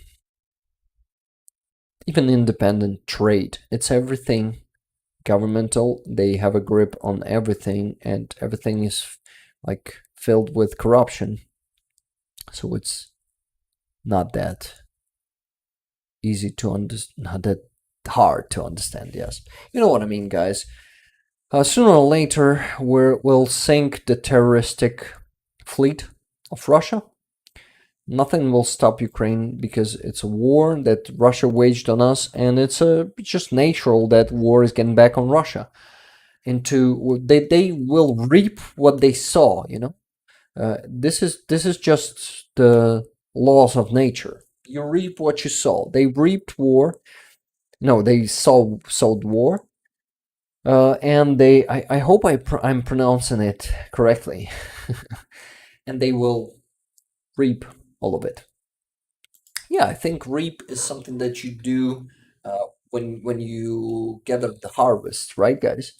even independent trade. It's everything governmental. They have a grip on everything, and everything is like filled with corruption. So it's not that easy to understand, not that hard to understand. Yes, you know what I mean, guys. Sooner or later, we'll sink the terroristic fleet of Russia. Nothing will stop Ukraine, because it's a war that Russia waged on us, and it's just natural that war is getting back on Russia. They will reap what they sow. This is just the laws of nature. You reap what you sow. They reaped war. No, they sowed war. And I hope I'm pronouncing it correctly. And they will reap all of it. Yeah, I think reap is something that you do when you gather the harvest, right, guys?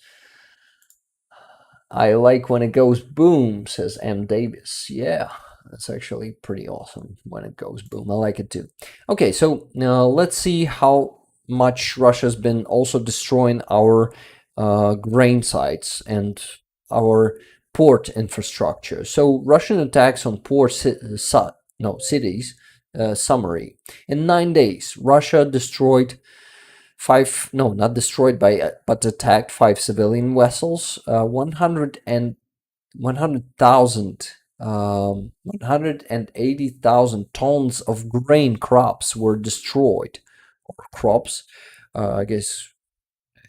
I like when it goes boom, says M. Davis. Yeah, that's actually pretty awesome when it goes boom. I like it too. Okay, so now let's see how much Russia's been also destroying our grain sites and our port infrastructure. So Russian attacks on port cities. Summary: in 9 days, Russia destroyed not destroyed but attacked 5 civilian vessels. 180,000 tons of grain crops were destroyed, or crops, I guess.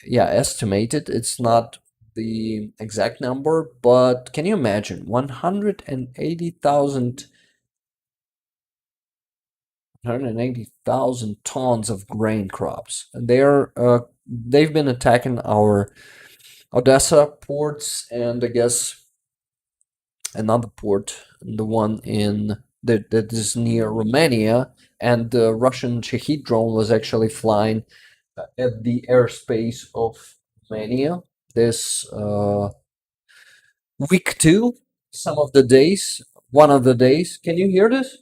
Yeah, estimated. It's not the exact number, but can you imagine 180,000 tons of grain crops? They've been attacking our Odessa ports, and I guess another port, the one that is near Romania, and the Russian Shahid drone was actually flying at the airspace of Romania this week too. Some of the days, one of the days. Can you hear this?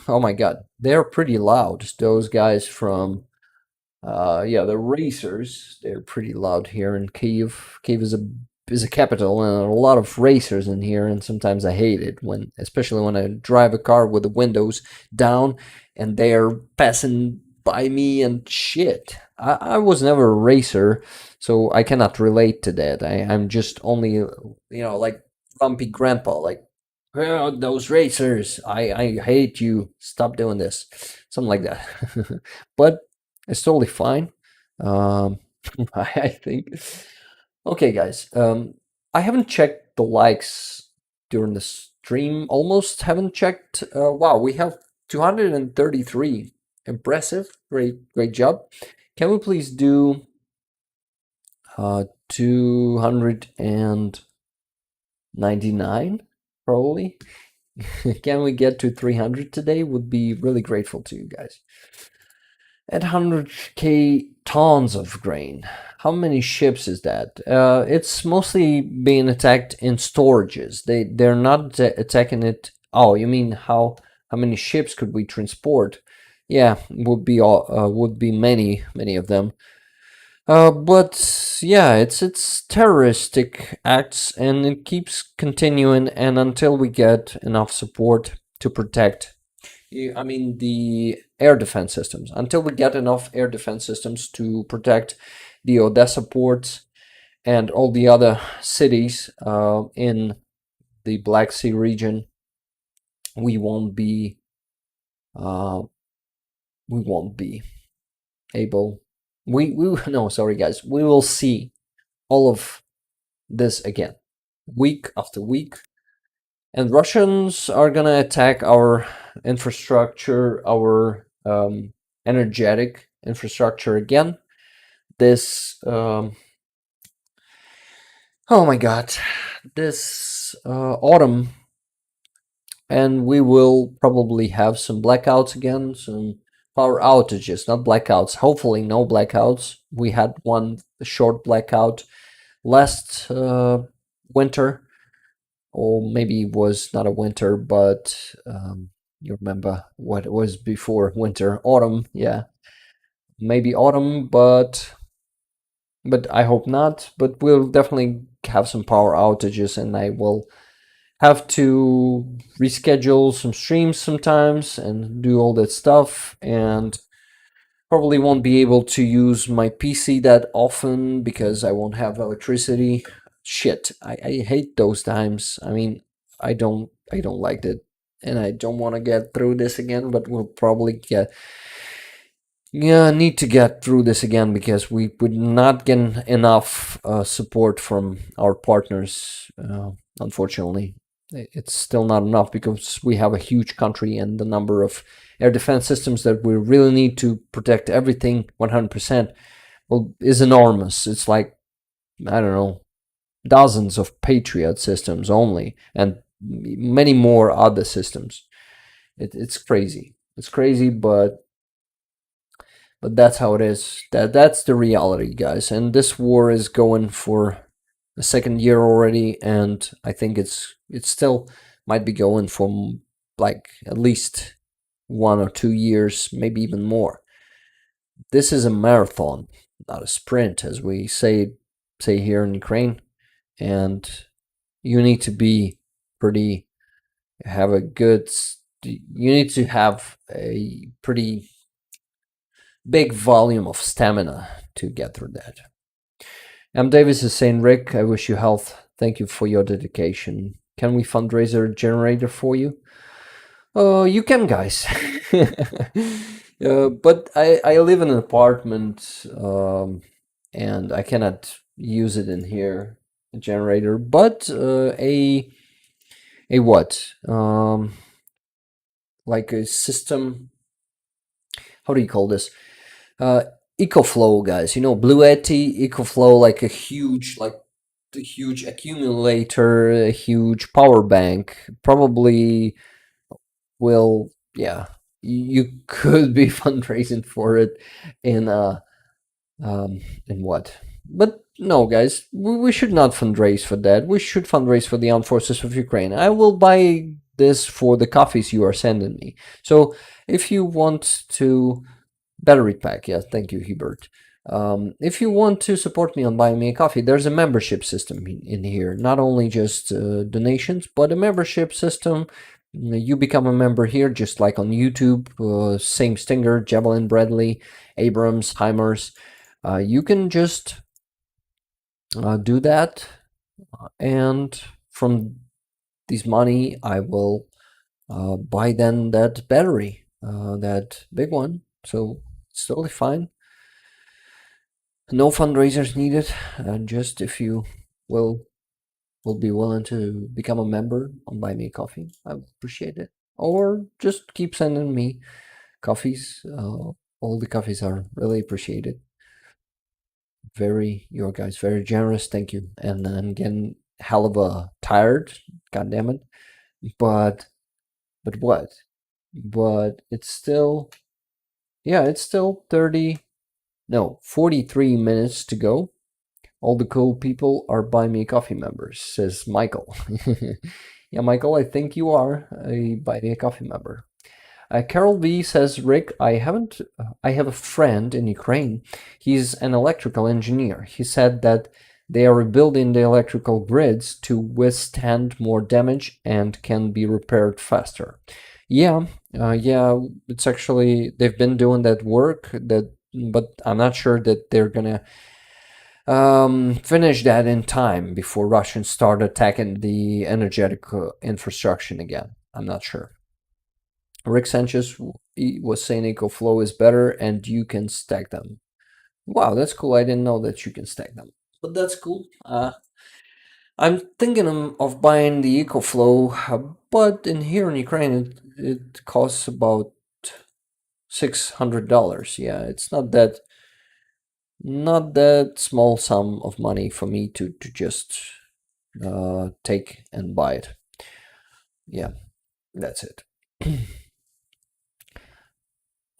Oh my god, they're pretty loud. Those guys from the racers. They're pretty loud here in Kiev. Kiev is a capital, and there are a lot of racers in here, and sometimes I hate it, especially when I drive a car with the windows down and they're passing by me and shit. I was never a racer, so I cannot relate to that. I'm just only, like grumpy grandpa, like, oh, those racers, I hate you, stop doing this, something like that. But it's totally fine. I think. Okay, guys. I haven't checked the likes during the stream. Almost haven't checked. Wow, we have 233. Impressive. Great job. Can we please do 299? Probably. Can we get to 300 today? Would be really grateful to you guys. At 100k tons of grain. How many ships is that? It's mostly being attacked in storages. They're not attacking it. Oh, you mean how many ships could we transport? Yeah, would be many of them. But yeah, it's terroristic acts, and it keeps continuing, and until we get enough support to protect, the air defense systems, until we get enough air defense systems to protect the Odessa ports and all the other cities in the Black Sea region, we won't be able. No, sorry guys, we will see all of this again, week after week, and Russians are gonna attack our infrastructure, our energetic infrastructure again this oh my god, this autumn, and we will probably have some blackouts again, some power outages, not blackouts. Hopefully no blackouts. We had one short blackout last winter, or maybe it was not a winter, but you remember what it was before winter, autumn, yeah, maybe autumn, but I hope not. But we'll definitely have some power outages, and I will have to reschedule some streams sometimes and do all that stuff, and probably won't be able to use my PC that often because I won't have electricity. Shit, I hate those times. I mean, I don't like it, and I don't want to get through this again. But we'll probably need to get through this again because we would not get enough support from our partners. Unfortunately, it's still not enough because we have a huge country and the number of air defense systems that we really need to protect everything 100%, well, is enormous. It's like, I don't know, dozens of Patriot systems only, and many more other systems. It's crazy. It's crazy, but that's how it is. That's the reality, guys. And this war is going for the second year already, and I think it still might be going for like at least 1 or 2 years, maybe even more. This is a marathon, not a sprint, as we say here in Ukraine. And you need to be pretty have a good. You need to have a pretty big volume of stamina to get through that. M. Davis is saying, Rick, I wish you health. Thank you for your dedication. Can we fundraise a generator for you? Oh, you can, guys. But I live in an apartment, and I cannot use it in here, a generator. But a what? Like a system. How do you call this? EcoFlow, guys. You know, Burevii, EcoFlow, like a huge accumulator, a huge power bank. Probably will, yeah. You could be fundraising for it in what? But no, guys, we should not fundraise for that. We should fundraise for the armed forces of Ukraine. I will buy this for the coffees you are sending me. So if you want to battery pack, yeah, thank you, Hebert. If you want to support me on buying me a coffee, there's a membership system in here. Not only just donations, but a membership system. You become a member here, just like on YouTube. Same Stinger, Javelin, Bradley, Abrams, Heimers. You can just do that, and from this money, I will buy then that battery, that big one. So it's totally fine. No fundraisers needed, and just if you will be willing to become a member on Buy Me a Coffee, I would appreciate it. Or just keep sending me coffees. All the coffees are really appreciated. You're guys very generous. Thank you. And I'm getting hell of a tired. God damn it. But what? But it's still, yeah, it's still 43 minutes to go. All the cool people are Buy Me a Coffee members, says Michael. Yeah, Michael, I think you are a Buy Me a Coffee member. Carol V says, Rick, I have a friend in Ukraine. He's an electrical engineer. He said that they are rebuilding the electrical grids to withstand more damage and can be repaired faster. Yeah, it's actually, they've been doing that work, but I'm not sure that they're gonna finish that in time before Russians start attacking the energetic infrastructure again. I'm not sure. Rick Sanchez was saying EcoFlow is better and you can stack them. Wow, that's cool. I didn't know that you can stack them, but that's cool. I'm thinking of buying the EcoFlow, but here in Ukraine it costs about $600. Yeah, it's not that small sum of money for me to just take and buy it. Yeah, that's it.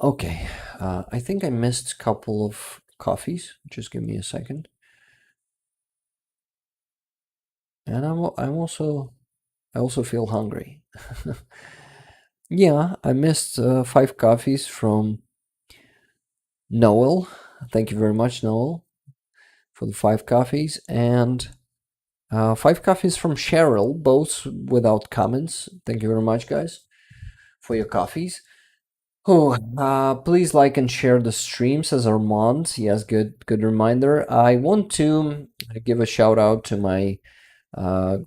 Okay, I think I missed a couple of coffees. Just give me a second. And I also feel hungry. Yeah, I missed 5 coffees from Noel. Thank you very much, Noel, for the 5 coffees, and 5 coffees from Cheryl, both without comments. Thank you very much, guys, for your coffees. Oh, please like and share the stream, says Armand. Yes, good reminder. I want to give a shout out to my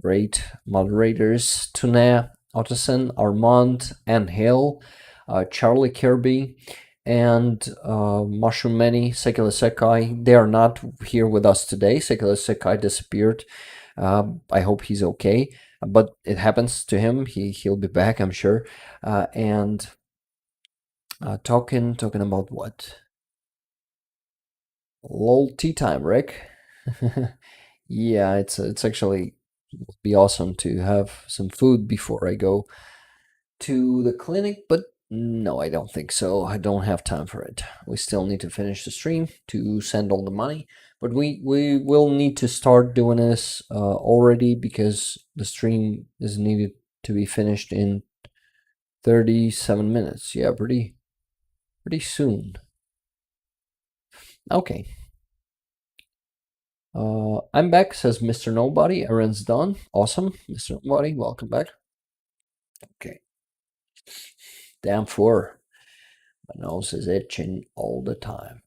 great moderators, Tune Ottoson, Armand, Ann Hill, Charlie Kirby, and Mushroom Many, Secular Sekai. They are not here with us today. Secular Sekai disappeared. I hope he's okay, but it happens to him. He'll be back, I'm sure. And talking about what? LOL tea time, Rick. Yeah, it's actually would be awesome to have some food before I go to the clinic, but no, I don't think so. I don't have time for it. We still need to finish the stream to send all the money, but we will need to start doing this already because the stream is needed to be finished in 37 minutes. Yeah, pretty soon. Okay. I'm back, says Mr. Nobody. Errand's done. Awesome. Mr. Nobody, welcome back. Okay. Damn 4. My nose is itching all the time.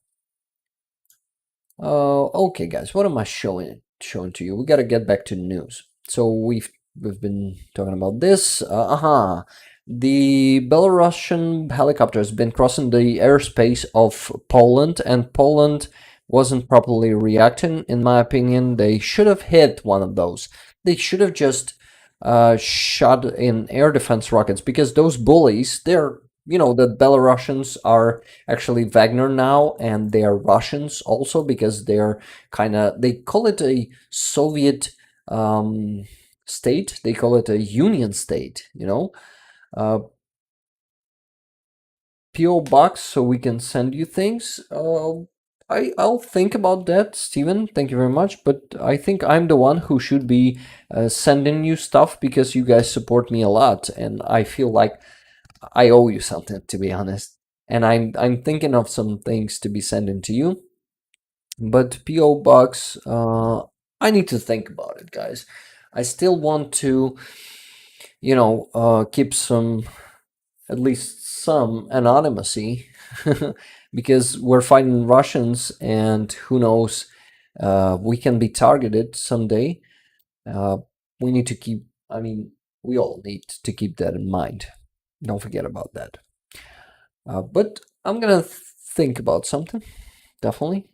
Okay, guys, what am I showing to you? We gotta get back to news. So we've been talking about this. The Belarusian helicopter has been crossing the airspace of Poland, and Poland wasn't properly reacting. In my opinion, they should have hit one of those. They should have just shot in air defense rockets, because those bullies, they're, the Belarusians are actually Wagner now, and they are Russians also, because they're they call it a Soviet state. They call it a union state, PO box, so we can send you things. I'll think about that, Steven. Thank you very much. But I think I'm the one who should be sending you stuff, because you guys support me a lot, and I feel like I owe you something, to be honest. And I'm thinking of some things to be sending to you. But PO box, I need to think about it, guys. I still want to, keep some, at least some anonymity, because we're fighting Russians, and who knows, we can be targeted someday. We need to keep, we all need to keep that in mind. Don't forget about that. But I'm gonna think about something, definitely.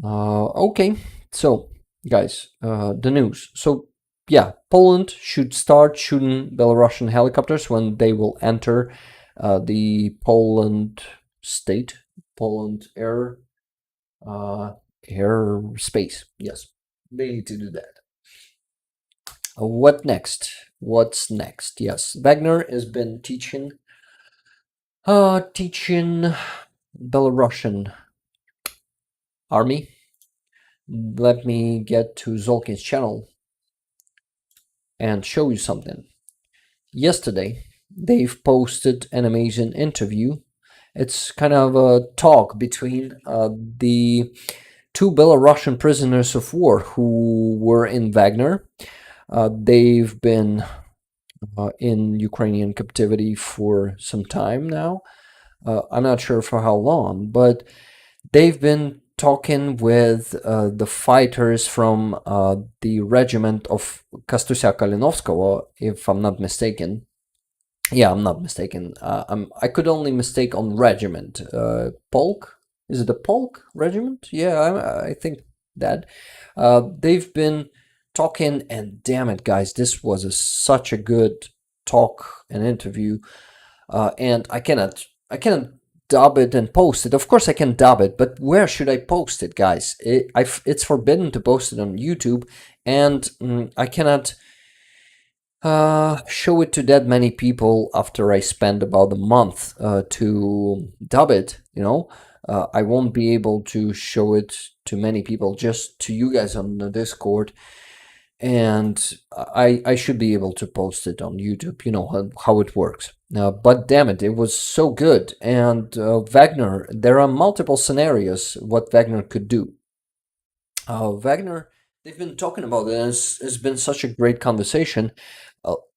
Okay, so guys, the news. So yeah, Poland should start shooting Belarusian helicopters when they will enter the Poland state, Poland air space. Yes, they need to do that. What next? What's next? Yes, Wagner has been teaching Belarusian army. Let me get to Zolkin's channel and show you something. Yesterday, they've posted an amazing interview. It's kind of a talk between the 2 Belarusian prisoners of war who were in Wagner. They've been in Ukrainian captivity for some time now. I'm not sure for how long, but they've been talking with the fighters from the regiment of Kastusia Kalinovskого, if I'm not mistaken. Yeah, I'm not mistaken. I could only mistake on regiment. Polk? Is it a polk regiment? Yeah, I think that. They've been talking, and damn it, guys, this was such a good talk and interview. And I cannot dub it and post it. Of course I can dub it, but where should I post it, guys? It's forbidden to post it on YouTube, and I cannot show it to that many people after I spend about a month to dub it, I won't be able to show it to many people, just to you guys on the Discord. and I should be able to post it on YouTube. You know how it works. But damn it, it was so good. And Wagner, there are multiple scenarios what Wagner could do. Wagner, they've been talking about it, and it's been such a great conversation.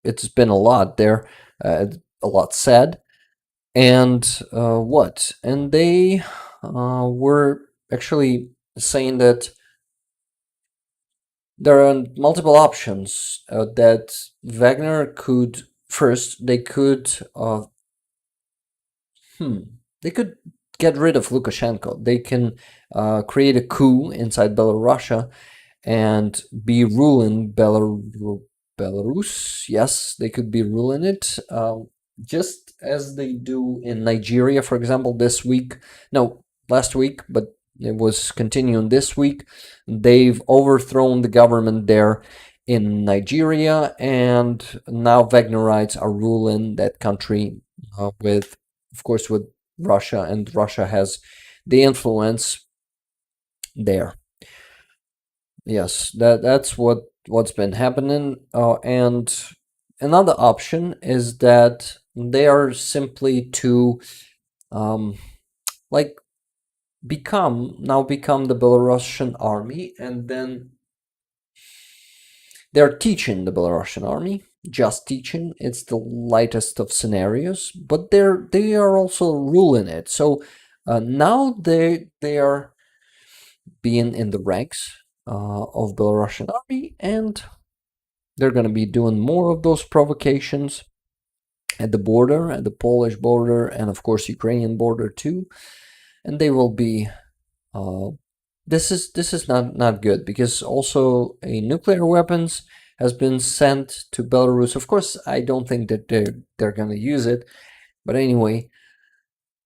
It's been a lot there, a lot said. And what? And they were actually saying that there are multiple options that Wagner could. First, they could they could get rid of Lukashenko. They can create a coup inside Belarus and be ruling Belarus. Yes, they could be ruling it, just as they do in Nigeria, for example, this week. No, last week, but it was continuing this week. They've overthrown the government there in Nigeria, and now Wagnerites are ruling that country with, of course, with Russia, and Russia has the influence there. Yes, that's what's been happening. And another option is that they are simply to like become the Belarusian army, and then they're teaching the Belarusian army, just teaching. It's the lightest of scenarios, but they are also ruling it. So now they are being in the ranks of Belarusian army, and they're going to be doing more of those provocations at the border, at the Polish border, and of course Ukrainian border too. And they will be. This is not good, because also a nuclear weapons has been sent to Belarus. Of course, I don't think that they're going to use it, but anyway,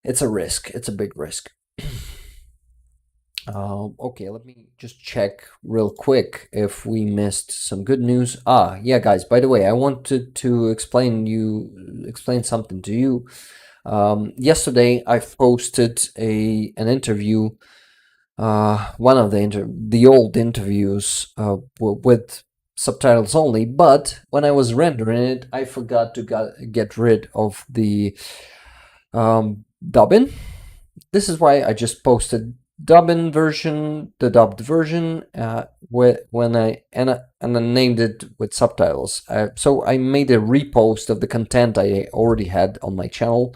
it's a risk. It's a big risk. Okay, let me just check real quick if we missed some good news. Yeah, guys, by the way, I wanted to explain something to you. Yesterday I posted an interview, one of the old interviews with subtitles only, but when I was rendering it, I forgot to get rid of the dubbing. This is why I just posted the dubbed version, when I named it with subtitles. So I made a repost of the content I already had on my channel.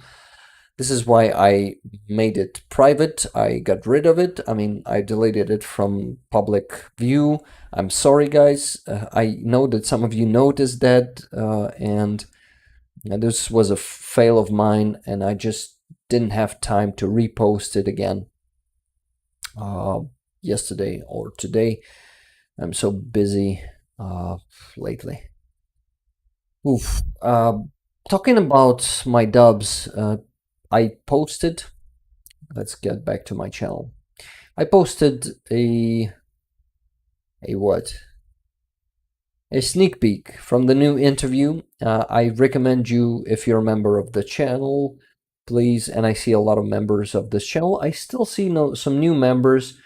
This is why I made it private. I got rid of it. I mean, I deleted it from public view. I'm sorry, guys. I know that some of you noticed that, and this was a fail of mine, and I just didn't have time to repost it again yesterday or today. I'm so busy lately. Oof. Talking about my dubs, I posted. Let's get back to my channel. I posted a sneak peek from the new interview. I recommend you, if you're a member of the channel, please. And I see a lot of members of this channel. I still see some new members,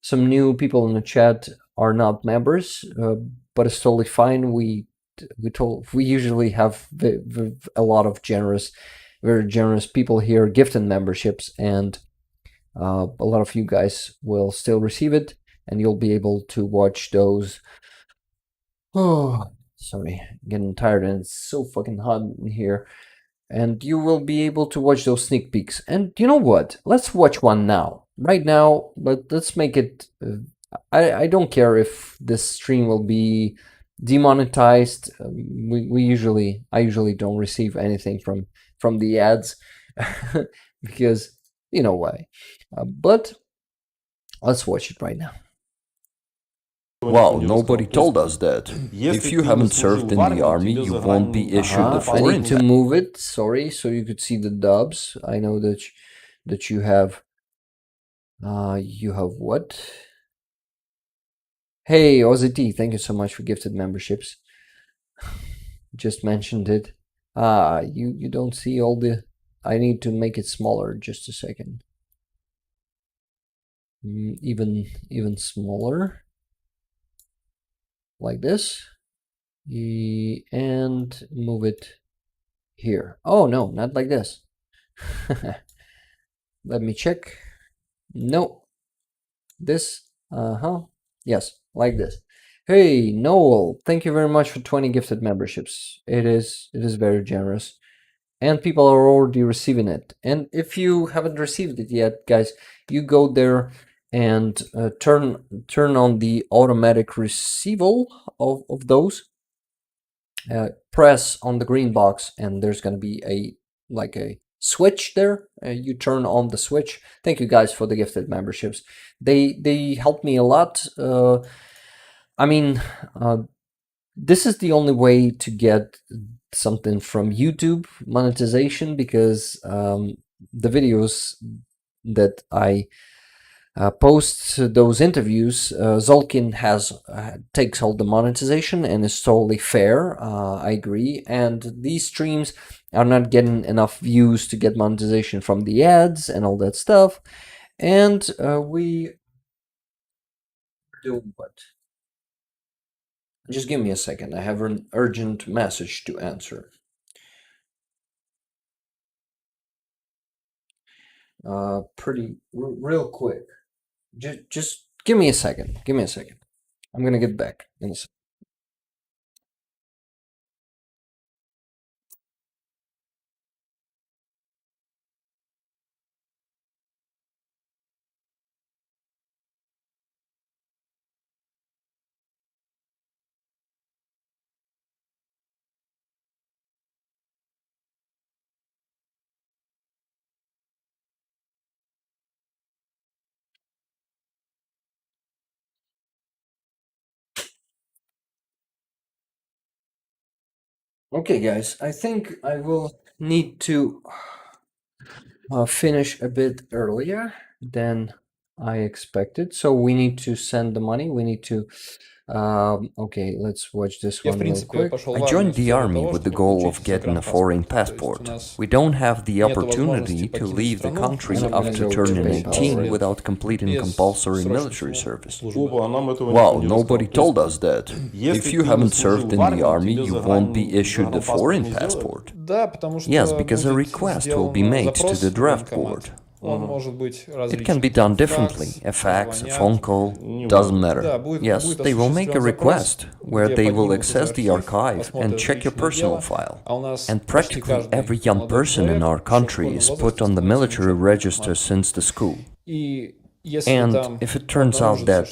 some new people in the chat are not members, but it's totally fine. We usually have a lot of very generous people here gifting memberships, and a lot of you guys will still receive it, and you'll be able to watch those. Oh, sorry, getting tired, and it's so fucking hot in here. And you will be able to watch those sneak peeks. And you know what? Let's watch one now. Right now, but let's make it... I don't care if this stream will be demonetized. I usually don't receive anything from the ads, because you know why. But let's watch it right now. Wow, nobody told us that. If you haven't served in the army, you won't be issued the I foreign need to move it, sorry, so you could see the dubs. I know that you have... you have what? Hey, OZT, thank you so much for gifted memberships. Just mentioned it. You don't see all the... I need to make it smaller, just a second. Even smaller. like this, and move it here. Oh no, not like this. Let me check. No, this, yes, like this. Hey Noel, thank you very much for 20 gifted memberships. It is very generous, and people are already receiving it. And if you haven't received it yet, guys, you go there and turn on the automatic receival of those. Press on the green box, and there's going to be a switch there. You turn on the switch. Thank you guys for the gifted memberships. They help me a lot. I mean, this is the only way to get something from YouTube monetization, because the videos that I post those interviews, Zolkin takes all the monetization, and is totally fair. I agree. And these streams are not getting enough views to get monetization from the ads and all that stuff. And we do what? Just give me a second. I have an urgent message to answer. Real quick. Just give me a second. Give me a second. I'm gonna get back in a second. Okay, guys, I think I will need to finish a bit earlier than I expected. So we need to send the money. We need to. Okay, let's watch this one real quick. I joined the army with the goal of getting a foreign passport. We don't have the opportunity to leave the country after turning 18 without completing compulsory military service. Wow, nobody told us that. If you haven't served in the army, you won't be issued a foreign passport. Yes, because a request will be made to the draft board. It can be done differently. A fax, a phone call, doesn't matter. Yes, they will make a request where they will access the archive and check your personal file. And practically every young person in our country is put on the military register since the school. And if it turns out that,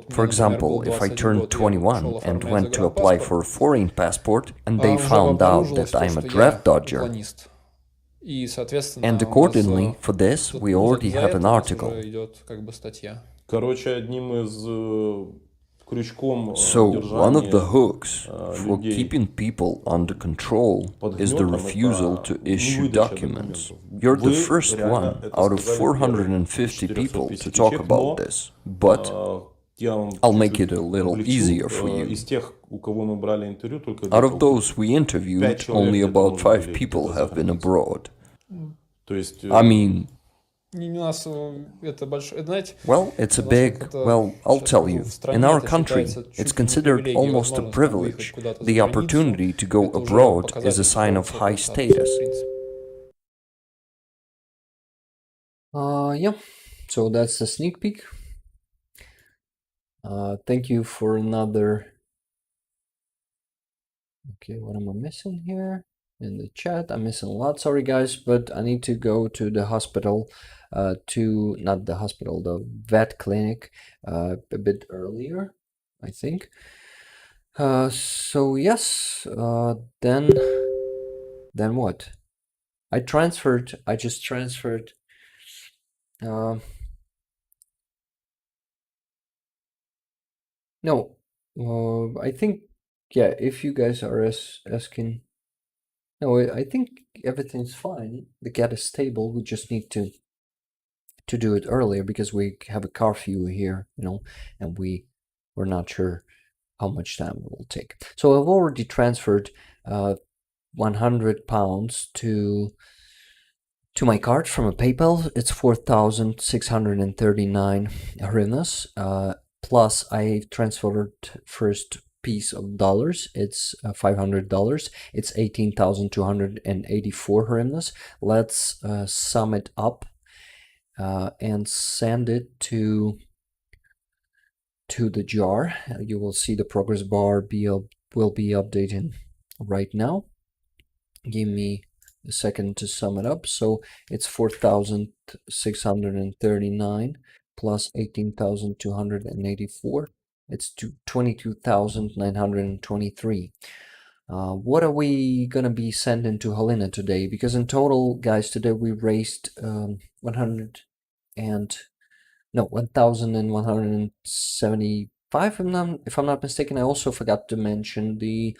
for example, if I turned 21 and went to apply for a foreign passport and they found out that I'm a draft dodger, and accordingly, for this, we already have an article. So, one of the hooks for keeping people under control is the refusal to issue documents. You're the first one out of 450 people to talk about this, but I'll make it a little easier for you. Out of those we interviewed, only about 5 people have been abroad. I mean, well, it's a big, well, I'll tell you, in our country, it's considered almost a privilege. The opportunity to go abroad is a sign of high status. Yeah, so that's a sneak peek. Thank you for another. Okay, what am I missing here in the chat? I'm missing a lot, sorry guys, but I need to go to the hospital, not the hospital, the vet clinic, a bit earlier, I think. So yes, then what? I just transferred. No, I think, yeah, if you guys are asking, no, I think everything's fine. The cat is stable. We just need to do it earlier because we have a curfew here, and we're not sure how much time it will take. So I've already transferred £100 to my card from a PayPal. It's 4,639 hryvnias. plus I transferred first piece of dollars. It's $500. It's 18,284 hryvnias. Let's sum it up and send it to the jar. You will see the progress bar will be updating right now. Give me a second to sum it up. So it's 4,639 plus 18,284. It's 22,923. What are we gonna be sending to Helena today? Because in total, guys, today we raised 1,175 if I'm not mistaken. I also forgot to mention the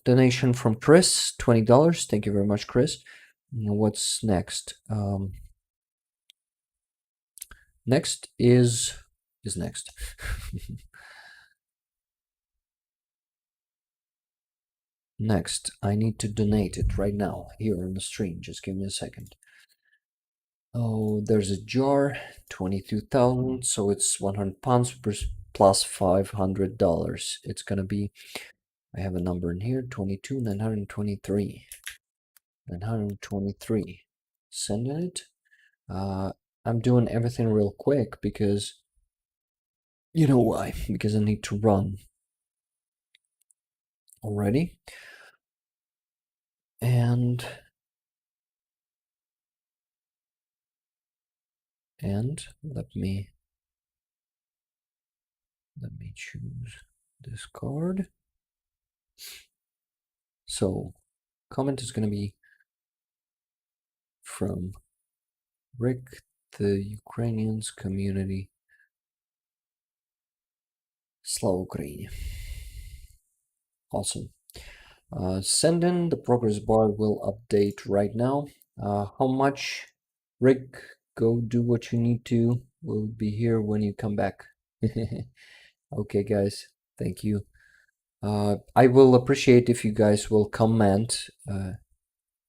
donation from Chris, $20. Thank you very much, Chris. What's next? Next is next. Next, I need to donate it right now here on the stream. Just give me a second. Oh, there's a jar, 22,000, so it's 100 pounds plus $500. It's gonna be, I have a number in here, 22,923. 923. Sending it. I'm doing everything real quick because, you know why? Because I need to run already. And let me choose this card. So comment is going to be from Rick, the Ukrainians community, Slava Ukraini. Awesome. Send in, the progress bar will update right now. How much? Rick, go do what you need to. We'll be here when you come back. Okay, guys, thank you. I will appreciate if you guys will comment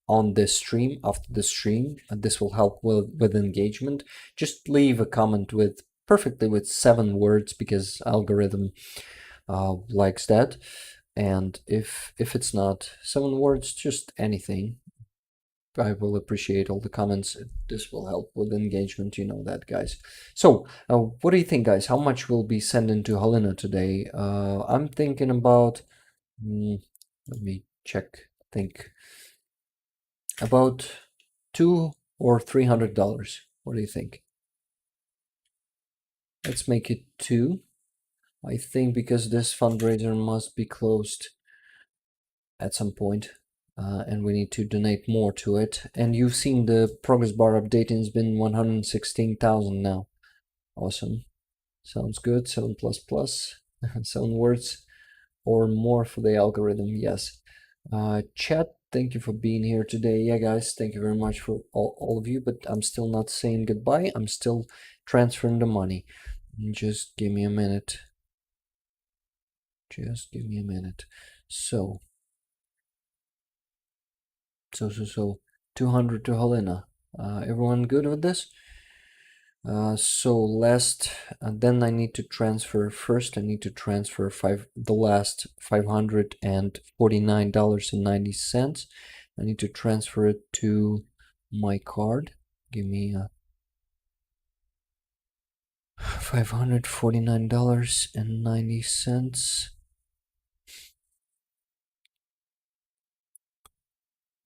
on this stream, after the stream. This will help with engagement. Just leave a comment with 7 words, because algorithm likes that. And if it's not 7 words, just anything. I will appreciate all the comments. This will help with engagement, you know that, guys. So, what do you think, guys? How much will be sending to Helena today? I'm thinking about, let me check, think, about $200 or $300. What do you think? Let's make it 2. I think because this fundraiser must be closed at some point. And we need to donate more to it. And you've seen the progress bar updating has been 116,000 now. Awesome. Sounds good. 7 plus plus 7 words or more for the algorithm. Yes. Chat, thank you for being here today. Yeah, guys, thank you very much for all of you, but I'm still not saying goodbye. I'm still transferring the money. Just give me a minute. Just give me a minute. So 200 to Helena. Everyone good with this? So last, then I need to transfer first. I need to transfer the last $549.90. I need to transfer it to my card. Give me $549.90.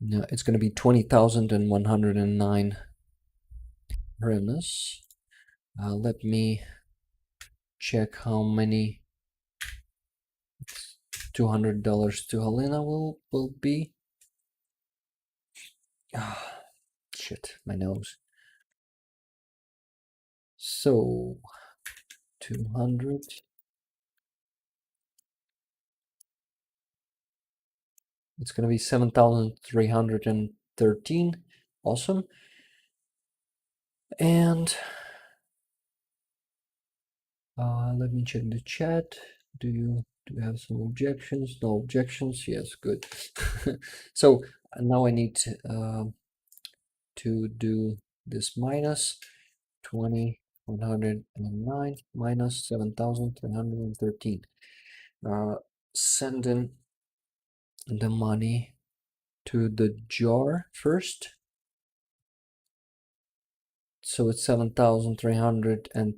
No, it's going to be 20,109 hryvnias. Let me check how many $200 to Helena will be. Shit, my nose. So 200. It's going to be 7,313. Awesome. And let me check the chat. Do you have some objections? No objections. Yes, good. So now I need to do this minus 20 109 minus 7,313. Send in the money to the jar first. So it's 7,300 and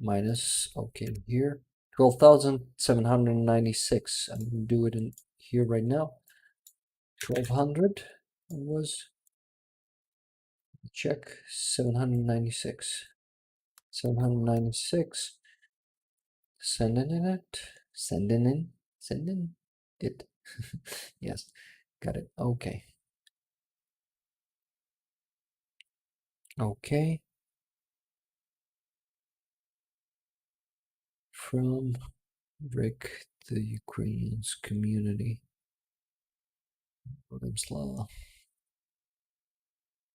minus, okay, here 12,796. I'm gonna do it in here right now. 1,200 was, check, 796. 796. Sending it. Yes, got it. Okay. Okay. From Rick, the Ukrainians community. Slava.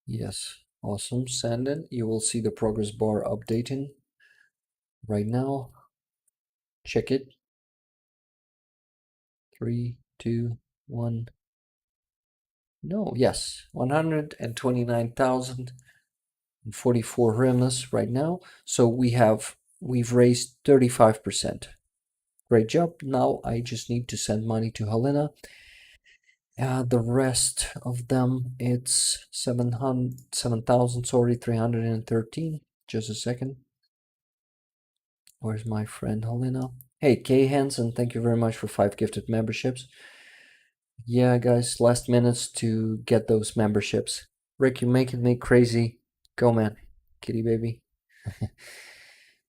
Yes, awesome. Send it. You will see the progress bar updating right now. Check it. 3, 2, 1. No, yes, 129,044 hryvnias right now. So we've raised 35%. Great job. Now I just need to send money to Helena. The rest of them, it's 7,000, sorry, 313. Just a second. Where's my friend Helena? Hey, Kay Hansen, thank you very much for 5 gifted memberships. Yeah, guys, last minutes to get those memberships. Rick, you're making me crazy. Go, man. Kitty baby.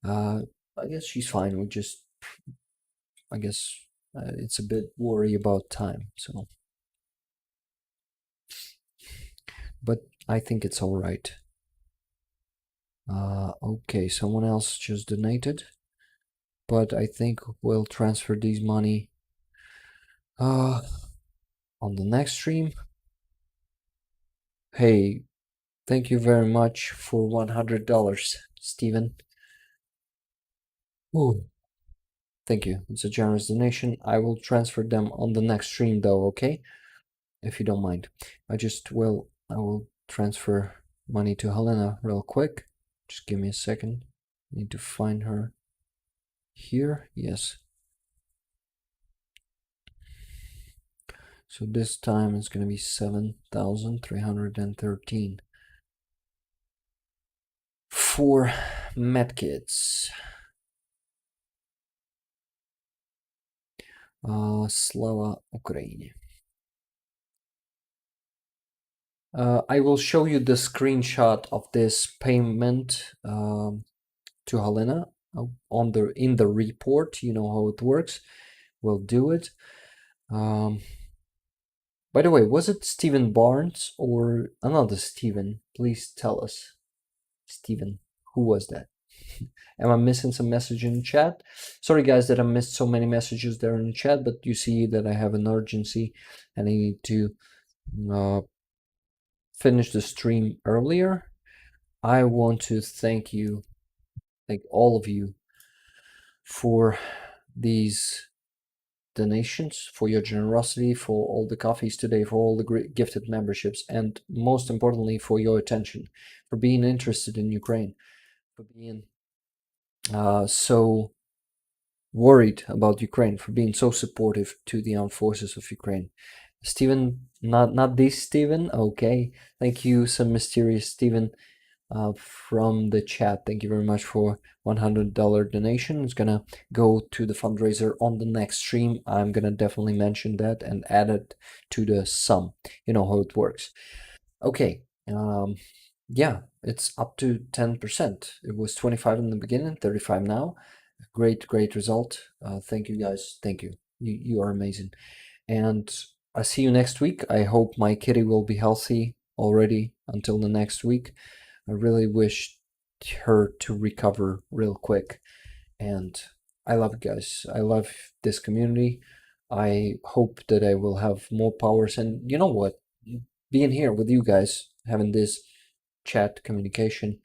I guess she's fine. I guess it's a bit worry about time, so. But I think it's all right. Okay, someone else just donated. But I think we'll transfer these money on the next stream. Hey, thank you very much for $100, Steven. Ooh. Thank you. It's a generous donation. I will transfer them on the next stream though, okay? If you don't mind. I will transfer money to Helena real quick. Just give me a second. I need to find her here. Yes. So this time it's going to be 7,313 for medkits. Slava Ukraini. I will show you the screenshot of this payment to Helena in the report. You know how it works. We'll do it. By the way, was it Stephen Barnes or another Stephen? Please tell us. Stephen, who was that? Am I missing some message in the chat? Sorry guys that I missed so many messages there in the chat, but you see that I have an urgency and I need to finish the stream earlier. I want to thank you, thank all of you for these donations, for your generosity, for all the coffees today, for all the great gifted memberships, and most importantly for your attention, for being interested in Ukraine, for being so worried about Ukraine, for being so supportive to the armed forces of Ukraine. Stephen, not this Stephen, okay. Thank you, some mysterious Stephen from the chat. Thank you very much for $100 donation. It's gonna go to the fundraiser on the next stream. I'm gonna definitely mention that and add it to the sum. You know how it works. Okay. Yeah, it's up to 10%. It was 25 in the beginning, 35 now. Great result. Thank you guys. Thank you. You are amazing. And I see you next week. I hope my kitty will be healthy already until the next week. I really wish her to recover real quick. And I love you guys. I love this community. I hope that I will have more powers. And you know what? Being here with you guys, having this chat communication,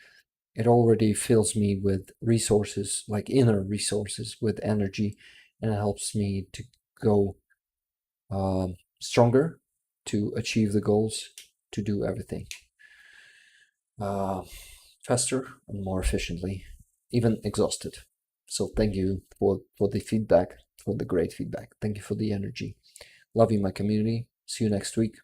it already fills me with resources, like inner resources, with energy, and it helps me to go stronger, to achieve the goals, to do everything. faster and more efficiently, even exhausted. So thank you for the feedback, for the great feedback. Thank you for the energy. Love you, my community. See you next week.